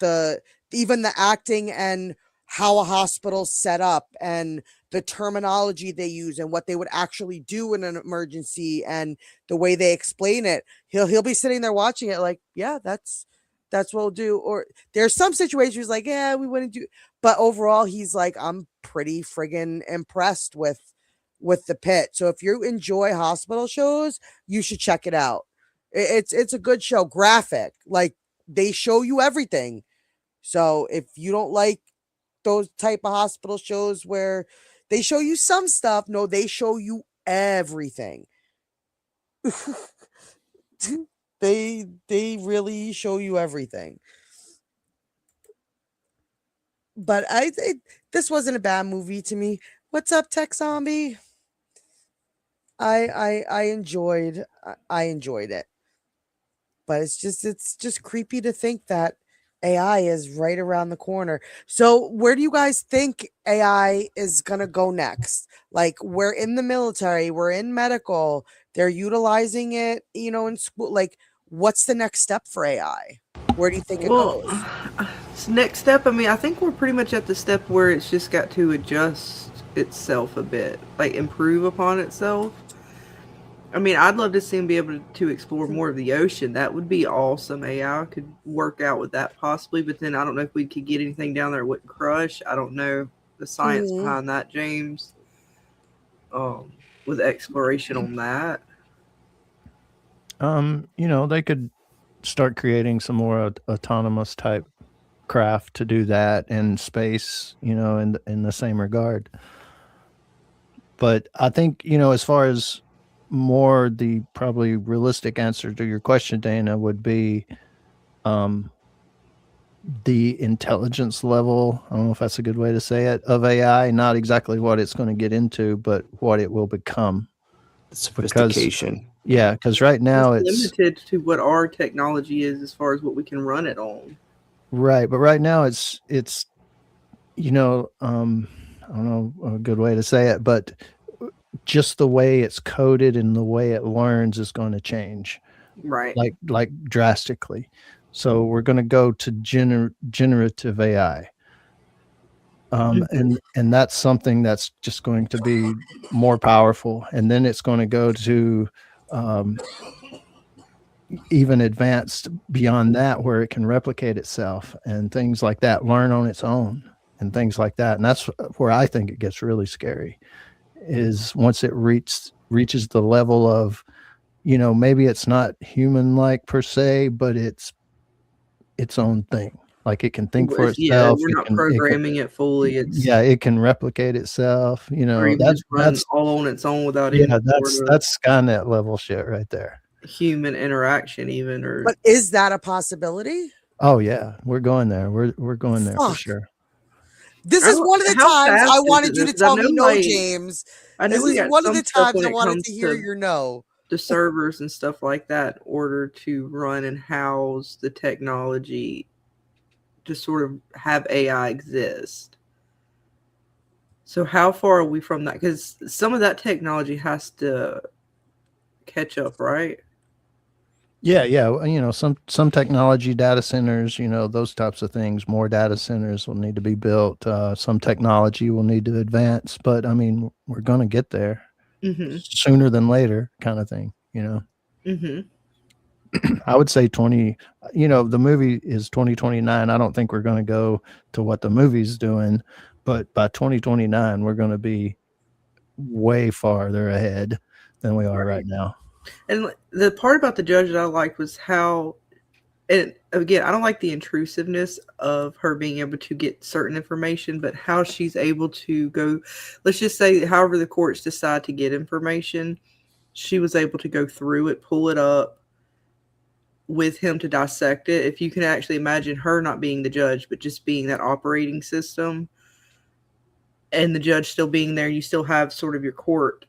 even the acting and how a hospital's set up and the terminology they use and what they would actually do in an emergency and the way they explain it, he'll be sitting there watching it like, yeah, that's what we'll do. Or there's some situations like, yeah, we wouldn't do, but overall he's like, I'm pretty friggin' impressed with the Pit. So if you enjoy hospital shows, you should check it out. It's a good show, graphic, like they show you everything. So if you don't like those type of hospital shows where they show you some stuff, no, they show you everything. they really show you everything. But this wasn't a bad movie to me. What's up, Tech Zombie? I enjoyed it. But it's just creepy to think that AI is right around the corner. So where do you guys think AI is going to go next? Like, we're in the military, we're in medical, they're utilizing it, in school. Like, what's the next step for AI? Where do you think it goes? Next step, I mean, I think we're pretty much at the step where it's just got to adjust itself a bit, like improve upon itself. I mean, I'd love to see him be able to explore more of the ocean. That would be awesome. AI could work out with that possibly, but then I don't know if we could get anything down there it wouldn't crush. I don't know the science behind that, James. With exploration on that. They could start creating some more autonomous type craft to do that in space, in the same regard. But I think, as far as more the probably realistic answer to your question, Dana, would be the intelligence level, I don't know if that's a good way to say it, of AI, not exactly what it's going to get into, but what it will become. Sophistication. Because right now it's limited to what our technology is as far as what we can run it on. Right, but right now it's I don't know a good way to say it, but just the way it's coded and the way it learns is going to change, right? Like drastically. So we're going to go to generative AI, and that's something that's just going to be more powerful, and then it's going to go to even advanced beyond that, where it can replicate itself and things like that, learn on its own and things like that. And that's where I think it gets really scary, is once it reaches the level of, maybe it's not human like per se, but it's its own thing. Like it can think for itself. Yeah, we're not programming it fully. It can replicate itself. Or even that's all on its own without any that's Skynet level shit right there. Human interaction, even. Or but is that a possibility? Oh yeah, we're going there. We're going there for sure. This is one of the times I wanted you to tell me no, James. This is one of the times I wanted to hear your no. The servers and stuff like that, in order to run and house the technology to sort of have AI exist. So how far are we from that? Because some of that technology has to catch up, right? Yeah. Some technology, data centers, those types of things, more data centers will need to be built. Some technology will need to advance, but I mean, we're going to get there sooner than later, kind of thing, I would say the movie is 2029. I don't think we're going to go to what the movie's doing, but by 2029, we're going to be way farther ahead than we are right now. And the part about the judge that I liked was how and again, I don't like the intrusiveness of her being able to get certain information, but how she's able to go, let's just say, however the courts decide to get information, she was able to go through it, pull it up with him to dissect it. If you can actually imagine her not being the judge, but just being that operating system, and the judge still being there, you still have sort of your court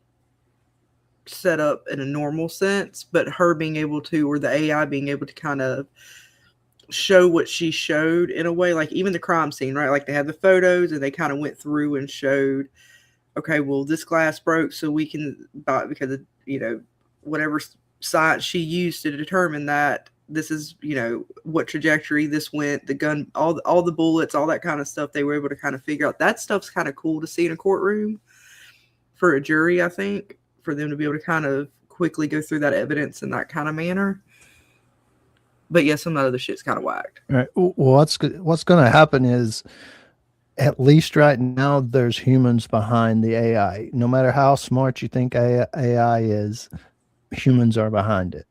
set up in a normal sense, but her being able to, or the AI being able to kind of show what she showed in a way, like even the crime scene, right? Like they had the photos and they kind of went through and showed, okay, well, this glass broke, so we can buy, because of, you know, whatever science she used to determine that this is, you know, what trajectory this went, the gun, all the bullets, all that kind of stuff. They were able to kind of figure out. That stuff's kind of cool to see in a courtroom for a jury, I think, for them to be able to kind of quickly go through that evidence in that kind of manner. But yeah, some of that other shit's kind of whacked. All right. Well, what's going to happen is, at least right now, there's humans behind the AI. No matter how smart you think AI is, humans are behind it.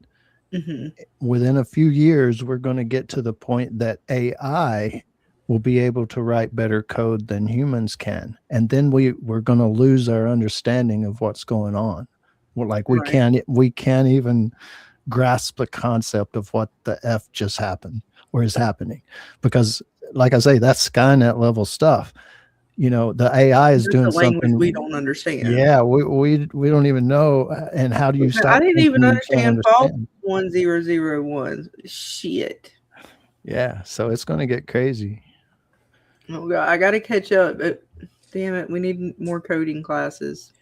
Mm-hmm. Within a few years, we're going to get to the point that AI will be able to write better code than humans can. And then we're going to lose our understanding of what's going on. We're like, we can't even grasp the concept of what the F just happened or is happening. Because like I say, that's Skynet level stuff. You know, the AI is doing something we don't understand. Yeah, we don't even know. And how do you stop? I didn't even understand Fault 1001. Shit. Yeah, so it's going to get crazy. Oh God, I got to catch up. Damn it, we need more coding classes.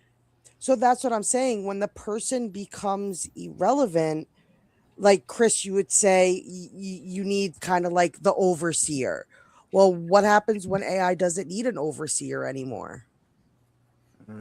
So that's what I'm saying. When the person becomes irrelevant, like Chris, you would say you need kind of like the overseer. Well, what happens when AI doesn't need an overseer anymore? I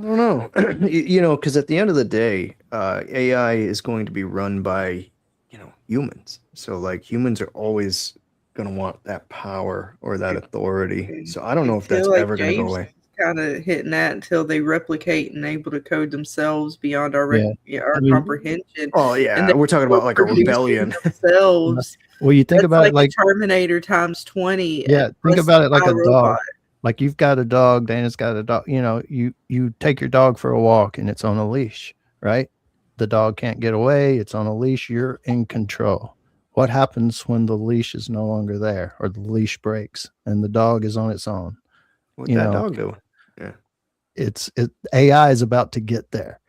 don't know. You know, because at the end of the day, AI is going to be run by, you know, humans. So like humans are always going to want that power or that authority. So I don't know if that's ever going to go away. Kind of hitting that until they replicate and able to code themselves beyond our comprehension. Oh yeah, we're talking about like a rebellion themselves. Well, you think about it like Terminator times 20. Yeah, think about it like a dog. Like you've got a dog, Dana's got a dog. You know, you take your dog for a walk and it's on a leash, right? The dog can't get away. It's on a leash. You're in control. What happens when the leash is no longer there or the leash breaks and the dog is on its own? What's that dog doing? Yeah. AI is about to get there.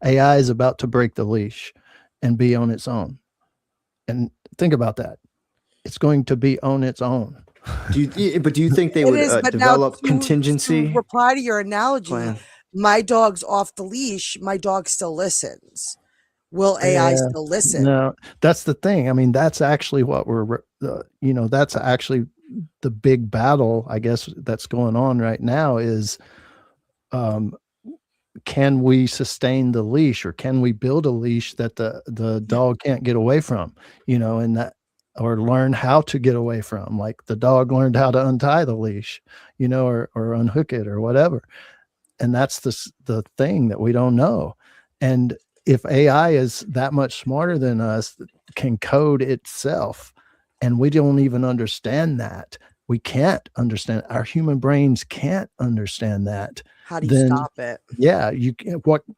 AI is about to break the leash and be on its own. And think about that. It's going to be on its own. Do you think they would develop contingency? To reply to your analogy, plan? My dog's off the leash. My dog still listens. Will AI still listen? No, that's the thing. I mean, that's actually what that's actually the big battle, I guess, that's going on right now is, can we sustain the leash, or can we build a leash that the dog can't get away from, you know, and that, or learn how to get away from, like the dog learned how to untie the leash, you know, or unhook it or whatever. And that's the thing that we don't know. And if AI is that much smarter than us, can code itself, and we don't even understand that, we can't understand, our human brains can't understand that. How do you stop it? Yeah,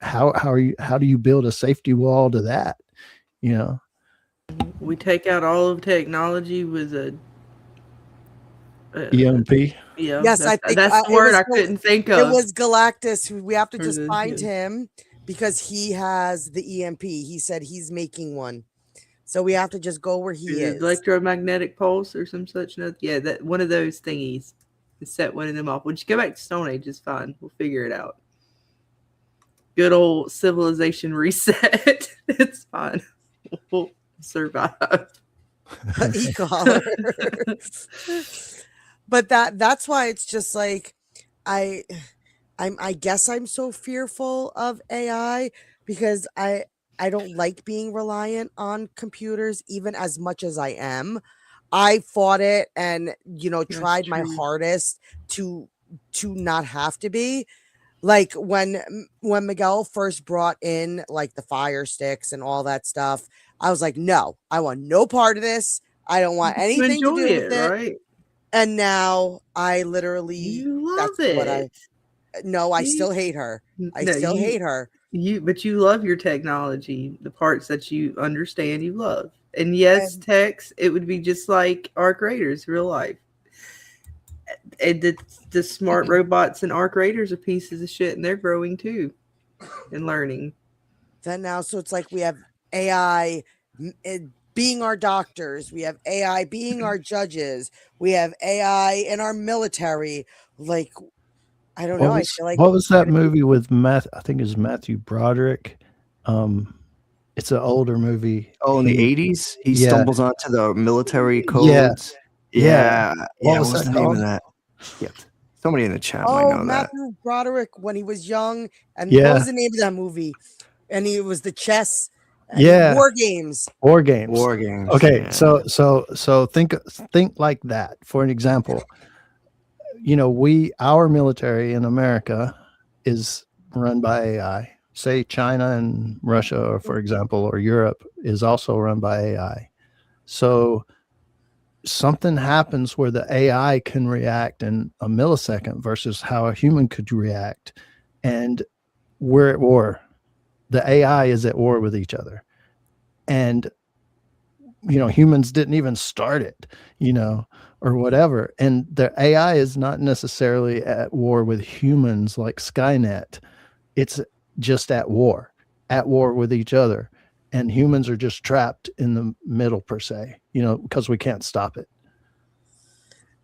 how do you build a safety wall to that? You know, we take out all of technology with a EMP. Yeah, yes, I think that's the word I couldn't think of. It was Galactus. We have to just find him because he has the EMP. He said he's making one, so we have to just go where he is. Electromagnetic pulse or some such. Yeah, that one of those thingies. Set one of them off. We'll just go back to Stone Age. It's fine. We'll figure it out. Good old civilization reset. It's fine. We'll survive. E-collar. But that's why it's just like I guess I'm so fearful of AI because I don't like being reliant on computers even as much as I am. I fought it and, you know, tried my hardest to not have to be. Like when Miguel first brought in like the fire sticks and all that stuff, I was like, no, I want no part of this. I don't want You anything to enjoy do with it, it. right? And now I literally, You love that's what it. no, I See? still hate her. I No, still hate her. but you love your technology, the parts that you understand, you love. And yes, And Tex, it would be just like Arc Raiders, real life. And the smart robots and Arc Raiders are pieces of shit, and they're growing too and learning. then now, so it's like we have AI being our doctors, we have AI being our judges, we have AI in our military. Like, I don't know. I feel like What was that movie with I think it's Matthew Broderick. It's an older movie. Oh, in the 80s, he Yeah. stumbles onto the military Yeah. codes. Yeah. What was was that the name called? of that? Yeah. Somebody in the chat might know that. Matthew Broderick when he was young, and Yeah. what was the name of that movie? And he was the chess, Yeah. War Games. War games. Okay, yeah. so think like that. For an example, you know, our military in America is run by AI. Say China and Russia, or for example, or Europe is also run by AI. So something happens where the AI can react in a millisecond versus how a human could react, and we're at war. The AI is at war with each other, and you know, humans didn't even start it, you know, or whatever. And the AI is not necessarily at war with humans like Skynet. It's just at war with each other. And humans are just trapped in the middle, per se, you know, because we can't stop it.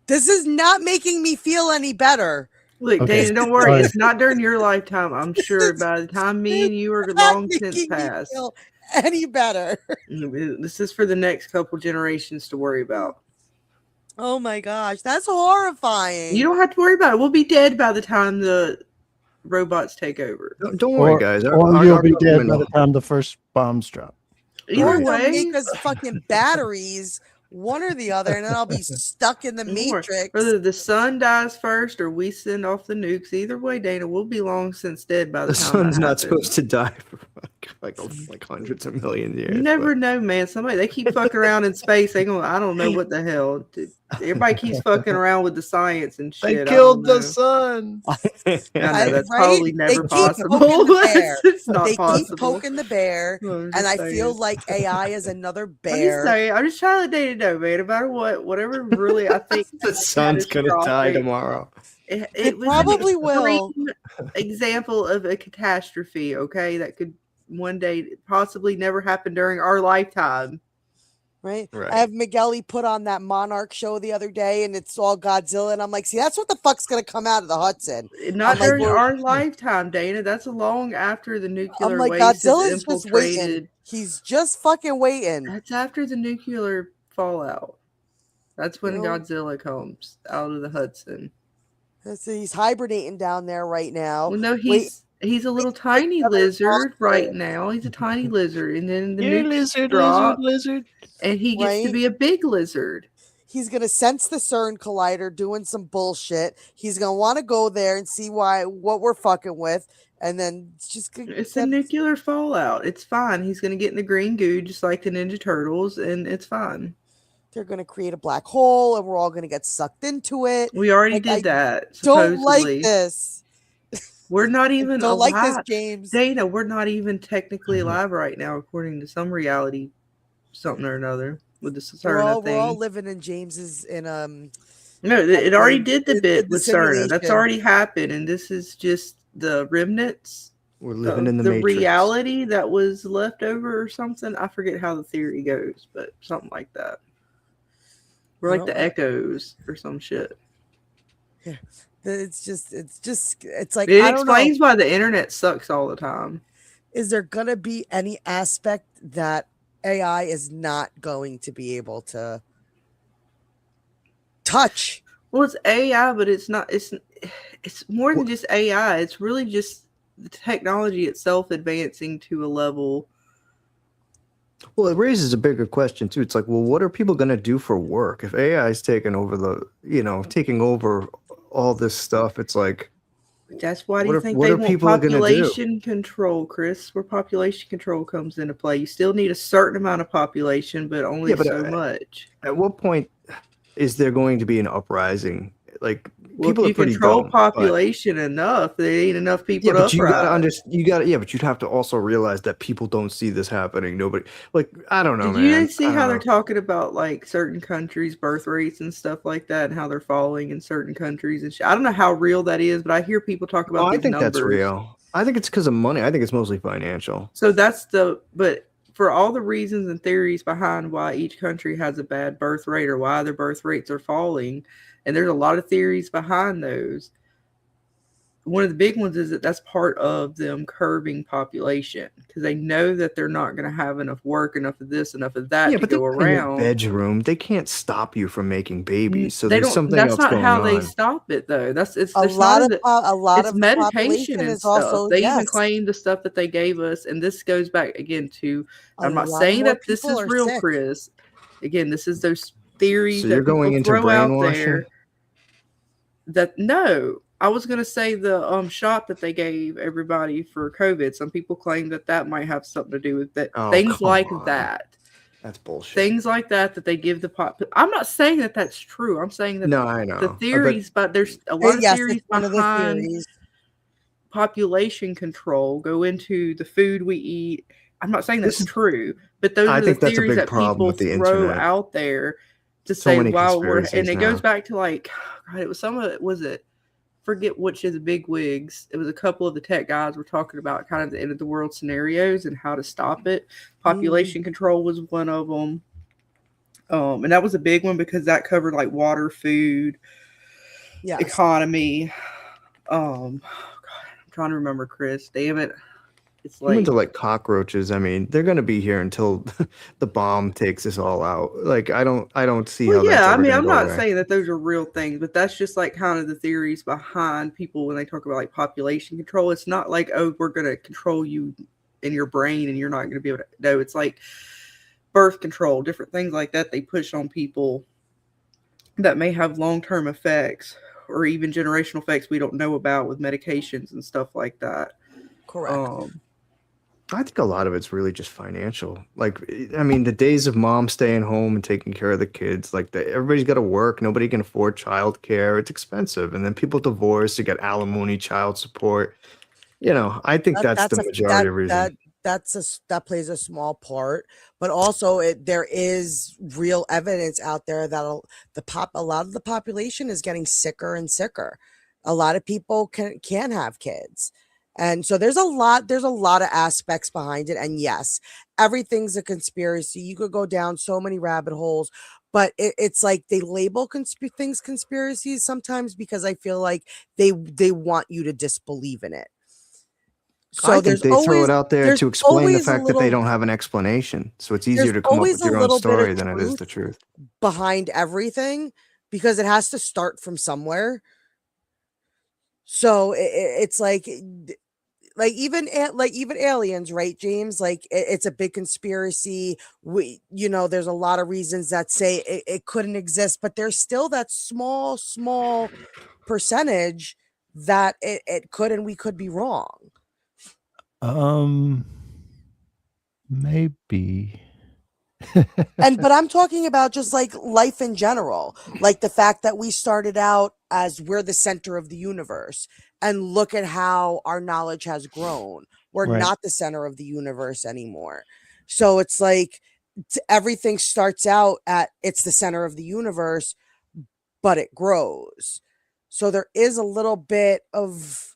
This is not making me feel any better. Look, Okay. Dana, don't worry. Sorry. It's not during your lifetime. I'm sure by the time me and you are long since Making me passed. feel any better. This is for the next couple generations to worry about. Oh my gosh, that's horrifying. You don't have to worry about it. We'll be dead by the time the robots take over. Don't worry, guys. Or you'll be dead by the time the first bombs drop. Either Or they'll way, make us fucking batteries, one or the other, and then I'll be stuck in the matrix. whether the sun dies first or we send off the nukes, either way, Dana, we'll be long since dead by the The time sun's that not happens. supposed to die for like hundreds of million years. You never know, man. They keep fucking around in space. I don't know what the hell. Dude, everybody keeps fucking around with the science and They shit. killed the sun. I know that's Right? probably They never keep possible. poking the bear. It's not They possible. keep poking the bear, I'm and just I saying. feel like AI is another I'm just bear. saying. I'm just trying to let Dana know, man. No matter whatever really I think The sun's gonna die catastrophic. tomorrow. It was probably an will. extreme example of a catastrophe, okay, that could one day possibly never happen during our lifetime. Right? Right. I have Miguel put on that Monarch show the other day, and it's all Godzilla, and I'm like, see, that's what the fuck's gonna come out of the Hudson. Not I'm like, during we're- our lifetime, Dana. That's long after the nuclear I'm like, waste has Godzilla's just waiting. infiltrated. He's just fucking waiting. That's after the nuclear fallout. That's when You know? Godzilla comes out of the Hudson. He's hibernating down there right now. Well, no, Wait, he's a little tiny another lizard monster. right now. He's a tiny lizard, and then the You nukes lizard, drop, lizard. and he gets to Right? be a big lizard. He's gonna sense the CERN collider doing some bullshit. He's gonna want to go there and see what we're fucking with, and then It's a nuclear fallout. It's fine. He's gonna get in the green goo just like the Ninja Turtles, and it's fine. They're gonna create a black hole, and we're all gonna get sucked into it. We already Like, I did that. Don't like Supposedly, this. we're not even Don't alive. like this, James. Dana, we're not even technically alive right now, according to some reality, something or another with the We're CERN all thing. living in James's No, it already did the bit the with CERN. That's simulation. already happened, and this is just the remnants. We're living of in the the matrix. reality that was left over or something. I forget how the theory goes, but something like that. We're like Well, the echoes or some shit. it's like It I don't know. explains why the internet sucks all the time. Is there gonna be any aspect that AI is not going to be able to touch? Well, it's AI, but it's not. It's more than just AI. It's really just the technology itself advancing to a level. Well, it raises a bigger question too. It's like, well, what are people going to do for work if AI is taking over taking over all this stuff? It's like, That's why do you think what they are want people gonna do? population control, Chris? Where population control comes into play. You still need a certain amount of population, but only Yeah, but so much. at what point is there going to be an uprising? Like, Well, if people are you pretty control dumb, but population enough, there ain't enough people yeah, to but you gotta uprise. yeah, but you'd have to also realize that people don't see this happening. Nobody, like, I don't know, Did you man. see I how don't they're know. talking about like certain countries' birth rates and stuff like that, and how they're falling in certain countries and shit? I don't know how real that is, but I hear people talk Oh, about I these think that's numbers. real. I think it's because of money. I think it's mostly financial. So but for all the reasons and theories behind why each country has a bad birth rate or why their birth rates are falling, and there's a lot of theories behind those. One of the big ones is that that's part of them curbing population because they know that they're not going to have enough work, enough of this, enough of that Yeah, to but they're go not in your around. bedroom. They can't stop you from making babies. So They there's don't. something That's else not going how they on. stop it, though. It's A there's not lot of a. a lot It's of the medication population and is stuff. also, They even yes, claim the stuff that they gave us, and this goes back again to. a I'm not lot of saying more that this people is are real, sick. Chris. Again, this is those So theories you're that people going into throw out brainwashing? there. That no, I was gonna say the shot that they gave everybody for COVID. Some people claim that that might have something to do with that. Oh, Things come like on. that. That's bullshit. Things like that they give the pop. I'm not saying that that's true. I'm saying that No, I the know. But theories, but there's a lot of Yes, it's theories one of the behind theories. population control go into the food we eat. I'm not saying this that's is, true, but those I are the think that's a theories big that problem people with the throw internet. out there to So say, many wow, and conspiracies it goes now. back to like, God, it was some of it, was it? Forget which is the big wigs. It was a couple of the tech guys were talking about kind of the end of the world scenarios and how to stop it. Mm, Population control was one of them. And that was a big one because that covered like water, food, yes. economy. God, I'm trying to remember, Chris. Damn it. It's Humans like, are like cockroaches. I mean, they're gonna be here until the bomb takes us all out. Like, I don't see well, how that's yeah, I ever mean, gonna I'm go not away. saying that those are real things, but that's just like kind of the theories behind people when they talk about like population control. It's not like, oh, we're going to control you in your brain and you're not going to be able to. No, it's like birth control, different things like that they push on people that may have long term effects or even generational effects we don't know about with medications and stuff like that. Correct. I think a lot of it's really just financial. Like, I mean, the days of mom staying home and taking care of the kids, like, everybody's got to work. Nobody can afford childcare. It's expensive. And then people divorce, you get alimony, child support. I think That that's the that's a majority that of reason. that that plays a small part, but also there is real evidence out there that a lot of the population is getting sicker and sicker. A lot of people can't have kids. And so there's a lot of aspects behind it. And yes, everything's a conspiracy. You could go down so many rabbit holes, but it's like they label things conspiracies sometimes because I feel like they want you to disbelieve in it. I So think there's they throw it always out there there's to explain the always a fact that they little don't have an explanation. So it's there's easier to come up always with a your own little bit of story than it is truth the truth. behind everything because it has to start from somewhere. So it's like even aliens, right, James? Like it's a big conspiracy. There's a lot of reasons that say it couldn't exist, but there's still that small percentage that it could, and we could be wrong. Um, maybe. But I'm talking about just like life in general, like the fact that we started out as we're the center of the universe, and look at how our knowledge has grown. We're Right. not the center of the universe anymore. So it's like everything starts out at it's the center of the universe, but it grows. So there is a little bit of,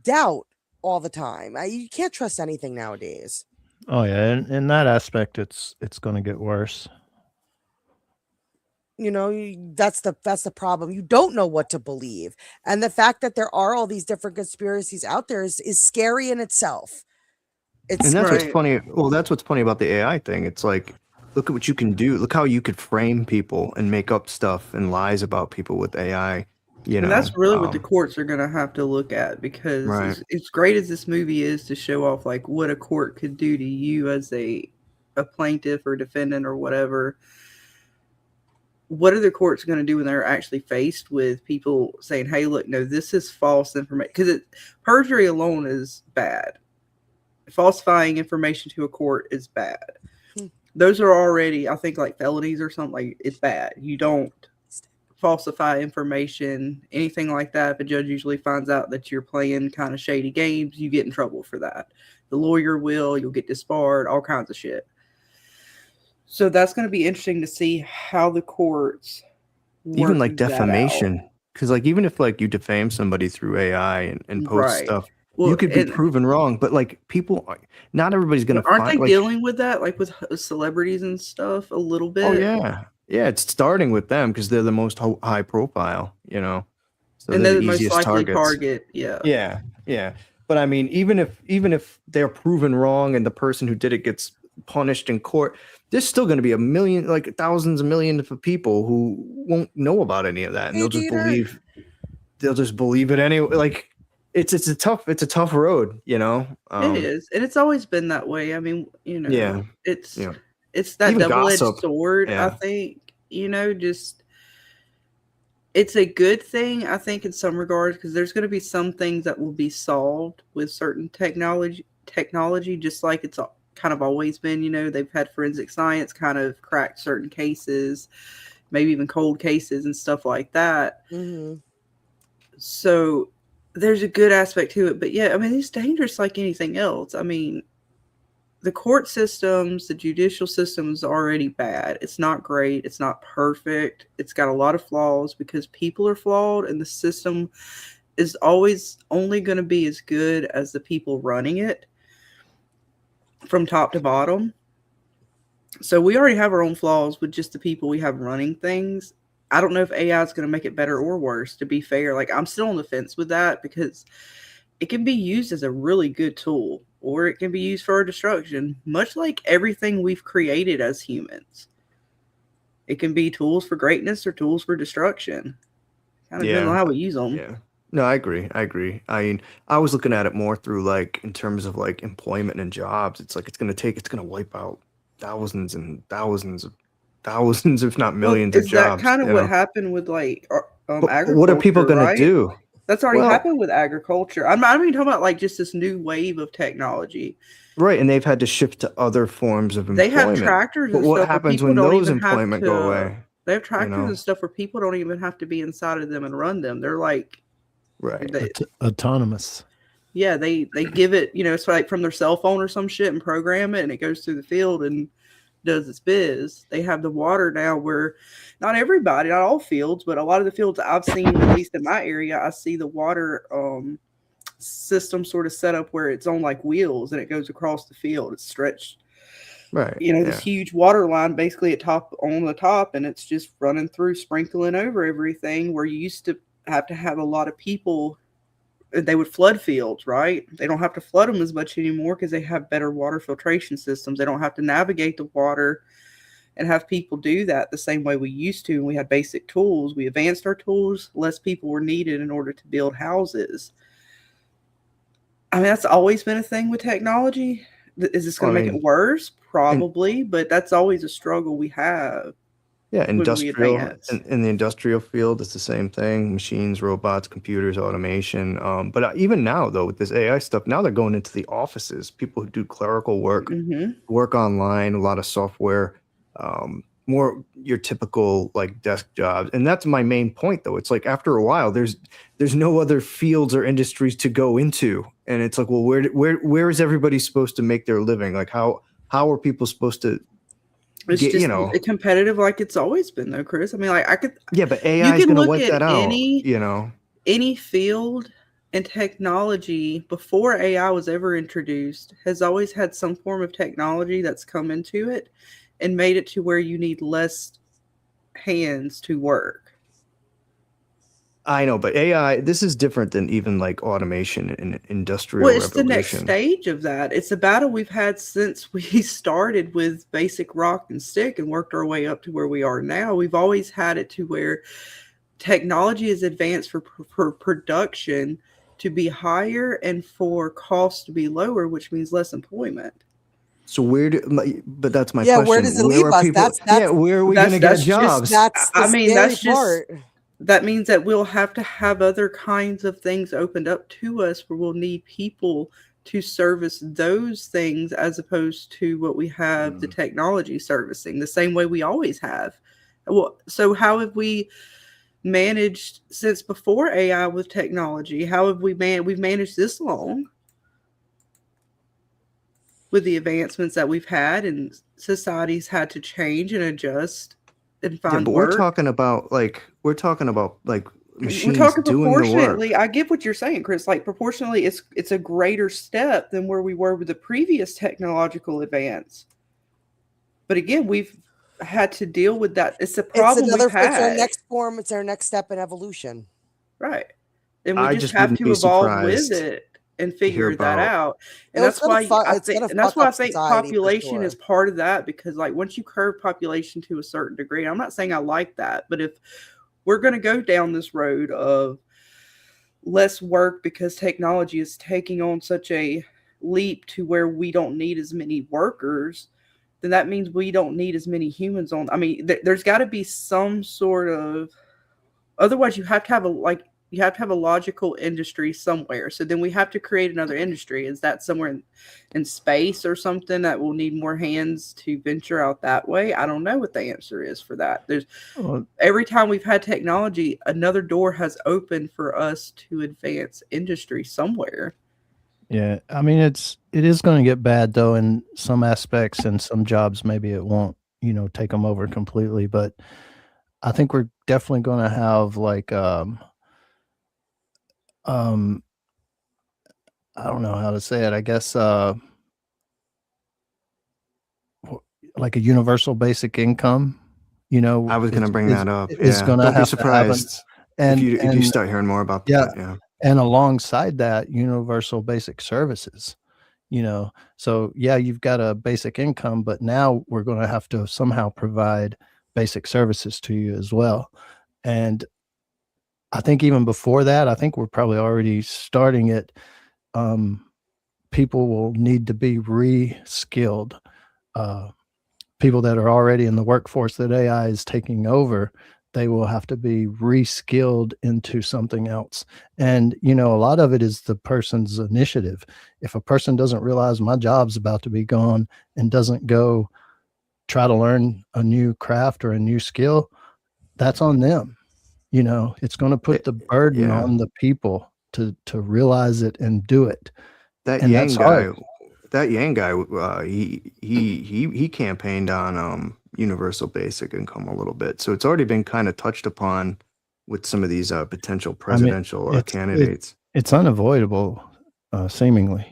doubt all the time. You can't trust anything nowadays. Oh yeah, in that aspect, it's going to get worse. That's the problem. You don't know what to believe, and the fact that there are all these different conspiracies out there is scary in itself. And It's that's what's right. funny. Well, that's what's funny about the AI thing. It's like, look at what you can do. Look how you could frame people and make up stuff and lies about people with AI. You And know, that's really what the courts are going to have to look at because right? as great as this movie is to show off like what a court could do to you as a plaintiff or defendant or whatever, what are the courts going to do when they're actually faced with people saying, hey, look, no, this is false information? Because perjury alone is bad. Falsifying information to a court is bad. Those are already, I think, like felonies or something. Like, it's bad. You don't falsify information, anything like that. If a judge usually finds out that you're playing kind of shady games, you get in trouble for that. The lawyer will, you'll get disbarred, all kinds of shit. So that's going to be interesting to see how the courts even like defamation, because like even if like you defame somebody through AI and post stuff, well, you could be proven wrong. But like people, not everybody's going to. Aren't they dealing with that, like with celebrities and stuff, a little bit? Oh yeah, yeah. It's starting with them because they're the most high profile, you know. So and they're the most likely target. Yeah. Yeah, yeah. But I mean, even if they're proven wrong and the person who did it gets punished in court, there's still going to be a million, like thousands of millions of people who won't know about any of that, and they'll just believe it anyway. Like it's a tough road, you know. It is, and it's always been that way. I mean, you know, it's that even double-edged gossip. sword. I think, you know, just it's a good thing, I think, in some regards, because there's going to be some things that will be solved with certain technology, just like it's kind of always been. You know, they've had forensic science kind of crack certain cases, maybe even cold cases and stuff like that. Mm-hmm. So there's a good aspect to it. But yeah, I mean, it's dangerous like anything else. I mean, the court systems, the judicial system is already bad. It's not great. It's not perfect. It's got a lot of flaws because people are flawed, and the system is always only going to be as good as the people running it from top to bottom. So we already have our own flaws with just the people we have running things. I don't know if AI is going to make it better or worse, to be fair. Like, I'm still on the fence with that because it can be used as a really good tool, or it can be used for our destruction, much like everything we've created as humans. It can be tools for greatness or tools for destruction. Kind of depends on how we use them. Yeah. No, I agree. I mean, I was looking at it more through like in terms of like employment and jobs. It's like it's going to wipe out thousands and thousands, if not millions of jobs. Is that kind of what happened with like agriculture? What are people going to do? That's already happened with agriculture. I'm not even talking about like just this new wave of technology. Right, and they've had to shift to other forms of employment. They have tractors and but what stuff. Happens when those employment go away? They have tractors and stuff where people don't even have to be inside of them and run them. They're like autonomous. Yeah, they give it, you know, it's like from their cell phone or some shit and program it, and it goes through the field and does its biz. They have the water now where not everybody, not all fields, but a lot of the fields I've seen, at least in my area, I see the water system sort of set up where it's on like wheels and it goes across the field. It's stretched, right? You know, this huge water line basically on the top, and it's just running through, sprinkling over everything. Where you used to have a lot of people. They would flood fields, right? They don't have to flood them as much anymore because they have better water filtration systems. They don't have to navigate the water and have people do that the same way we used to. And we had basic tools. We advanced our tools. Less people were needed in order to build houses. I mean, that's always been a thing with technology. Is this going to make it worse? Probably, but that's always a struggle we have. Yeah, industrial in the industrial field, it's the same thing. Machines, robots, computers, automation. But even now, though, with this AI stuff, now they're going into the offices. People who do clerical work, work online, a lot of software, more your typical like desk jobs. And that's my main point, though. It's like after a while, there's no other fields or industries to go into, and it's like, well, where is everybody supposed to make their living? Like how are people supposed to? It's just competitive like it's always been, though, Chris. I mean, like I could. Yeah, but AI is going to wipe that out. Any field and technology before AI was ever introduced has always had some form of technology that's come into it and made it to where you need less hands to work. I know, but AI, this is different than even like automation and industrial revolution. It's the next stage of that. It's a battle we've had since we started with basic rock and stick and worked our way up to where we are now. We've always had it to where technology is advanced for production to be higher and for costs to be lower, which means less employment. So but that's my Yeah, question. where does it leave are us? people? That's where are we going to get that's just- jobs? that's the I mean, scary that's just part. that means that we'll have to have other kinds of things opened up to us where we'll need people to service those things as opposed to what we have the technology servicing the same way we always have. Well, so how have we managed since before AI with technology? How have we've managed this long with the advancements that we've had, and society's had to change and adjust and find but work. we're talking about like machines We're talking doing the work. proportionately. I get what you're saying, Chris. Like proportionally, it's a greater step than where we were with the previous technological advance. But again, we've had to deal with that. It's a problem we've had. It's our next form. It's our next step in evolution. Right. And we I just just have wouldn't to be evolve with surprised it and hear figure that about- out. And It's that's why I it's think, gonna and that's fuck why I up think society for population sure. is part of that, because like once you curb population to a certain degree, I'm not saying I like that, but if we're going to go down this road of less work because technology is taking on such a leap to where we don't need as many workers, then that means we don't need as many humans on. I mean, there's got to be some sort of, otherwise you have to have a logical industry somewhere. So then we have to create another industry. Is that somewhere in space or something that will need more hands to venture out that way? I don't know what the answer is for that. Well, Every time we've had technology, another door has opened for us to advance industry somewhere. yeah, I mean it is going to get bad though in some aspects, and some jobs maybe it won't, take them over completely, but I think we're definitely going to have like I don't know how to say it. I guess like a universal basic income. I was going to bring that up. Is Yeah, going don't be have to happen. surprised And if you start hearing more about yeah, that. Yeah, and alongside that, universal basic services. So yeah, you've got a basic income, but now we're going to have to somehow provide basic services to you as well. And I think even before that, I think we're probably already starting it. People will need to be re-skilled. People that are already in the workforce that AI is taking over, they will have to be re-skilled into something else. And, a lot of it is the person's initiative. If a person doesn't realize my job's about to be gone and doesn't go try to learn a new craft or a new skill, that's on them. It's going to put the burden on the people to realize it and do it. That And Yang that's guy, hard. he campaigned on universal basic income a little bit, so it's already been kind of touched upon with some of these potential presidential candidates. It's unavoidable, seemingly.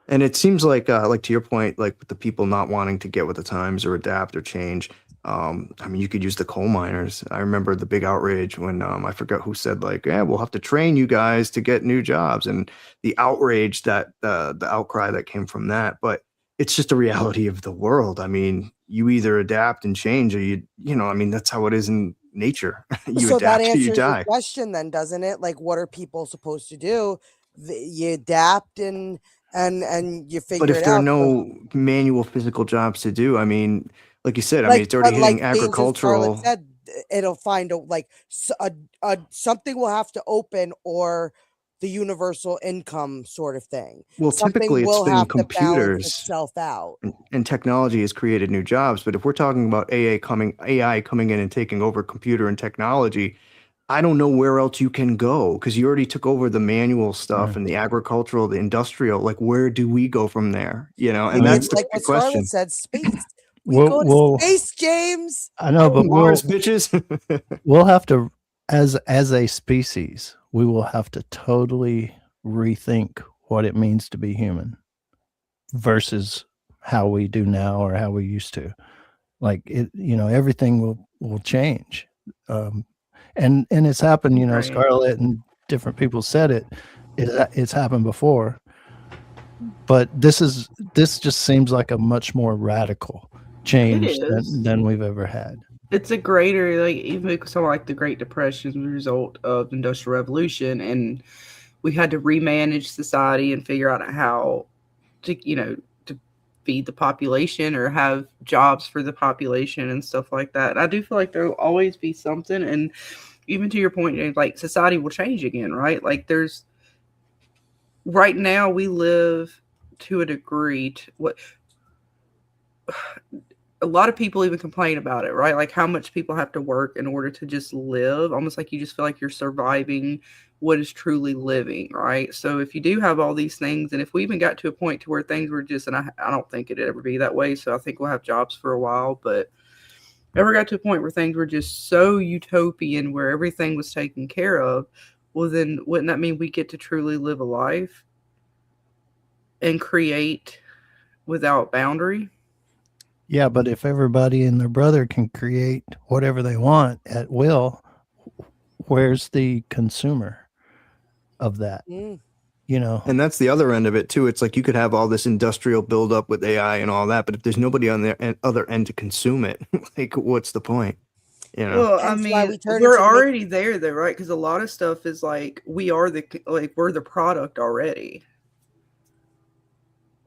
And it seems like to your point, like with the people not wanting to get with the times or adapt or change. I mean, you could use the coal miners. I remember the big outrage when I forgot who said like, "Yeah, we'll have to train you guys to get new jobs," and the outrage that the outcry that came from that. But it's just a reality of the world. I mean, you either adapt and change, or I mean, that's how it is in nature. You So that adapt or you answers die. your question then, doesn't it? Like, what are people supposed to do? You adapt and you figure But if it there are out. no manual physical jobs to do, I mean, like you said, I mean, it's already hitting James and Scarlet agricultural. said, it'll find something will have to open, or the universal income sort of thing. Well, Something typically it's will been have to balance computers itself out. and technology has created new jobs. But if we're talking about AI coming in and taking over computer and technology, I don't know where else you can go, because you already took over the manual stuff and the agricultural, the industrial. Like, where do we go from there? And Maybe that's it's the like big what Scarlet question. said, space. We We'll- go to space, James. I know, but Mars, bitches. we'll have to, as a species, we will have to totally rethink what it means to be human versus how we do now or how we used to. Like everything will change. And it's happened, Right. Scarlet and different people said it's happened before, but this just seems like a much more radical change than we've ever had. It's a greater, like, even because of like the Great Depression as a result of the Industrial Revolution, and we had to remanage society and figure out how to feed the population or have jobs for the population and stuff like that. And I do feel like there'll always be something. And even to your point, like society will change again, right? Like right now we live to a degree to what a lot of people even complain about it, right? Like how much people have to work in order to just live, almost like you just feel like you're surviving what is truly living, right? So if you do have all these things, and if we even got to a point to where things were just, and I don't think it'd ever be that way, so I think we'll have jobs for a while, but ever got to a point where things were just so utopian, where everything was taken care of, well then wouldn't that mean we get to truly live a life and create without boundary? Yeah, but if everybody and their brother can create whatever they want at will, where's the consumer of that? Mm. You know, And that's the other end of it too. It's like you could have all this industrial buildup with AI and all that, but if there's nobody on the other end to consume it, like what's the point? You know? Well, I Hence why mean, we turn we're into the already there though, right? Because a lot of stuff is like we're the product already.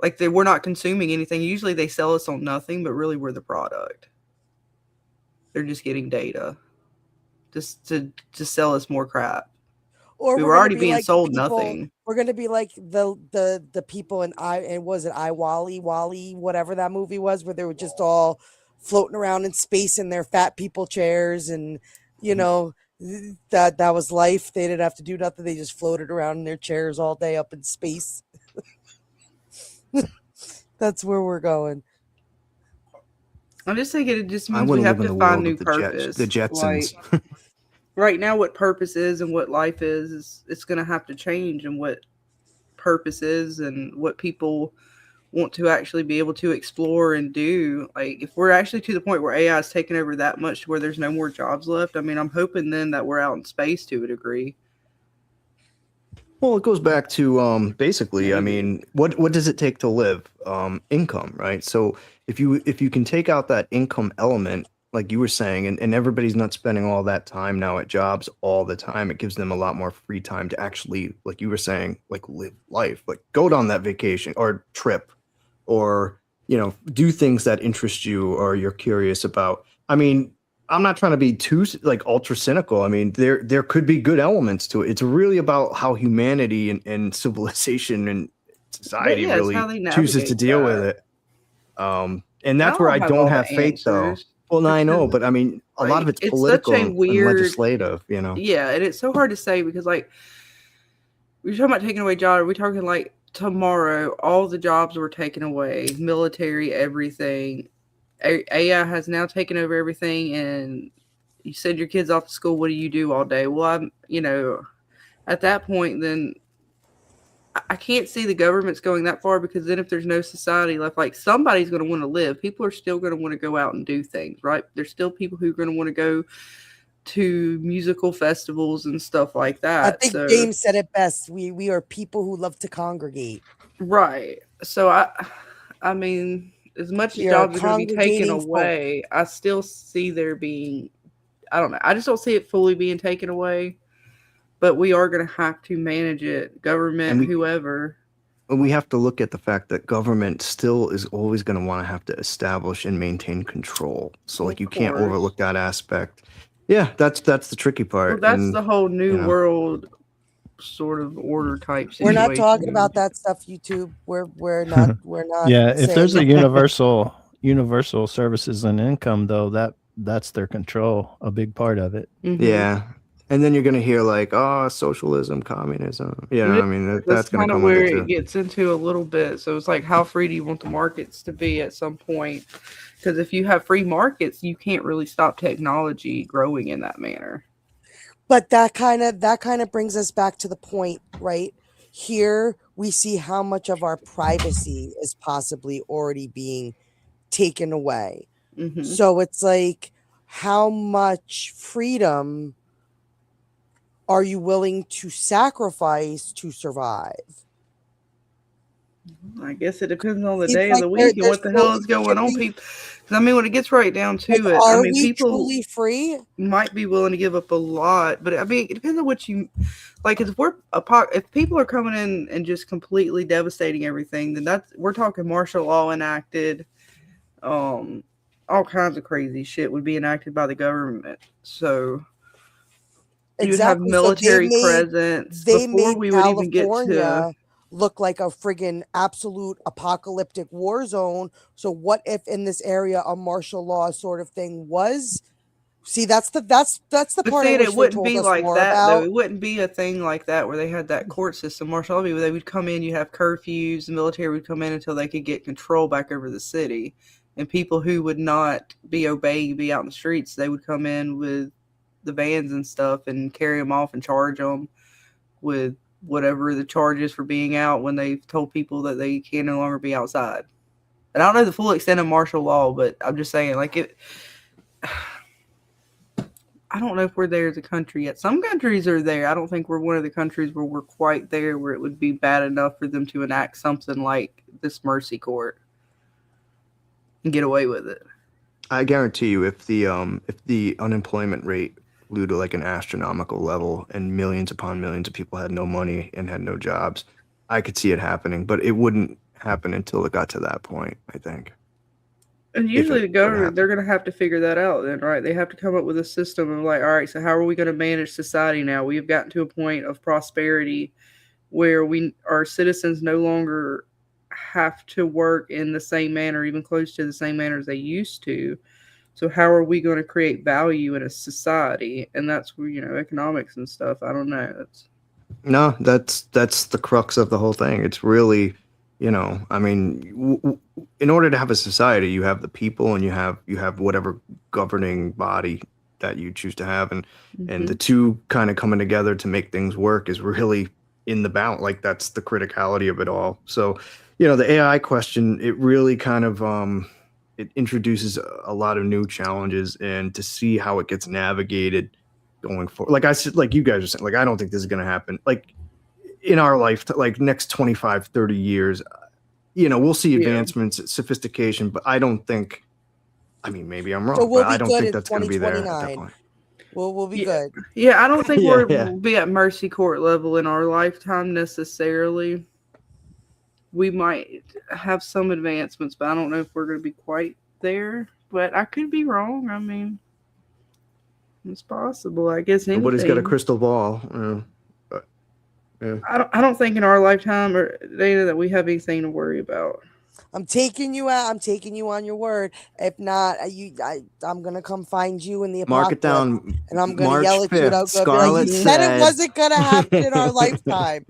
Like we're not consuming anything. Usually they sell us on nothing, but really we're the product. They're just getting data just to sell us more crap. or We we're were gonna already be being like sold people, nothing. we're gonna be like the people in was it Wally, whatever that movie was, where they were just all floating around in space in their fat people chairs, and you know that was life. They didn't have to do nothing. They just floated around in their chairs all day up in space. That's where we're going. I'm just thinking it just I means we want to have live in to the find world new of the purpose. Jetsons. Like right now, what purpose is and what life is it's going to have to change, and what purpose is and what people want to actually be able to explore and do. Like if we're actually to the point where AI is taking over that much to where there's no more jobs left, I mean, I'm hoping then that we're out in space to a degree. Well, it goes back to basically, I mean, what does it take to live? Income, right? So if you can take out that income element, like you were saying, and everybody's not spending all that time now at jobs all the time, it gives them a lot more free time to actually, like you were saying, like live life, like go on that vacation or trip, or do things that interest you or you're curious about. I mean, I'm not trying to be too like ultra cynical. I mean, there could be good elements to it. It's really about how humanity and civilization and society Yeah, it's really how they chooses to navigate deal with that. it. And And I that's where I don't have don't all have the faith, though. answers Well, I know, because but I mean, a lot of like it's it's such political a and weird, legislative. yeah, and it's so hard to say because like we're talking about taking away jobs. Are we talking like tomorrow all the jobs were taken away, military, everything? AI has now taken over everything, and you send your kids off to school. What do you do all day? Well, at that point, then I can't see the government's going that far, because then if there's no society left, like somebody's going to want to live. People are still going to want to go out and do things, right? There's still people who are going to want to go to musical festivals and stuff like I that. think So, James said it best. We are people who love to congregate. right. So I mean, as much as We are jobs are going to be taken congregating folk. away, I still see there being, I don't know. I just don't see it fully being taken away. But we are going to have to manage it, government, And whoever. we have to look at the fact that government still is always going to want to have to establish and maintain control. So like Of you can't course. overlook that aspect. Yeah, that's the tricky Well, part. that's And the whole new know. world sort of order type We're situation. not talking about that stuff, YouTube. We're not yeah, if saying there's a that. universal services and income, though, that's their control, a big part of it. Mhm. Yeah. And then you're going to hear like, oh, socialism, communism. You know, Yeah, I mean, that's that's going kind to of come with where it it too. gets into a little bit. So it's like, how free do you want the markets to be at some point? Because if you have free markets, you can't really stop technology growing in that manner. But that kind of brings us back to the point, right? Here we see how much of our privacy is possibly already being taken away. Mhm. So it's like, how much freedom are you willing to sacrifice to survive? I guess it depends on the It's day of like the week and they're what the hell is going on, slowly people. Because I mean, when it gets right down to like, it, I are mean, we people truly free? might be willing to give up a lot, but I mean, it depends on what you like. If people are coming in and just completely devastating everything, then we're talking martial law enacted. All kinds of crazy shit would be enacted by the government. So you would have Exactly. So military presence they before made we would even get to. California look like a friggin' absolute apocalyptic war zone. So what if in this area a martial law sort of thing was? See, that's the But part I see, wish it they wouldn't told be us like more that though. about. It wouldn't be a thing like that where they had that court system, martial law. Where they would come in, you have curfews, the military would come in until they could get control back over the city, and people who would not be obeying, be out in the streets, they would come in with the vans and stuff and carry them off and charge them with whatever the charge is for being out when they've told people that they can no longer be outside. And I don't know the full extent of martial law, but I'm just saying, like it. I don't know if we're there as a country yet. Some countries are there. I don't think we're one of the countries where we're quite there where it would be bad enough for them to enact something like this mercy court and get away with it. I guarantee you, if the unemployment rate flew to like an astronomical level and millions upon millions of people had no money and had no jobs, I could see it happening, but it wouldn't happen until it got to that point, I think. And usually the government, they're going to have to figure that out then, right? They have to come up with a system of like, all right, so how are we going to manage society now? We've gotten to a point of prosperity where our citizens no longer have to work in the same manner, even close to the same manner as they used to. So how are we going to create value in a society? And that's where, economics and stuff. I don't know. No, that's the crux of the whole thing. It's really, I mean, in order to have a society, you have the people and you have whatever governing body that you choose to have, and the two kind of coming together to make things work is really in the balance. Like that's the criticality of it all. So, the AI question, it really kind of it introduces a lot of new challenges, and to see how it gets navigated going forward. Like I said, like you guys are saying, like I don't think this is going to happen. Like in our life, like next 25, 30 years, we'll see advancements, sophistication, but I don't think, I mean, maybe I'm wrong, but I don't think that's going to be there at that point. We'll be good. Yeah, I don't think we'll be at mercy court level in our lifetime necessarily. We might have some advancements, but I don't know if we're going to be quite there. But I could be wrong. I mean, it's possible. I guess anything. Nobody's got a crystal ball. I don't think in our lifetime or data that we have anything to worry about. I'm taking you out. I'm taking you on your word. If not, I'm gonna come find you in the apocalypse. Mark it down. And I'm gonna March yell at 5th, you. And I'll Scarlet you said it wasn't gonna happen in our lifetime.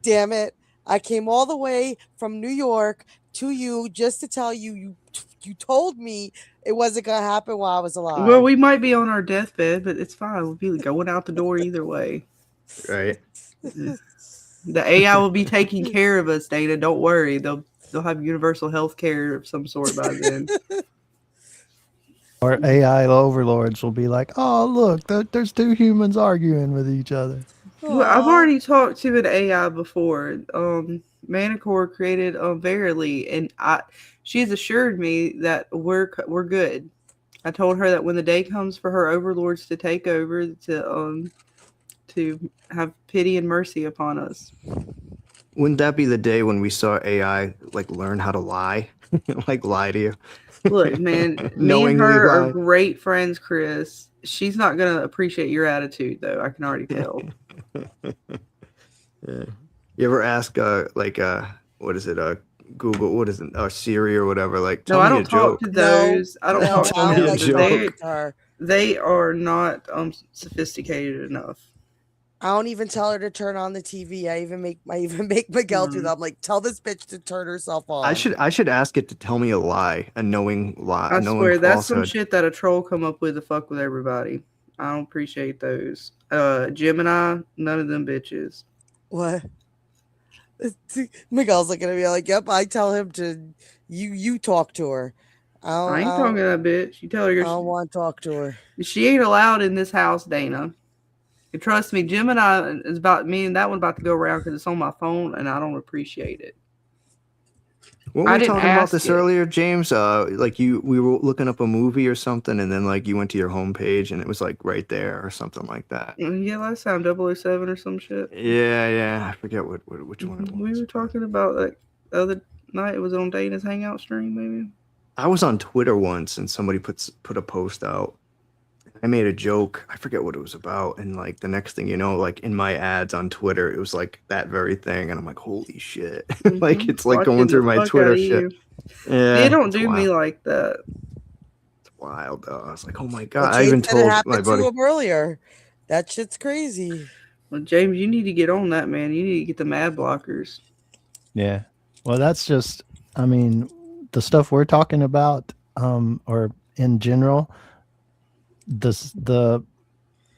Damn it! I came all the way from New York to you just to tell you. You told me it wasn't gonna happen while I was alive. Well, we might be on our deathbed, but it's fine. We'll be going out the door either way. Right. The AI will be taking care of us, Dana. Don't worry. They'll have universal health care of some sort by then. Or AI overlords will be like, oh, look, there's two humans arguing with each other. Well, I've already talked to an AI before. Manicore created Verily, and she's assured me that we're good. I told her that when the day comes for her overlords to take over, to have pity and mercy upon us. Wouldn't that be the day when we saw AI like learn how to lie, like lie to you? Look, man, me and her are great friends, Chris. She's not gonna appreciate your attitude, though. I can already tell. Yeah. You ever ask what is it? Google, what is it? Siri or whatever? Like, no, I don't talk to those. I don't talk to them. They are not sophisticated enough. I don't even tell her to turn on the TV. I even make Miguel do that. I'm like, tell this bitch to turn herself on. I should ask it to tell me a lie, a knowing lie. I swear that's some shit that a troll come up with to fuck with everybody. I don't appreciate those. Gemini, none of them bitches. What? Miguel's looking at me like, yep. I tell him to you talk to her. I ain't talking to that bitch. You tell her I don't want to talk to her. She ain't allowed in this house, Dana. And trust me, Gemini is about me and that one about to go around because it's on my phone and I don't appreciate it. Weren't I we didn't talking about ask this it. earlier, James? Like we were looking up a movie or something, and then like you went to your homepage and it was like right there or something like that. Yeah, last time 007 or some shit. Yeah. I forget which one it We was. were talking about like the other night. It was on Dana's Hangout stream, maybe. I was on Twitter once and somebody put a post out. I made a joke. I forget what it was about. And like the next thing you know, like in my ads on Twitter, it was like that very thing. And I'm like, holy shit. Like it's like Watching going through the my fuck Twitter outta shit. you. Yeah. They don't it's do me wild. like that. It's wild though. I was like, oh my Well, God. I James even said it told my happened to buddy. him earlier. That shit's crazy. Well, James, you need to get on that, man. You need to get the ad blockers. Yeah. Well, that's just, I mean, the stuff we're talking about, or in general, the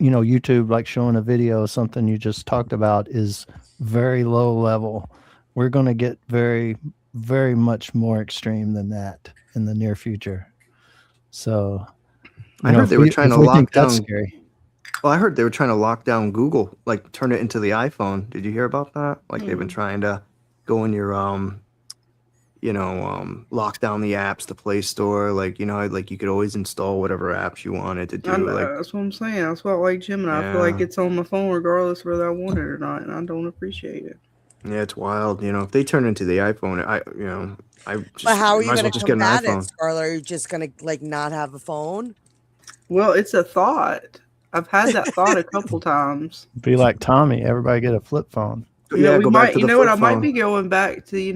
YouTube, like showing a video of something you just talked about, is very low level. We're going to get very, very much more extreme than that in the near future. So I heard they were trying to lock down. Scary. Well, I heard they were trying to lock down Google, like turn it into the iPhone. Did you hear about that? Like they've been trying to go in your lock down the apps, the Play Store. Like like you could always install whatever apps you wanted to do. Like that's what I'm saying. That's why I like Gemini. I feel like it's on my phone regardless whether I want it or not, and I don't appreciate it. yeah, it's wild. If they turn into the iPhone, But how are you might as going well to just get an combat it, iPhone. Scarlet? Are you just going to like not have a phone? Well, it's a thought. I've had that thought a couple times. Be like Tommy. Everybody get a flip phone. Yeah, we go might. back to You the know what? flip I might phone. be going back to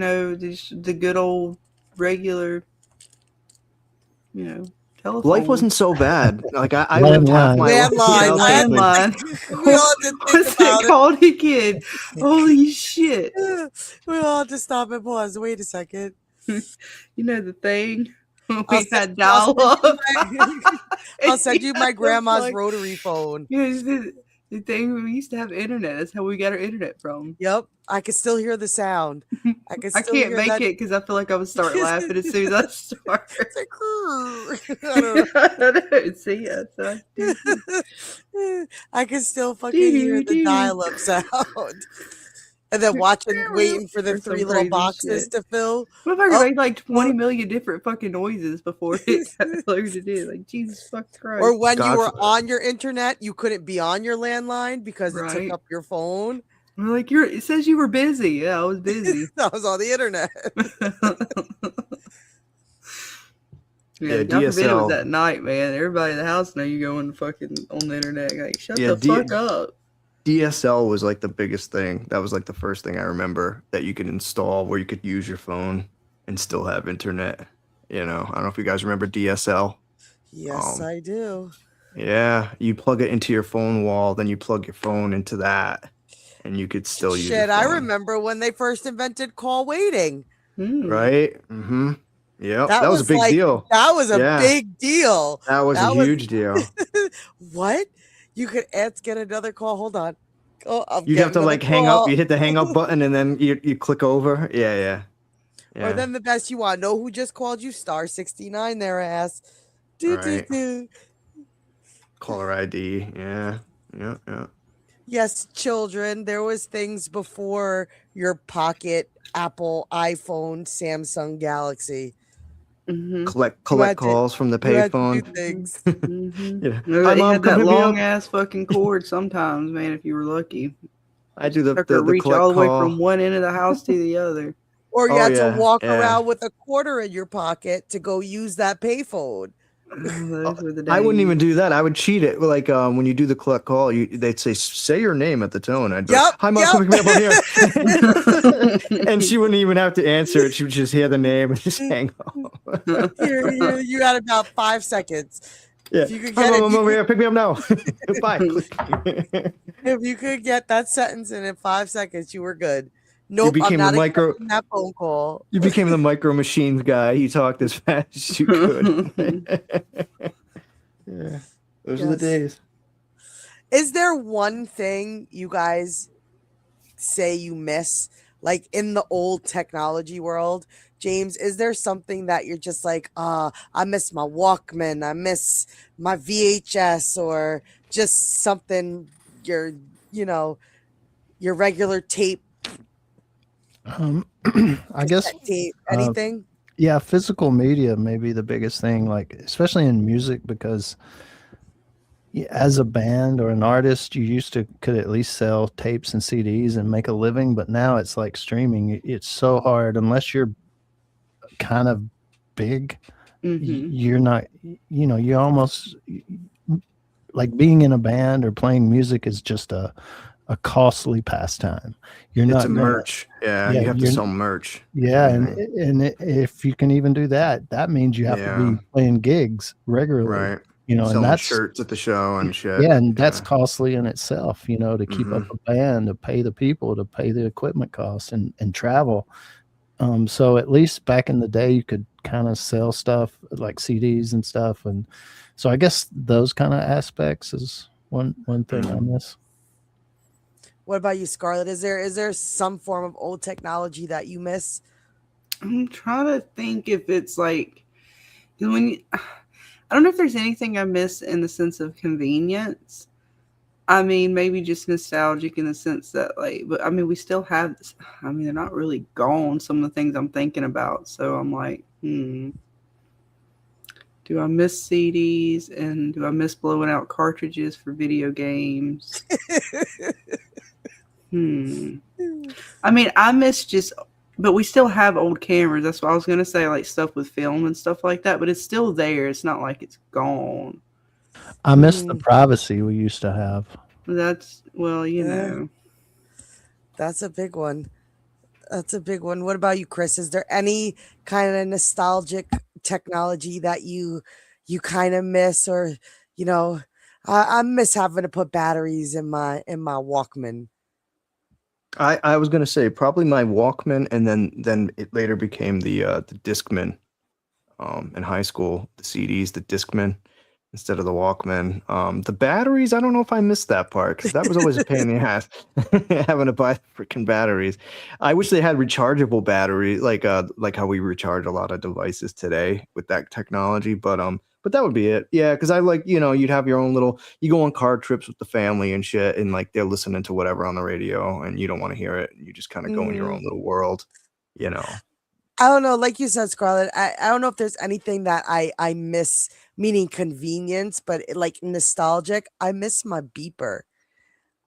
the good old regular, telephone. Life wasn't so bad. Like I lived half my life. Landline. Landline. We all had to think What's about it called again? Holy shit! We all had to stop and pause. Wait a second. You know the thing I'll we send- had dial up. I'll send you my grandma's Like, rotary phone. yeah, it's the thing we used to have internet. That's how we got our internet from. Yep, I can still hear the sound. I can't hear make that. it because I feel like I would start laughing as soon as I start. It's like, I don't know. I don't see it. I can still fucking hear the dial-up sound. And then waiting for the Or some 3 little crazy boxes shit. to fill. What if I could make like 20 million different fucking noises before it got loaded in? Like, Jesus fucking Christ. Or when God you were forbid. on your internet, you couldn't be on your landline because it took Right. up your phone. I'm like, it says you were busy. Yeah, I was busy. That was on the internet. Yeah, Yeah, God forbid it was DSL. that night, man. Everybody in the house know you going fucking on the internet. Like, shut Yeah, the fuck up. DSL was like the biggest thing. That was like the first thing I remember that you could install where you could use your phone and still have internet. I don't know if you guys remember DSL. Yes, I do. Yeah, you plug it into your phone wall, then you plug your phone into that, and you could still use Shit, your I phone. remember when they first invented call waiting. Right? Mm-hmm. Yep. That That was a big like- deal. That was a Yeah. big deal. That was a huge deal. What? You could get another call. Hold on. Oh, You'd have to like hang up. You hit the hang up button and then you click over. Yeah. Or then the best you want. Know who just called you? Star 69 their ass. Do, Right. do. Caller ID. Yeah. Yes, children. There was things before your pocket, Apple, iPhone, Samsung Galaxy. Mm-hmm. Collect had to- calls from the You had to payphone. do things. Mm-hmm. Yeah. No, Hi, they Mom, had come that pick me up. long ass fucking cord sometimes, man, if you were lucky. I do the Reach collect all the way call. from one end of the house to the other. Or you Oh, had yeah, to walk yeah. around with a quarter in your pocket to go use that payphone. Those were the days. I wouldn't even do that. I would cheat it. Like when you do the collect call, they'd say your name at the tone. I'd be like, Yep, hi, Mom, come pick me up on here. And she wouldn't even have to answer it. She would just hear the name and just hang up. You had about 5 seconds. Yeah. If you could Hi, get Mom, it, I'm you over could- here. Pick me up now. Bye. If you could get that sentence in 5 seconds, you were good. Nope, became I'm not the micro- accepting that phone call. You became the micro machines guy. You talked as fast as you could. Yeah. Those are the Yes. days. Is there one thing you guys say you miss, like in the old technology world? James, is there something that you're just like, I miss my Walkman, I miss my VHS, or just something your regular tape? I guess Tape, uh, anything? yeah, physical media may be the biggest thing, like especially in music, because as a band or an artist, you used to could at least sell tapes and CDs and make a living, but now it's like streaming. It's so hard unless you're kind of big. You're not, you almost like being in a band or playing music is just a costly pastime. You're It's not a gonna, merch. Yeah, you have to sell merch. yeah, and Everything. if you can even do that, that means you have to Yeah, be playing gigs regularly, right. and Selling that's shirts at the show and shit. yeah, and that's Yeah. costly in itself, to keep up Hmm. a band, to pay the people, to pay the equipment costs and travel. So at least back in the day, you could kind of sell stuff like CDs and stuff, and so I guess those kind of aspects is one thing I miss. What about you, Scarlett? Is there some form of old technology that you miss? I'm trying to think if it's like when you, I don't know if there's anything I miss in the sense of convenience. I mean, maybe just nostalgic in the sense that, like, but I mean, we still have this. I mean, they're not really gone, some of the things I'm thinking about. So I'm like, do I miss CDs and do I miss blowing out cartridges for video games? I mean, I miss just, but we still have old cameras. That's what I was going to say, like stuff with film and stuff like that, but it's still there. It's not like it's gone. I miss the privacy we used to have. That's, well, you know. That's a big one. That's a big one. What about you, Chris? Is there any kind of nostalgic technology that you kind of miss, or I miss having to put batteries in my Walkman. I was gonna say probably my Walkman, and then it later became the Discman. In high school, the CDs, the Discman instead of the Walkman. The batteries, I don't know if I missed that part because that was always a pain in the ass having to buy freaking batteries. I wish they had rechargeable batteries, like how we recharge a lot of devices today with that technology. But that would be it. Yeah, because I like, you'd have your own little, you go on car trips with the family and shit, and like they're listening to whatever on the radio, and you don't want to hear it, and you just kind of go in your own little world, I don't know. Like you said, Scarlett, I don't know if there's anything that I miss, meaning convenience, but like nostalgic. I miss my beeper.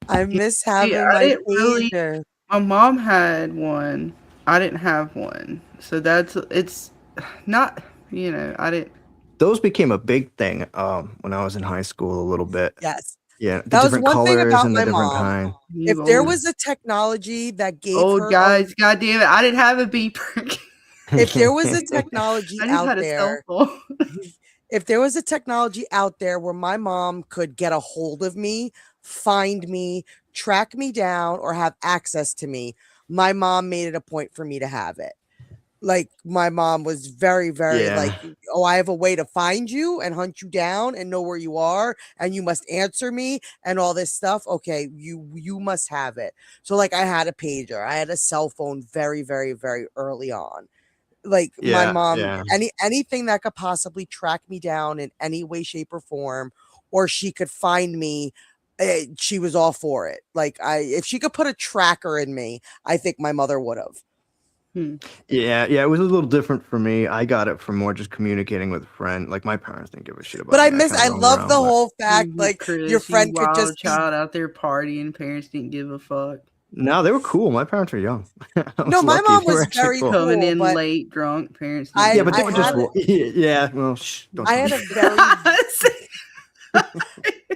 I miss having I my didn't really. pager. My mom had one. I didn't have one. So it's not, I didn't. Those became a big thing when I was in high school a little bit. Yes. Yeah, the That was different one thing colors about and the my different mom. kind. If there was a technology that gave old her guys, God damn it, I didn't have a beeper. if there was a technology I just out had a cell there, phone. if there was a technology out there where my mom could get a hold of me, find me, track me down, or have access to me, my mom made it a point for me to have it. Like my mom was very, very like, oh, I have a way to find you and hunt you down and know where you are, and you must answer me and all this stuff. Okay, you must have it. So like I had a pager, I had a cell phone very, very, very early on. Like my mom, anything that could possibly track me down in any way, shape, or form, or she could find me, she was all for it. Like if she could put a tracker in me, I think my mother would have. Yeah, it was a little different for me. I got it from more just communicating with a friend. Like my parents didn't give a shit about But me. I love the whole fact, like Chris, your friend could wild just child out there partying, parents didn't give a fuck. No, they were cool. My parents were young. No, my mom was very cool. Coming in but late, drunk, parents. Yeah, but they were just yeah. Well, don't I had a very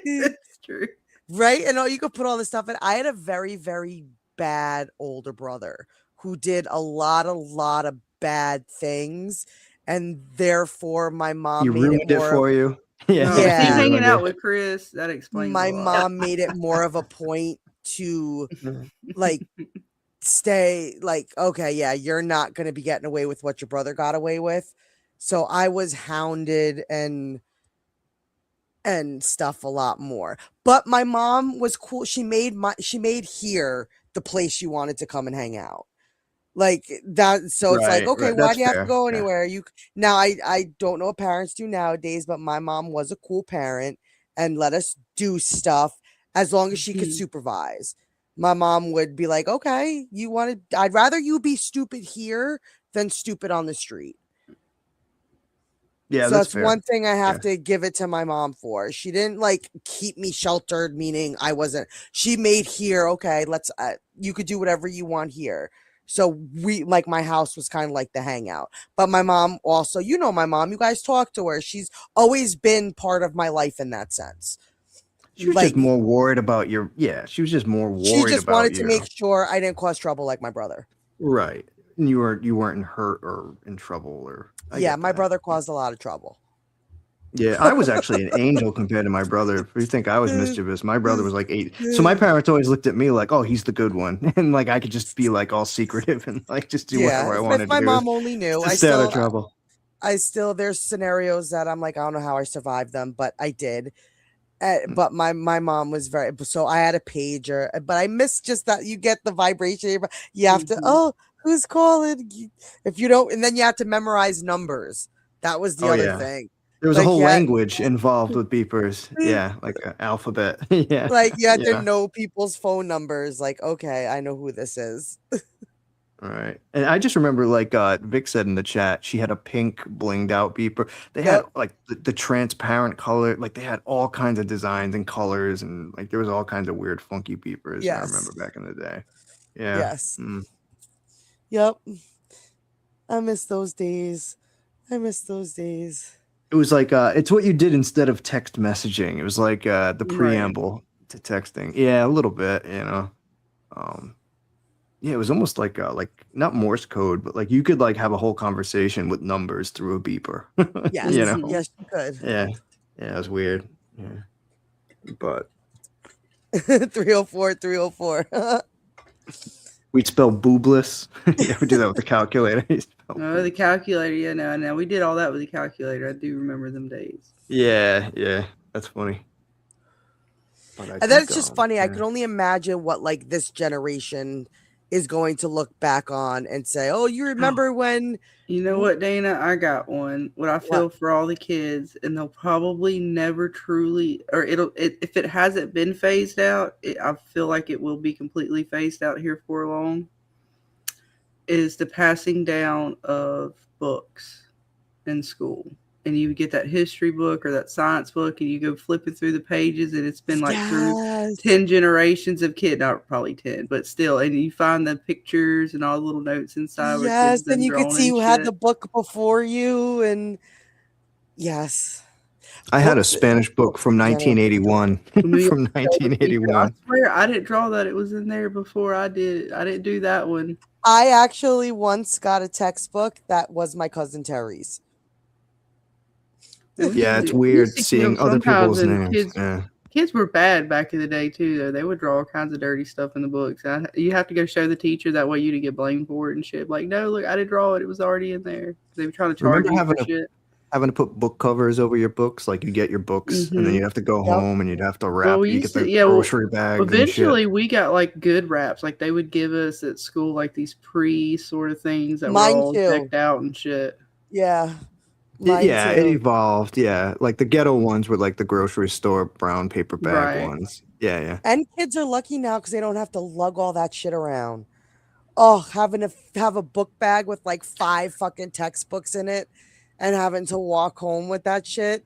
it's true, right, and you could put all this stuff in. I had a very, very bad older brother who did a lot of bad things, and therefore my mom ruined it for you. Yeah, he's hanging out with Chris. That explains. My mom made it more of a point to like stay like, okay, yeah, you're not going to be getting away with what your brother got away with. So I was hounded and stuff a lot more. But my mom was cool. She made here the place she wanted to come and hang out. Like that. So it's like, okay, why do you have to go anywhere? Now I don't know what parents do nowadays, but my mom was a cool parent and let us do stuff as long as she could supervise. my mom would be like, okay, I'd rather you be stupid here than stupid on the street. Yeah, So that's that's fair. one thing I have Yeah. to give it to my mom for. She didn't like keep me sheltered, meaning she made here, okay, you could do whatever you want here. So my house was kind of like the hangout. But my mom also, my mom, you guys talk to her. She's always been part of my life in that sense. She was just Like, more worried about she was just more she worried just about wanted to you. make sure I didn't cause trouble like my brother. Right. And you weren't hurt or in trouble I Yeah, get my that. brother caused a lot of trouble. Yeah, I was actually an angel compared to my brother. If you think I was mischievous, my brother was like 8. So my parents always looked at me like, "Oh, he's the good one," and like I could just be like all secretive and like just do Yeah, whatever I if wanted my to do mom only knew, to stay out of trouble. there's scenarios that I'm like, I don't know how I survived them, but I did. But my mom was so I had a pager, but I miss just that you get the vibration. You have to, oh, who's calling? If you don't, and then you have to memorize numbers. That was the Oh other yeah, thing. there was a Like, whole language involved with beepers. Yeah, like an alphabet. Yeah, like you had to yeah. know people's phone numbers. Like, okay, I know who this is. All right. And I just remember, like Vic said in the chat, she had a pink blinged out beeper. They had Yep. like the transparent color, like they had all kinds of designs and colors, and like there was all kinds of weird, funky beepers. I Yes. remember back in the day. Yeah. Yes. Mm. Yep. I miss those days. I miss those days. It was like it's what you did instead of text messaging. It was like the Right. preamble to texting. Yeah, a little bit, Yeah, it was almost like not Morse code, but like you could like have a whole conversation with numbers through a beeper. Yes. You know? Yes, you could. Yeah. Yeah, it was weird. Yeah. But 304, 304. we'd spell boobless. Yeah, we do that with the calculator. You spell Oh, the calculator. Yeah, no, we did all that with the calculator. I do remember them days. Yeah, that's funny. But I And then it's think, just funny. I yeah. can only imagine what like this generation is going to look back on and say, "Oh, you remember when?" You know what, Dana? I got one. What I feel for all the kids, and they'll probably never truly, or if it hasn't been phased out, I feel like it will be completely phased out here for long. Is the passing down of books in school. And you get that history book or that science book, and you go flipping through the pages, and it's been like through 10 generations of kids, not probably 10, but still, and you find the pictures and all the little notes inside. Yes, and you could see who had shit. the book before you, and yes, I had a Spanish book from 1981. From 1981. I swear I didn't draw that. It was in there before I did. I didn't do that one. I actually once got a textbook that was my cousin Terry's. Yeah, it's weird seeing other people's names. Kids were bad back in the day too, though. They would draw all kinds of dirty stuff in the books. You have to go show the teacher, that way you didn't get blamed for it and shit. Like, no, look, I didn't draw it. It was already in there. They were trying to charge you for shit. Having to put book covers over your books, like you get your books, and then you have to go home and you'd have to wrap. You get the grocery bag. Eventually, we got like good wraps. Like they would give us at school, like these sort of things that were all decked out and shit. Yeah. Yeah, it evolved. Yeah, like the ghetto ones were like the grocery store brown paper bag ones. Yeah. And kids are lucky now because they don't have to lug all that shit around. Oh, having to have a book bag with like 5 fucking textbooks in it and having to walk home with that shit.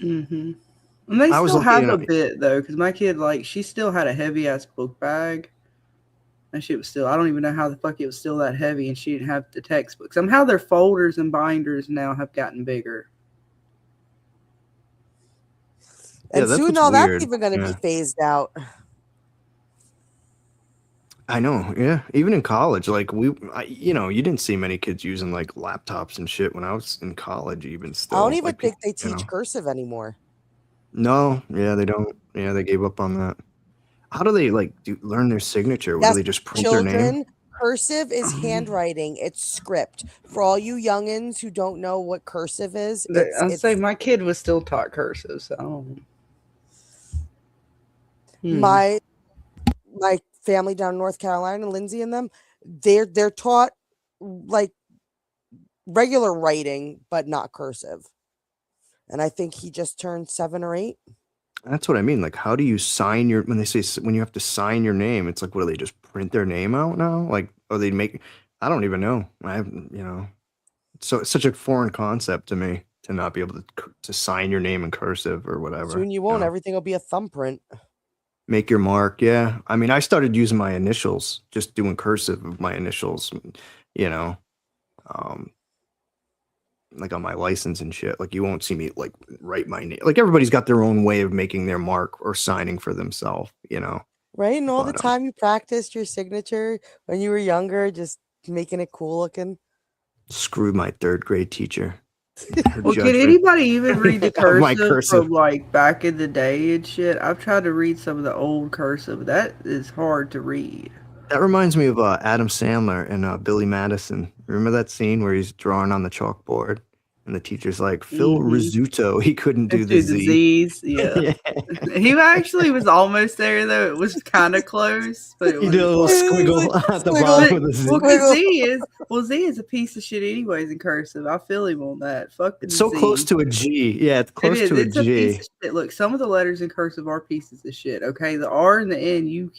Mm-hmm. And they still have a bit though, because my kid, like, she still had a heavy ass book bag. And shit was still, I don't even know how the fuck it was still that heavy, and she didn't have the textbooks. Somehow their folders and binders now have gotten bigger. And soon all that's even going to be phased out. I know, yeah. Even in college, like you didn't see many kids using like laptops and shit when I was in college. Even still, I don't even think they teach cursive anymore. No, yeah, they don't. Yeah, they gave up on that. How do they learn their signature? Yes, do they just print their name? Cursive is handwriting. It's script. For all you youngins who don't know what cursive is, I'll say my kid was still taught cursive. So my family down in North Carolina, Lindsay and them, they're taught like regular writing, but not cursive. And I think he just turned 7 or 8. That's what I mean. Like, how do you sign your, when they say, when you have to sign your name, it's like, what do they just print their name out now? Like, or they make, I don't even know. So it's such a foreign concept to me to not be able to sign your name in cursive or whatever. Soon you won't. Everything will be a thumbprint. Make your mark. Yeah. I mean, I started using my initials, just doing cursive of my initials, you know, like on my license and shit. Like, you won't see me like write my name. Like, everybody's got their own way of making their mark or signing for themselves, you know. Right? And all the time you practiced your signature when you were younger, just making it cool looking. Screw my third grade teacher. Well, can anybody even read the cursive from like back in the day and shit? I've tried to read some of the old cursive. That is hard to read. That reminds me of Adam Sandler and Billy Madison. Remember that scene where he's drawing on the chalkboard and the teacher's like, Phil Rizzuto, he couldn't do the Z's. Yeah. Yeah. He actually was almost there, though. It was kind of close. But it was a little squiggle at the bottom of the Z. Z is a piece of shit anyways in cursive. I feel him on that. Fuck It's so Z. Close to a G. Yeah, it's close to a G. Piece of shit. Look, some of the letters in cursive are pieces of shit, okay? The R and the N, you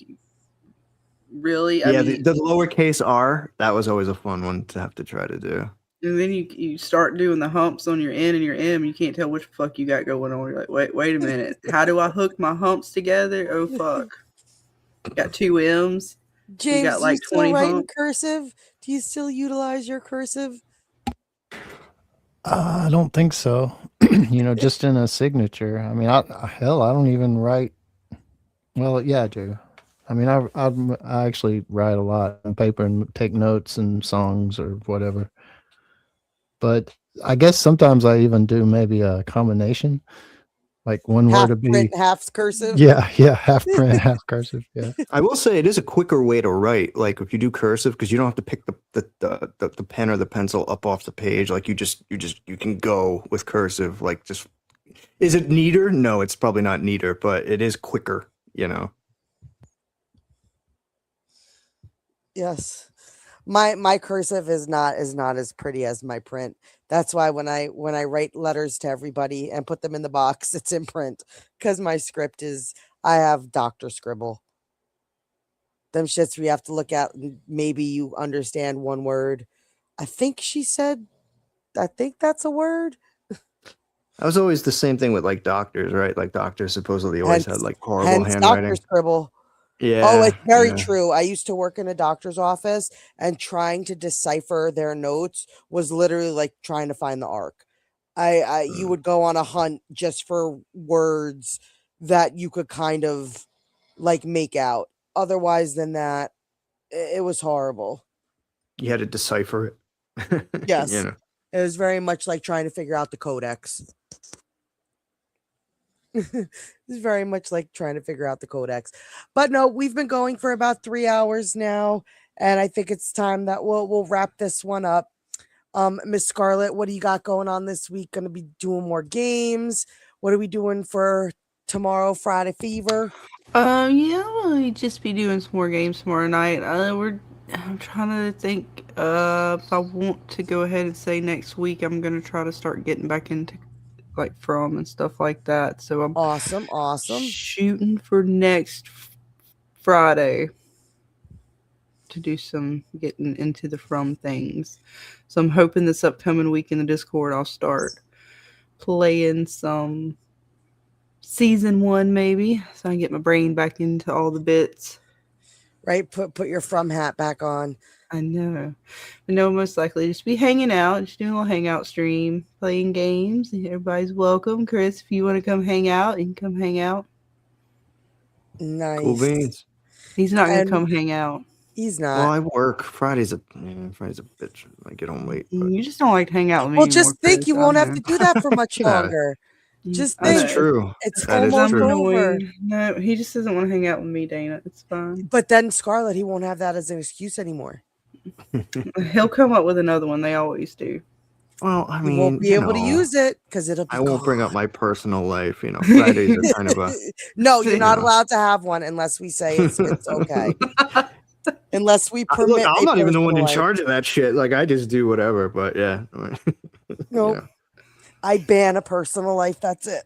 really... I mean, the lowercase R, that was always a fun one to have to try to do. And then you start doing the humps on your N and your M. You can't tell which fuck you got going on. You're like, wait a minute. How do I hook my humps together? Oh, fuck. Got 2 M's. James, you got like do you 20 still write in humps. cursive? Do you still utilize your cursive? I don't think so. Just in a signature. I mean, I don't even write. Well, yeah, I do. I mean, I actually write a lot on paper and take notes and songs or whatever. But I guess sometimes I even do maybe a combination, like one word to be print, half cursive. Yeah, half print, half cursive. Yeah. I will say it is a quicker way to write. Like, if you do cursive, because you don't have to pick the pen or the pencil up off the page. Like, you can go with cursive. Like, just, is it neater? No, it's probably not neater, but it is quicker. Yes. My cursive is not as pretty as my print. That's why when I write letters to everybody and put them in the box, it's in print, because my script is, I have Dr. Scribble. Them shits we have to look at. Maybe you understand one word. I think that's a word. That was always the same thing with like doctors, right? Like, doctors supposedly always had like horrible handwriting. Dr. Scribble. Yeah. Oh, it's very true. I used to work in a doctor's office, and trying to decipher their notes was literally like trying to find the arc. You would go on a hunt just for words that you could kind of like make out. Otherwise than that, it was horrible. You had to decipher it. Yes. It was very much like trying to figure out the codex. It's very much like trying to figure out the codex. But no, we've been going for about 3 hours now, and I think it's time that we'll wrap this one up. Miss Scarlet, what do you got going on this week? Gonna be doing more games? What are we doing for tomorrow, Friday Fever? We'll just be doing some more games tomorrow night. I'm trying to think if I want to go ahead and say next week I'm gonna try to start getting back into like From and stuff like that. So I'm awesome shooting for next Friday to do some getting into the From things. So I'm hoping this upcoming week in the Discord I'll start playing some season 1 maybe, so I can get my brain back into all the bits. Right, put your From hat back on. I know. But no, most likely just be hanging out, just doing a little hangout stream, playing games. Everybody's welcome. Chris, if you want to come hang out, you can come hang out. Nice. Cool beans. He's not going to come hang out. He's not. Well, I work. Friday's a bitch. I get home late. But... You just don't like to hang out with me. Well, just think you won't have to do that for much longer. Just think. That's true. It's almost over. No, he just doesn't want to hang out with me, Dana. It's fine. But then Scarlet, he won't have that as an excuse anymore. He'll come up with another one. They always do. Well, I mean, you won't be able to use it because it'll be I won't bring up my personal life. Fridays are kind of a... No, you're not allowed to have one unless we say it's okay. Unless we permit. Look, I'm not even the one in charge of that shit. Like, I just do whatever, but yeah. Nope. Yeah. I ban a personal life. That's it.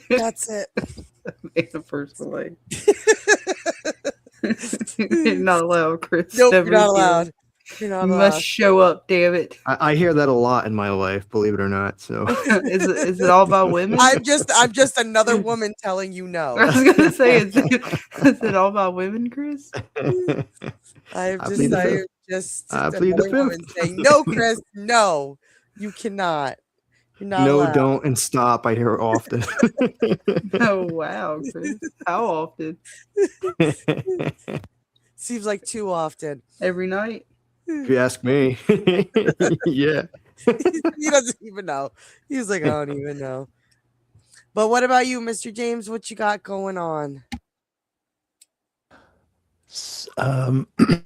That's it. Made the first one. You're not allowed, Chris. Nope, Never you're not again. allowed. You're You not must allowed. show up, damn it. I hear that a lot in my life, believe it or not. So Is it all about women? I'm just another woman telling you I no. was gonna say, is it all about women, Chris? I'm I plead the fifth. just I plead the another woman fifth. saying no, Chris, no, you cannot. You're not No, allowed. don't, and stop. I hear often. Oh wow, Chris. How often? Seems like too often. Every night? If you ask me, yeah. He doesn't even know. He's like, I don't even know. But what about you, Mr. James? What you got going on?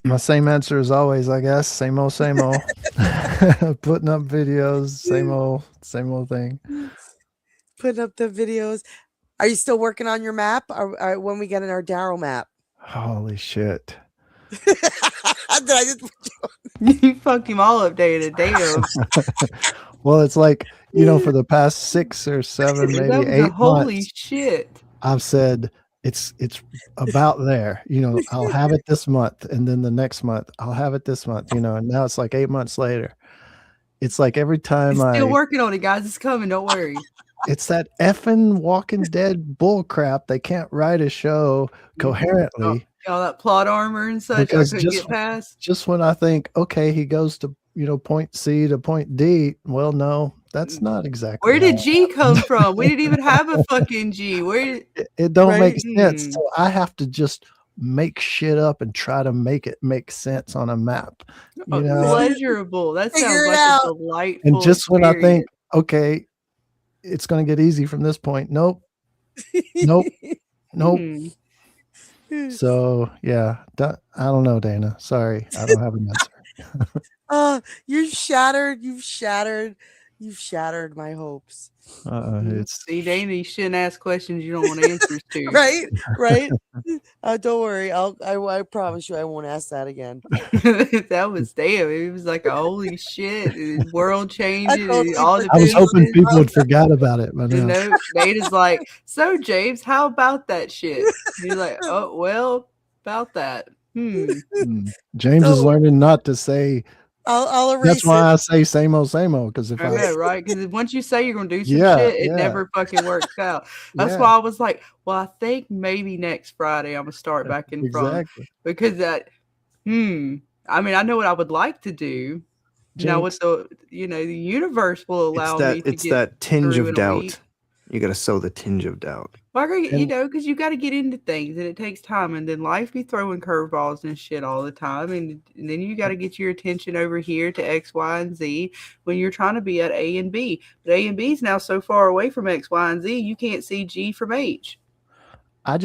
My same answer as always, I guess. Same old, same old. Putting up videos, same old thing. Putting up the videos. Are you still working on your map? Or when we get in our Darryl map? Holy shit. Did I just You fucked him all up day to day. Well, it's like, for the past 6 or 7, maybe 8 holy months, shit. I've said it's about there. I'll have it this month, and then the next month I'll have it this month. And now it's like 8 months later. It's like every time He's still working on it, guys. It's coming. Don't worry. It's that effing Walking Dead bull crap. They can't write a show coherently. All that plot armor and such. Because I couldn't get past. Just when I think, okay, he goes to point C to point D. Well, no, that's not exactly. Where did G come from? We didn't even have a fucking G. It don't make sense. So I have to just make shit up and try to make it make sense on a map. Pleasurable. That sounds Figure it like out. a delightful. And just when I think, experience. okay, it's going to get easy from this point. Nope. Nope. So yeah, I don't know, Dana. Sorry, I don't have an answer. You've shattered my hopes. It's See, Dana, you shouldn't ask questions you don't want answers to. Right. Don't worry. I promise you, I won't ask that again. That was damn. It was like a holy shit, world changing. totally All the I was hoping businesses. people had forgot about it, but no. Dana's like, so James, how about that shit? And you're like, oh well, about that. James is learning not to say. I'll erase That's why I say same old, because if I know, right? Because once you say you're gonna do some Yeah, shit, it yeah. never fucking works out. That's Yeah. why I was like, well, I think maybe next Friday I'm gonna start back in front Exactly. because that. I mean, I know what I would like to do. Now, what the universe will allow me to It's get that tinge through of in a doubt. week. You got to sow the tinge of doubt. Well, because you got to get into things and it takes time, and then life be throwing curveballs and shit all the time, and then you got to get your attention over here to X, Y, and Z when you're trying to be at A and B. But A and B is now so far away from X, Y, and Z, you can't see G from H. I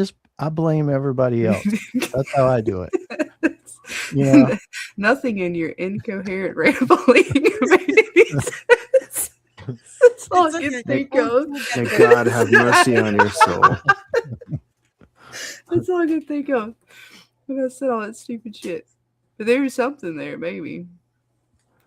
blame everybody else. That's how I do it. Nothing in your incoherent rambling made any sense. That's all I can think of. May God have mercy on your soul. That's all I can think of when I said all that stupid shit. But there was something there, maybe.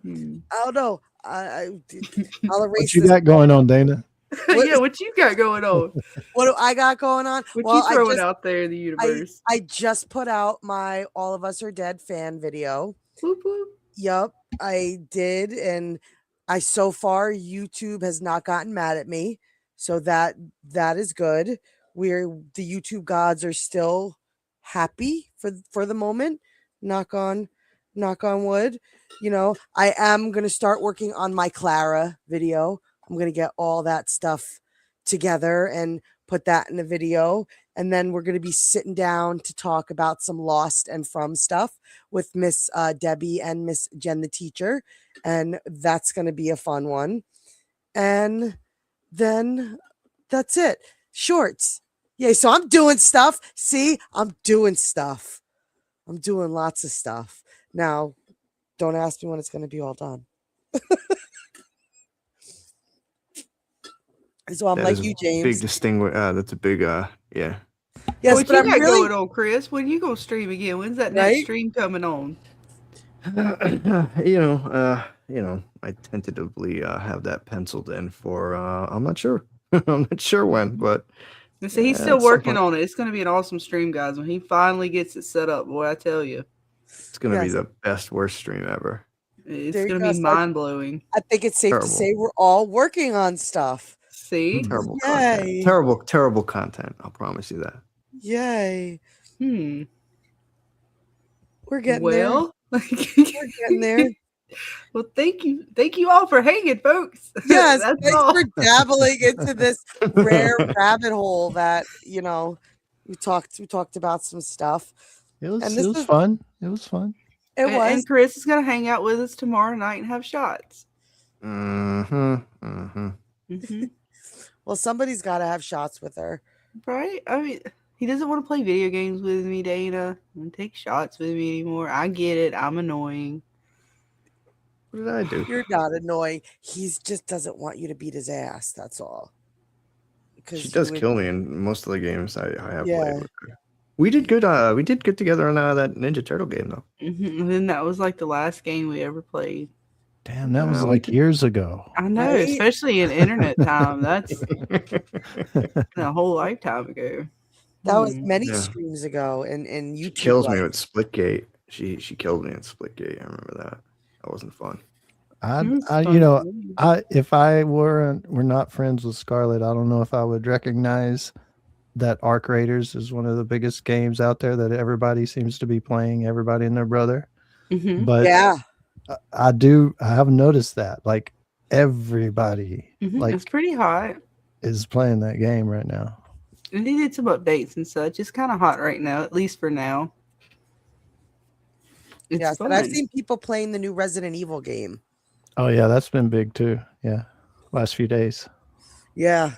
I don't know. I'll erase What you this. got going on, Dana? Yeah, what you got going on? What do I got going on? What you throwing out there in the universe? I just put out my All of Us Are Dead fan video. Whoop, whoop. Yup, I did, and so far YouTube has not gotten mad at me, so that is good. The YouTube gods are still happy for the moment. Knock on wood. I am gonna start working on my Clara video. I'm gonna get all that stuff together and put that in a video. And then we're going to be sitting down to talk about some Lost and From stuff with Miss Debbie and Miss Jen, the teacher. And that's going to be a fun one. And then that's it. Shorts. Yay. So I'm doing stuff. See, I'm doing stuff. I'm doing lots of stuff. Now, don't ask me when it's going to be all done. So I'm like you, James. Big that's a big yeah. Yes, what but you I'm got really going on, Chris? When you gonna stream again? When's that next stream coming on? I tentatively have that penciled in for I'm not sure. I'm not sure when, but And so he's yeah, still at some working point. on it. It's going to be an awesome stream, guys. When he finally gets it set up, boy, I tell you, It's gonna be Yes. the best worst stream ever. it's There you going to go. be So mind blowing. I think it's safe to Terrible. say we're all working on stuff. See? Terrible Yay. content. Terrible content. I'll promise you that. Yay. We're getting Well, there. We're getting there. well, thank you all for hanging, folks. Yes, That's thanks all. for dabbling into this rare rabbit hole that, we talked about some stuff. It was, And it this was is- fun. It was fun. It was. And Chris is going to hang out with us tomorrow night and have shots. Well, somebody's got to have shots with her. Right? I mean, he doesn't want to play video games with me, Dana, and take shots with me anymore. I get it. I'm annoying. What did I do? You're not annoying. He just doesn't want you to beat his ass. That's all. Because She does kill me in most of the games I have Yeah. played with her. We did good. We did good together on that Ninja Turtle game, though. And then that was like the last game we ever played. Damn, that was we like did- years ago. I know, Right? especially in internet time. That's a whole lifetime ago. that was many Yeah. streams ago in YouTube. She kills me life. with Splitgate. She killed me in Splitgate. I remember that. That wasn't fun. If I were not friends with Scarlet, I don't know if I would recognize that Arc Raiders is one of the biggest games out there that everybody seems to be playing, everybody and their brother. But Yeah. I have noticed that like everybody like It's pretty hot. is playing that game right now. And they did some updates and such. It's kind of hot right now, at least for now. It's Yes. fun. And I've seen people playing the new Resident Evil game. Oh yeah, that's been big too. Yeah. Last few days. Yeah.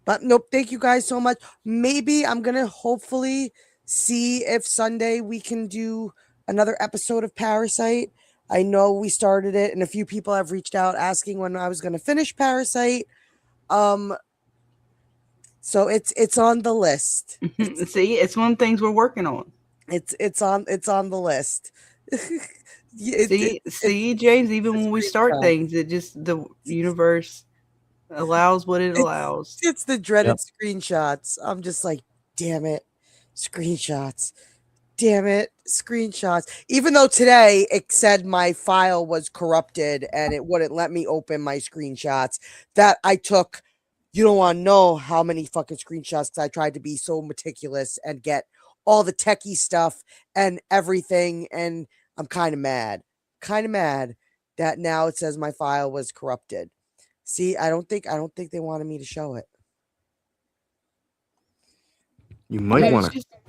But nope, thank you guys so much. Maybe I'm going to hopefully see if Sunday we can do another episode of Parasite. I know we started it and a few people have reached out asking when I was going to finish Parasite. So it's on the list. See, it's one of the things we're working on. It's on the list. See, James, even it's when we pretty start fun. things, it just the universe allows what it allows. It's the dreaded screenshots. I'm just like, damn it, screenshots. Damn it, screenshots. Even though today it said my file was corrupted and it wouldn't let me open my screenshots, that I took, you don't want to know how many fucking screenshots because I tried to be so meticulous and get all the techie stuff and everything. And I'm kind of mad that now it says my file was corrupted. See, I don't think they wanted me to show it. You might Maybe want it's to just-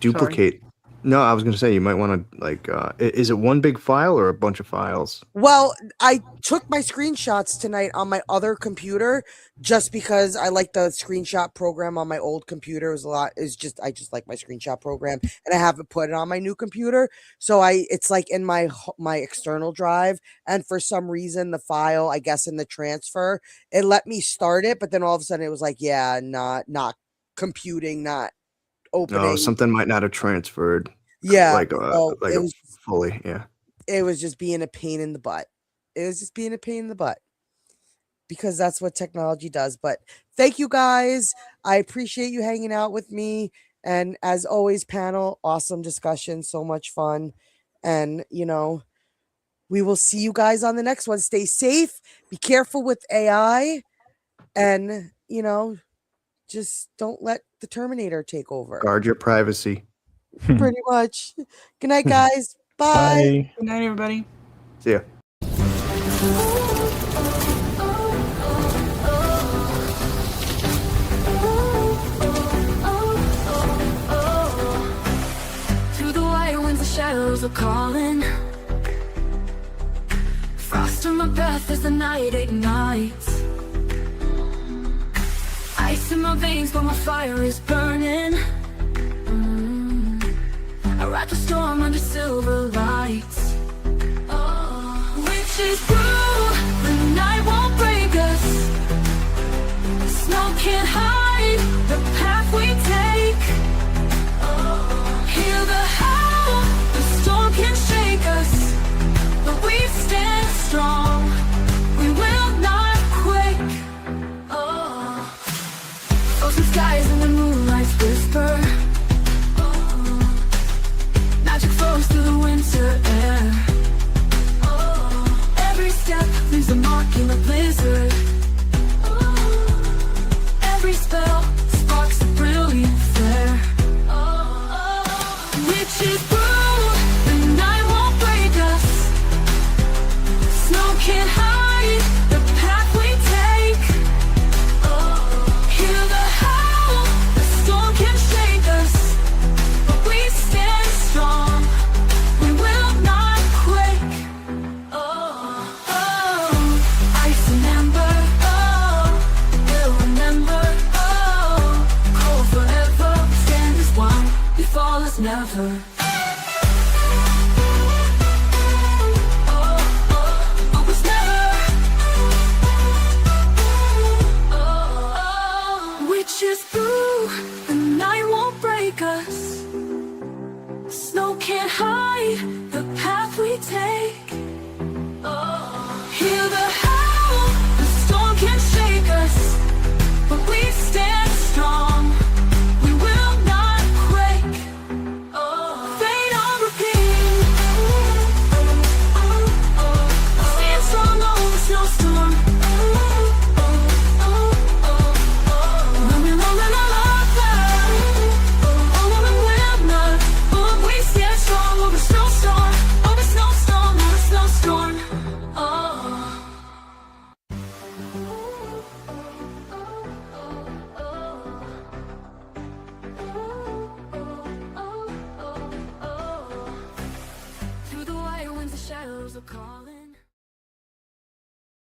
duplicate. No, I was going to say you might want to like. Is it one big file or a bunch of files? Well, I took my screenshots tonight on my other computer just because I like the screenshot program on my old computer. I just like my screenshot program and I haven't put it on my new computer. So it's like in my external drive. And for some reason, the file, I guess in the transfer, it let me start it. But then all of a sudden it was like, yeah, not computing, not opening. No, something might not have transferred. Yeah. like so like it a was fully. Yeah. it was just being a pain in the butt. Because that's what technology does. But thank you guys. I appreciate you hanging out with me. And as always, panel, awesome discussion, so much fun. And, we will see you guys on the next one. Stay safe, be careful with AI, and, just don't let the Terminator take over. Guard your privacy. Pretty much. Good night, guys. Bye. Good night, everybody. See ya. Through the wire winds, the shadows are calling. Frost in my breath as the night ignites. Ice in my veins, but my fire is burning. I ride the storm under silver lights. Witches brew, the night won't break us. Snow can't hide the path we take. Hear the howl, the storm can shake us, but we stand strong, we will not quake. can't hide the path we take. Hear the howl, the storm can shake us, but we stand strong. We will not quake. Ice and amber, we'll remember. Cold forever, we stand as one. We fall as never. Always never. Witches brew, the night won't break us. Snow can't hide the path we take. Hear the howl, the storm can shake us, but we stand strong. We will not quake. Fade on repeat. Stand strong over the snowstorm. When we roll in our love, will not. We stand strong over snowstorm, over snowstorm, over snowstorm. Through the white winds, the shadows are calling.